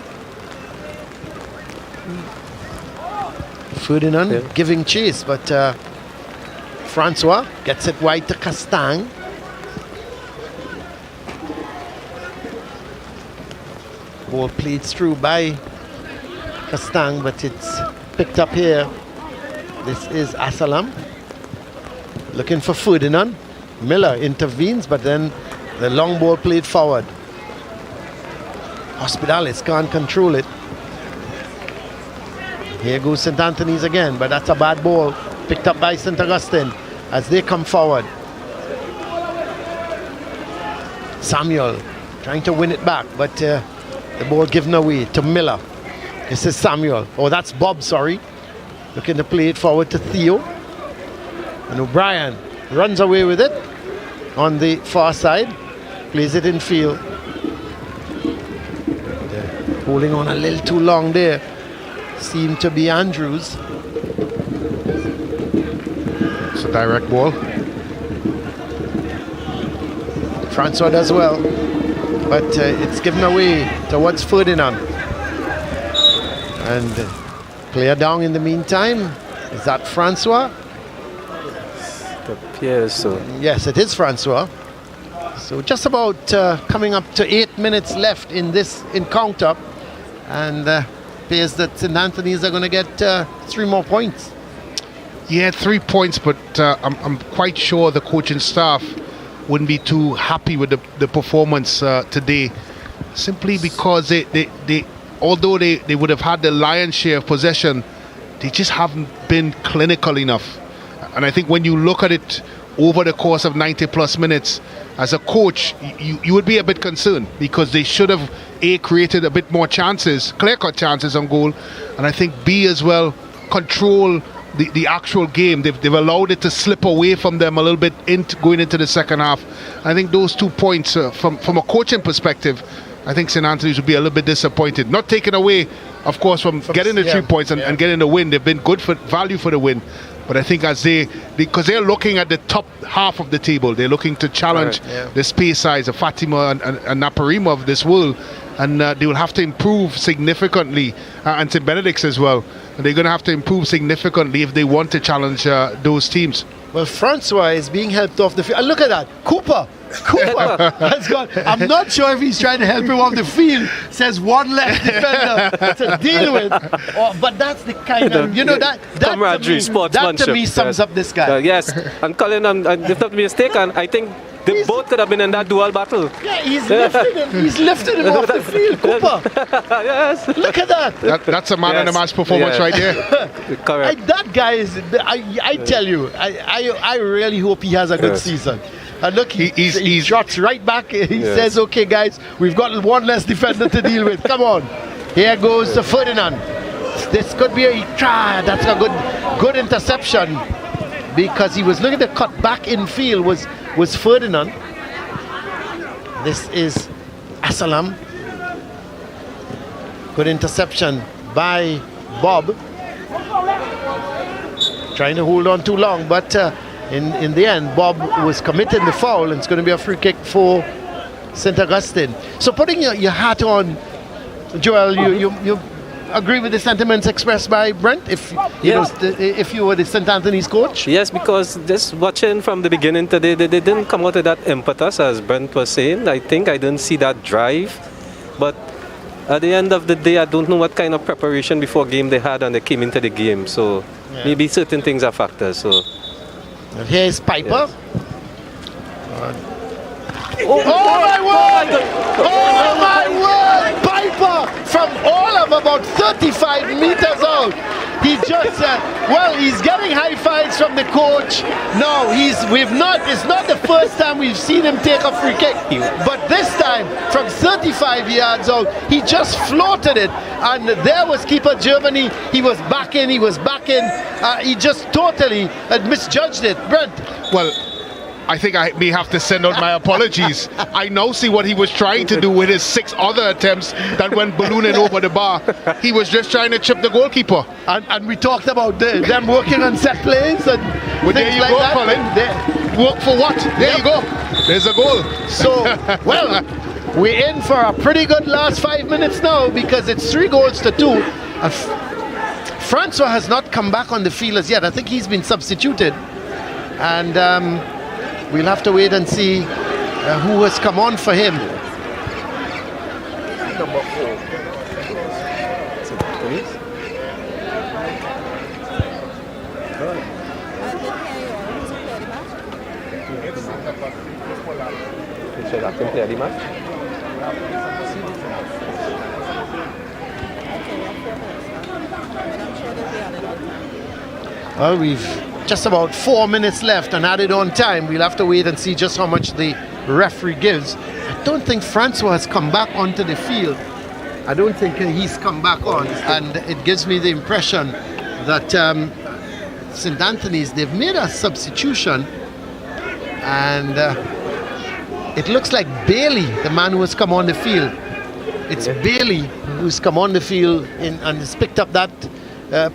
Ferdinand giving chase, but Francois gets it wide to Castang. Ball played through by Castang, but it's picked up here. This is Asalam looking for Ferdinand. Miller intervenes, but then The long ball played forward. Hospitales can't control it. Here goes St. Anthony's again, but that's a bad ball picked up by St. Augustine as they come forward. Samuel trying to win it back, but the ball given away to Miller. This is Samuel. Oh, that's Bob, sorry. Looking to play it forward to Theo. And O'Brien runs away with it on the far side. Plays it in field. They're holding on a little too long there. Seemed to be Andrews. It's a direct ball. Francois does well, but it's given away towards Ferdinand. And player down in the meantime. Is that Francois? It appears so. Yes, it is Francois. So just about coming up to 8 minutes left in this encounter, and appears that St. Anthony's are going to get 3 more points. Yeah, 3 points, but I'm quite sure the coaching staff wouldn't be too happy with the performance today, simply because they although they would have had the lion's share of possession, they just haven't been clinical enough. And I think when you look at it over the course of 90 plus minutes, as a coach, you would be a bit concerned, because they should have created a bit more chances, clear-cut chances on goal, and I think B as well control the actual game. They've allowed it to slip away from them a little bit going into the second half. I think those 2 points from a coaching perspective, I think St. Anthony's would be a little bit disappointed. Not taken away, of course, from getting the 3 points and getting the win. They've been good for value for the win. But I think because they're looking at the top half of the table, they're looking to challenge the space size of Fatima and Naparima of this world, and they will have to improve significantly, and St. Benedict's as well. And they're going to have to improve significantly if they want to challenge those teams. Well, Francois is being helped off the field. Look at that, Cooper has gone. I'm not sure if he's trying to help him off the field. Says one less defender to deal with. But that's the kind of, that camaraderie, that to me sums up this guy. Yes, and Colin, if not mistaken, I think they both could have been in that dual battle. Yeah, he's lifted him off the field, Cooper. Yes. Look at that. That's a man and a match performance right there. Correct. That guy is, I tell you, I really hope he has a good season. And look, he shots right back. He says, okay, guys, we've got one less defender to deal with. Come on. Here goes to Ferdinand. This could be a try. That's a good interception, because he was looking to cut back in field was Ferdinand. This is Asalam. Good interception by Bob. Trying to hold on too long, but in the end, Bob was committing the foul, and it's going to be a free kick for St. Augustine. So putting your hat on, Joel, you agree with the sentiments expressed by Brent, if you were the St. Anthony's coach? Yes, because just watching from the beginning today, they didn't come out with that impetus, as Brent was saying. I didn't see that drive, but at the end of the day, I don't know what kind of preparation before game they had when they came into the game. So maybe certain things are factors. So and here's Piper. Yes. Oh my word! Piper from all of about 35 meters out. He just he's getting high fives from the coach. No, it's not the first time we've seen him take a free kick. But this time from 35 yards out, he just floated it, and there was keeper Germany. He was back in. He just totally misjudged it. Brent. Well, I think I may have to send out my apologies. I now see what he was trying to do with his 6 other attempts that went ballooning over the bar. He was just trying to chip the goalkeeper. And we talked about them working on set plays and there you like go, that. Colin. Work for what? There you go. There's a goal. So, we're in for a pretty good last 5 minutes now, because it's 3 goals to 2. Francois has not come back on the field as yet. I think he's been substituted. And we'll have to wait and see who has come on for him. Number 4. Should have to play the match. Well, we've just about 4 minutes left and added on time. We'll have to wait and see just how much the referee gives. I don't think Francois has come back onto the field. I don't think he's come back on, and it gives me the impression that St. Anthony's, they've made a substitution, and it looks like Bailey, the man who has come on the field. It's Bailey who's come on the field and has picked up that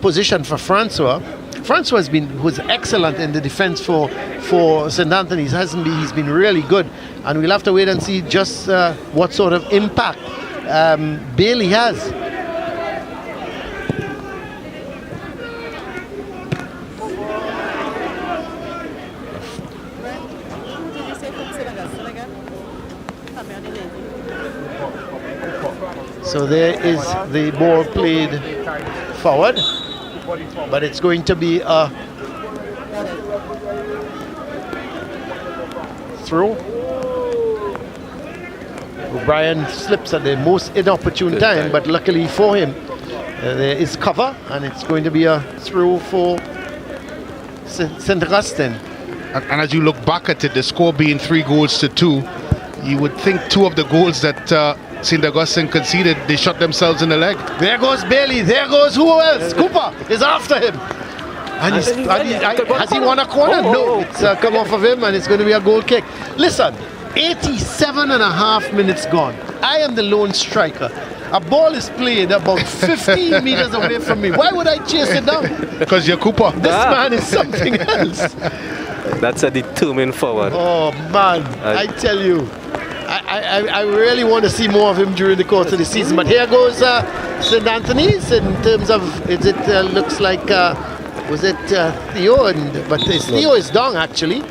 position for Francois. Francois was excellent in the defense for St. Anthony's. He's been really good, and we'll have to wait and see just what sort of impact Bailey has. So there is the ball played forward, but it's going to be a throw. O'Brien slips at the most inopportune time, but luckily for him, there is cover, and it's going to be a throw for St. Augustine. And as you look back at it, the score being 3-2, you would think 2 of the goals that St. Augustine conceded, they shot themselves in the leg. There goes Bailey, there goes who else? Cooper is after him. And has he won a corner? No, it's come off of him, and it's going to be a goal kick. Listen, 87.5 minutes gone. I am the lone striker. A ball is played about 15 meters away from me. Why would I chase it down? Because you're Cooper. This man is something else. That's a determined forward. Oh man, I tell you, I really want to see more of him during the course of the season. But here goes St. Anthony's in terms of, looks like, was it Theo? But Theo is down actually.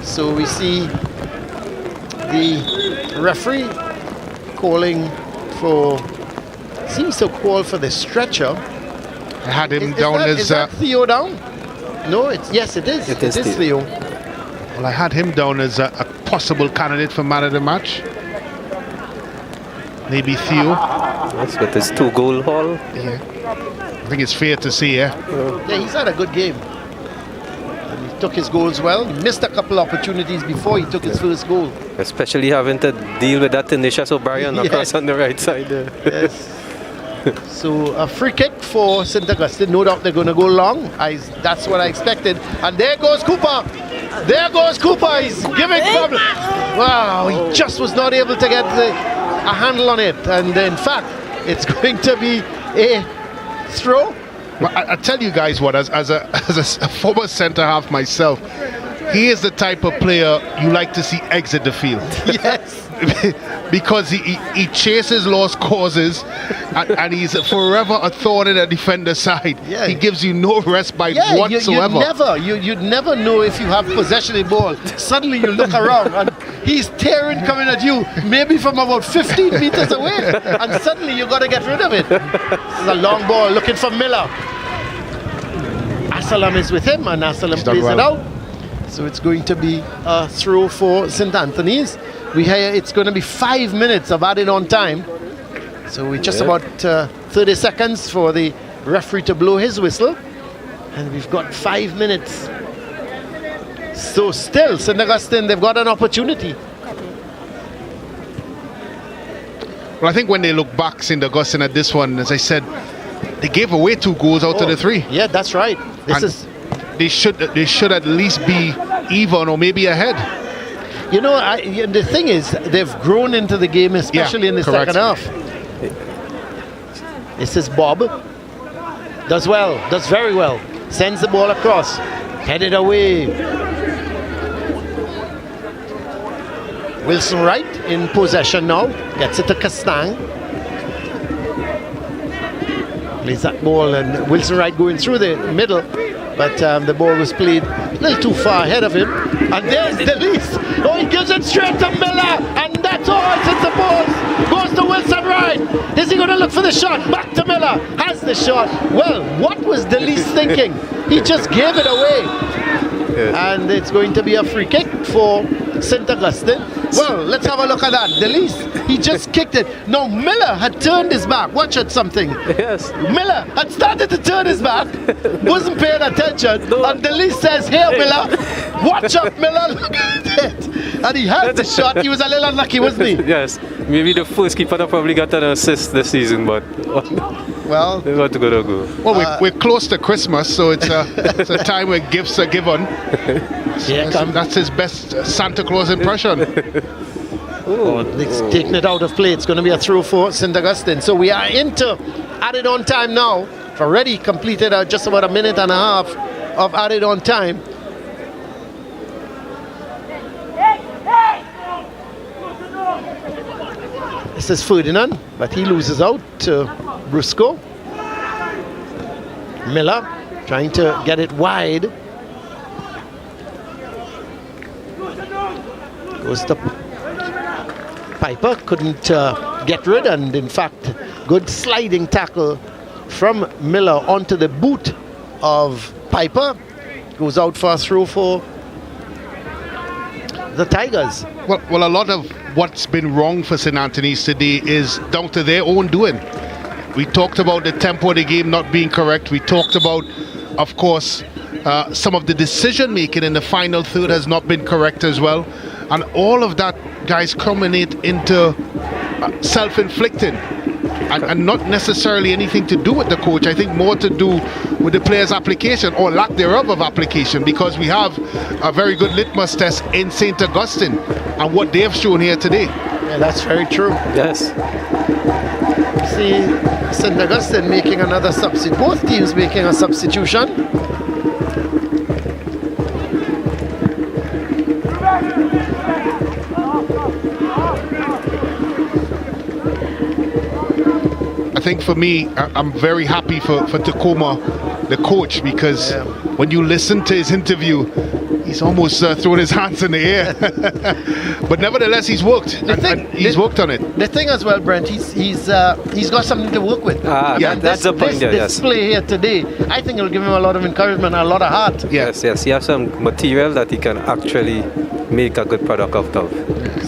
So we see the referee calling for, seems to call for the stretcher. I had him down as... Is that Theo down? No, yes it is. It is Theo. Well, I had him down as a possible candidate for man of the match. Maybe Theo. That's with his 2-goal haul. Yeah. I think it's fair to say, Yeah, he's had a good game. And he took his goals well. He missed a couple opportunities before he took his first goal. Especially having to deal with that Tanisha O'Brien across on the right side there. Yes. So a free kick for St. Augustine. No doubt they're going to go long. That's what I expected. And there goes Cooper. There goes Cooper. He's giving problem. Wow, he just was not able to get a handle on it. And in fact, it's going to be a throw. Well, I tell you guys what, as a former centre half myself, he is the type of player you like to see exit the field. Yes. Because he chases lost causes, and he's forever a thorn in a defender's side. Yeah. He gives you no respite whatsoever. You'd never know if you have possession of the ball. Suddenly you look around and he's tearing coming at you, maybe from about 15 meters away, and suddenly you got to get rid of it. This is a long ball looking for Miller. Asalam is with him, and Asalam plays it out. So it's going to be a throw for St. Anthony's. We hear it's going to be 5 minutes of added on time. So we're just about 30 seconds for the referee to blow his whistle. And we've got 5 minutes. So still, St. Augustine, they've got an opportunity. Well, I think when they look back, St. Augustine, at this one, as I said, they gave away 2 goals out of the 3. Yeah, that's right. They should at least be even or maybe ahead. You know, the thing is, they've grown into the game, especially in the second half. This is Bob. Does very well. Sends the ball across. Headed away. Wilson Wright in possession now. Gets it to Castang. Plays that ball, and Wilson Wright going through the middle. But the ball was played a little too far ahead of him. And there's Delis. Oh, he gives it straight to Miller. And that's all. It's the ball. Goes to Wilson Wright. Is he going to look for the shot? Back to Miller. Has the shot. Well, what was Delis thinking? He just gave it away. And it's going to be a free kick for St. Augustine. Well, let's have a look at that. Delis, he just kicked it. Now Miller had turned his back. Watch it something. Yes. Miller had started to turn his back, wasn't paying attention, and Delis says, "Here, Miller, watch out, Miller, look at it." And he had the shot. He was a little unlucky, wasn't he? Yes. Maybe the first keeper that probably got an assist this season, but well, they got to go. Well, we're close to Christmas, so it's a time where gifts are given. That's his best Santa Claus impression. It's taking it out of play. It's going to be a throw for St. Augustine. So we are into added on time now. We've already completed just about a minute and a half of added on time. This is Ferdinand, but he loses out to Brusco. Miller trying to get it wide. Goes to Piper, couldn't get rid, and in fact, good sliding tackle from Miller onto the boot of Piper. Goes out for a throw for the Tigers. Well, a lot of what's been wrong for St. Anthony's today is down to their own doing. We talked about the tempo of the game not being correct. We talked about, of course, some of the decision making in the final third has not been correct as well. And all of that, guys, culminate into self-inflicting and not necessarily anything to do with the coach. I think more to do with the players' application or lack thereof of application, because we have a very good litmus test in St. Augustine and what they have shown here today. Yeah, that's very true. Yes. See St. Augustine making another substitution. Both teams making a substitution. I think for me, I'm very happy for Tacoma, the coach, because when you listen to his interview, he's almost throwing his hands in the air. But nevertheless, he's worked, and he's worked on it. The thing as well, Brent, he's got something to work with. Yeah, that's the point there, this display here today, I think it'll give him a lot of encouragement and a lot of heart. Yes, he has some material that he can actually make a good product out of,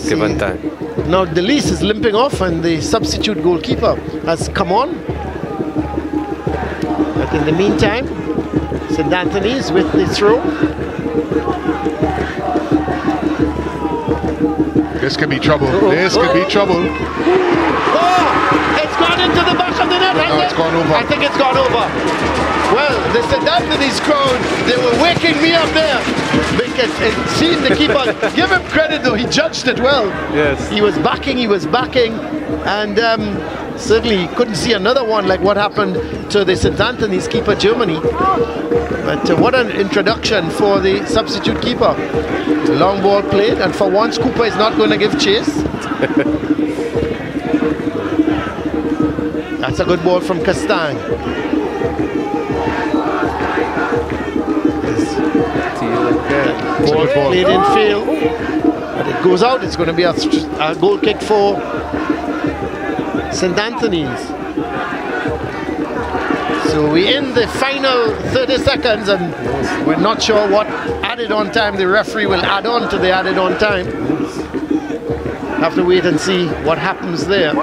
given time. Now Delis is limping off, and the substitute goalkeeper has come on. But in the meantime, St. Anthony's with the throw. This could be trouble. This could be trouble. Oh! It's gone into the back of the net. No, it's gone over. I think it's gone over. Well, the St. Anthony's crowd, they were waking me up there. Because seeing the keeper, give him credit though, he judged it well. Yes. He was backing, and certainly couldn't see another one like what happened to the St. Anthony's keeper, Germany. But what an introduction for the substitute keeper. Long ball played, and for once Cooper is not going to give chase. That's a good ball from Castang. Ball played in field, but it goes out. It's going to be a goal kick for St. Anthony's. So we're in the final 30 seconds, and we're not sure what added on time the referee will add on to the added on time. Have to wait and see what happens there.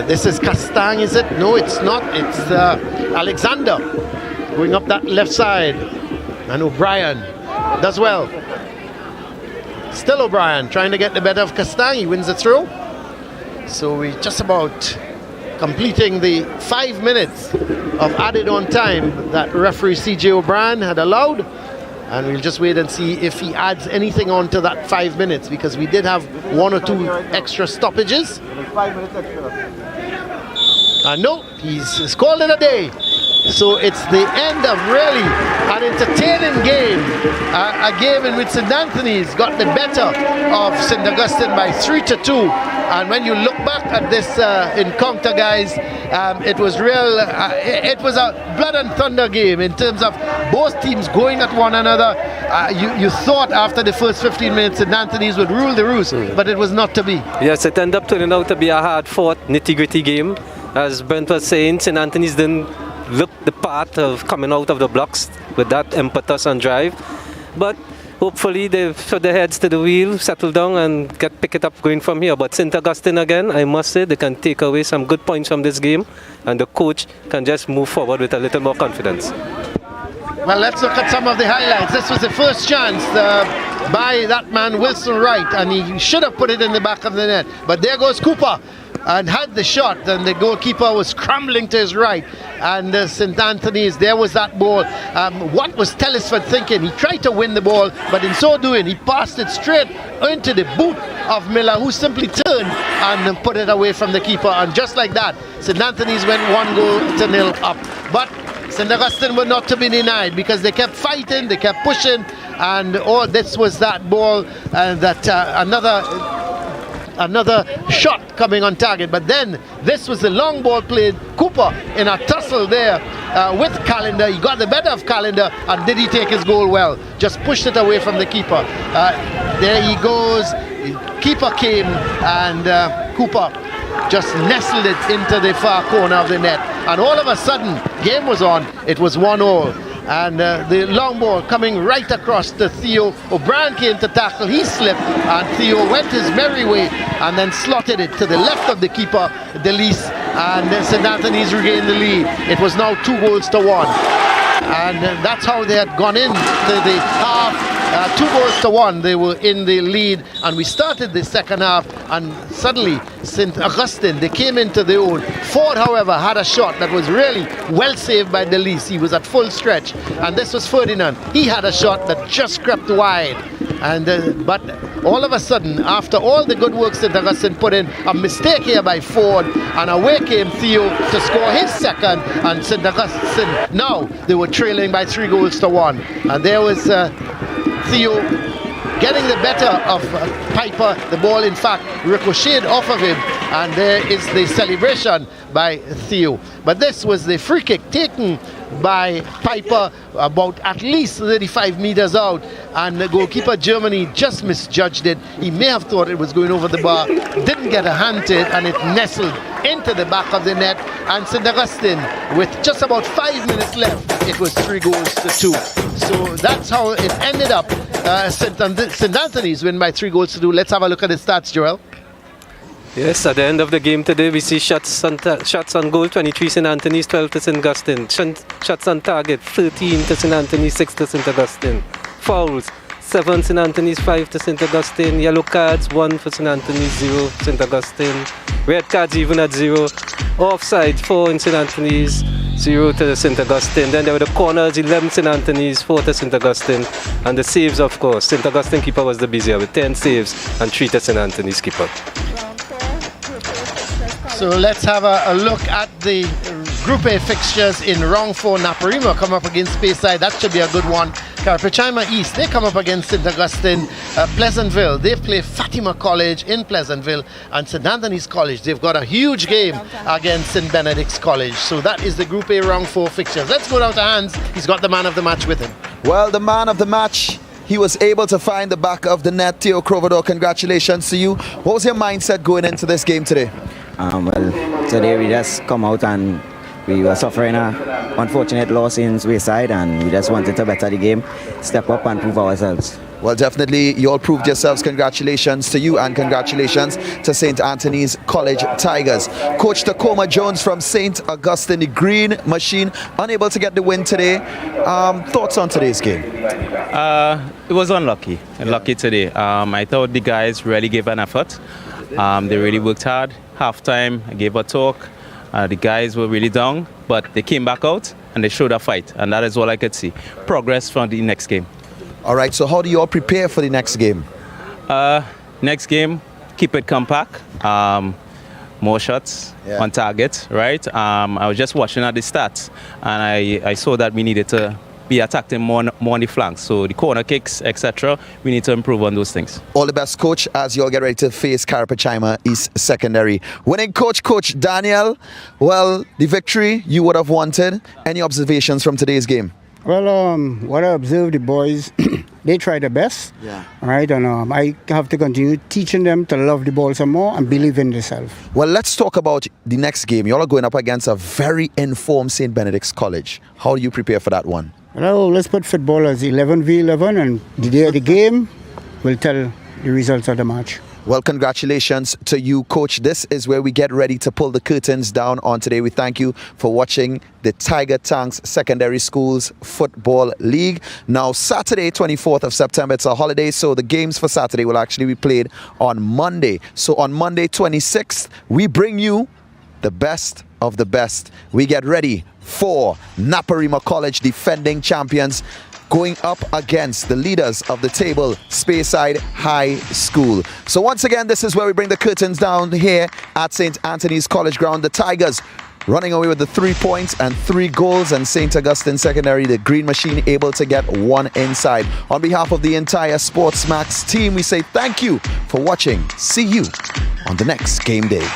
This is Castang, is it? No, it's not. It's Alexander going up that left side. And O'Brien does well. Still O'Brien trying to get the better of Castang. He wins the throw. So we're just about completing the 5 minutes of added on time that referee C.J. O'Brien had allowed. And we'll just wait and see if he adds anything on to that 5 minutes, because we did have 1 or 2 extra stoppages. 5 minutes extra. No, he's called it a day. So it's the end of really an entertaining game. A game in which St. Anthony's got the better of St. Augustine by 3-2. And when you look back at this encounter, guys, it was real. It was a blood and thunder game in terms of both teams going at one another. You thought after the first 15 minutes St. Anthony's would rule the roost, but it was not to be. Yes, it ended up turning out to be a hard-fought, nitty-gritty game. As Brent was saying, St. Anthony's didn't looked the part of coming out of the blocks with that impetus and drive. But hopefully they've put their heads to the wheel, settle down and pick it up going from here. But St. Augustine again, I must say, they can take away some good points from this game and the coach can just move forward with a little more confidence. Well, let's look at some of the highlights. This was the first chance by that man Wilson Wright, and he should have put it in the back of the net. But there goes Cooper and had the shot, and the goalkeeper was scrambling to his right. And St. Anthony's, there was that ball. What was Telesford thinking? He tried to win the ball, but in so doing, he passed it straight into the boot of Miller, who simply turned and put it away from the keeper. And just like that, St. Anthony's went 1-0 up. But St. Augustine were not to be denied because they kept fighting, they kept pushing, and this was that ball another shot coming on target. But then this was the long ball played. Cooper in a tussle there with Callender. He got the better of Callender, and did he take his goal well? Just pushed it away from the keeper. There he goes. Keeper came, and Cooper just nestled it into the far corner of the net, and all of a sudden game was on. It was 1-0, and the long ball coming right across to Theo. O'Brien came to tackle, he slipped, and Theo went his merry way and then slotted it to the left of the keeper, Delise, and St. Anthony's regained the lead. It was now 2-1, and that's how they had gone into the half. 2-1, they were in the lead, and we started the second half, and suddenly St. Augustine, they came into their own. Ford, however, had a shot that was really well saved by Delise. He was at full stretch, and this was Ferdinand. He had a shot that just crept wide, and but all of a sudden, after all the good work St. Augustine put in, a mistake here by Ford, and away came Theo to score his second, and St. Augustine, now they were trailing by 3-1, and there was Theo getting the better of Piper. The ball, in fact, ricocheted off of him, and there is the celebration by Theo. But this was the free kick taken by Piper about at least 35 meters out, and the goalkeeper Germany just misjudged it. He may have thought it was going over the bar, didn't get a hand to it, and it nestled into the back of the net. And St. Augustine, with just about 5 minutes left, it was 3-2. So that's how it ended up. St. Anthony's win by 3-2. Let's have a look at the stats, Joel. Yes, at the end of the game today, we see shots on goal, 23 St. Anthony's, 12 to St. Augustine. Shots on target, 13 to St. Anthony's, 6 to St. Augustine. Fouls, 7 St. Anthony's, 5 to St. Augustine. Yellow cards, 1 for St. Anthony's, 0 St. Augustine. Red cards even at 0. Offside, 4 in St. Anthony's, 0 to St. Augustine. Then there were the corners, 11 St. Anthony's, 4 to St. Augustine. And the saves, of course. St. Augustine keeper was the busier with 10 saves and 3 to St. Anthony's keeper. So let's have a look at the Group A fixtures in round 4. Naparima come up against Speyside. That should be a good one. Carapachima East, they come up against St. Augustine. Pleasantville, they play Fatima College in Pleasantville. And St. Anthony's College, they've got a huge game against St. Benedict's College. So that is the Group A round 4 fixtures. Let's go down to Hans. He's got the man of the match with him. Well, the man of the match, he was able to find the back of the net. Theo Crovador, congratulations to you. What was your mindset going into this game today? Well, today we just come out and we were suffering an unfortunate loss in Speyside, and we just wanted to better the game, step up and prove ourselves. Well, definitely, you all proved yourselves. Congratulations to you, and congratulations to St. Anthony's College Tigers. Coach Tacoma Jones from St. Augustine, the Green Machine, unable to get the win today. Thoughts on today's game? It was unlucky today. I thought the guys really gave an effort. They really worked hard. Halftime, I gave a talk. The guys were really down, but they came back out and they showed a fight, and that is all I could see. Progress from the next game. All right, so how do you all prepare for the next game? Next game, keep it compact, more shots on target, right? I was just watching at the stats, and I saw that we needed to be attacking more on the flanks. So the corner kicks, etc., we need to improve on those things. All the best, Coach, as you all get ready to face Carapachima East Secondary. Winning coach, Coach Daniel. Well, the victory you would have wanted. Any observations from today's game? Well, what I observed, the boys, they try their best. Yeah. All right, and I have to continue teaching them to love the ball some more and believe in themselves. Well, let's talk about the next game. You all are going up against a very informed St. Benedict's College. How do you prepare for that one? Well, let's put football as 11v11, and the day of the game will tell the results of the match. Well, congratulations to you, Coach. This is where we get ready to pull the curtains down on today. We thank you for watching the Tiger Tanks Secondary Schools Football League. Now, Saturday, 24th of September, it's a holiday, so the games for Saturday will actually be played on Monday. So on Monday, 26th, we bring you the best of the best. We get ready for Naparima College, defending champions, going up against the leaders of the table, Speyside High School. So once again, this is where we bring the curtains down here at St. Anthony's College Ground. The Tigers running away with the 3 points and 3 goals, and St. Augustine Secondary, the Green Machine, able to get 1 inside. On behalf of the entire SportsMax team, we say thank you for watching. See you on the next game day.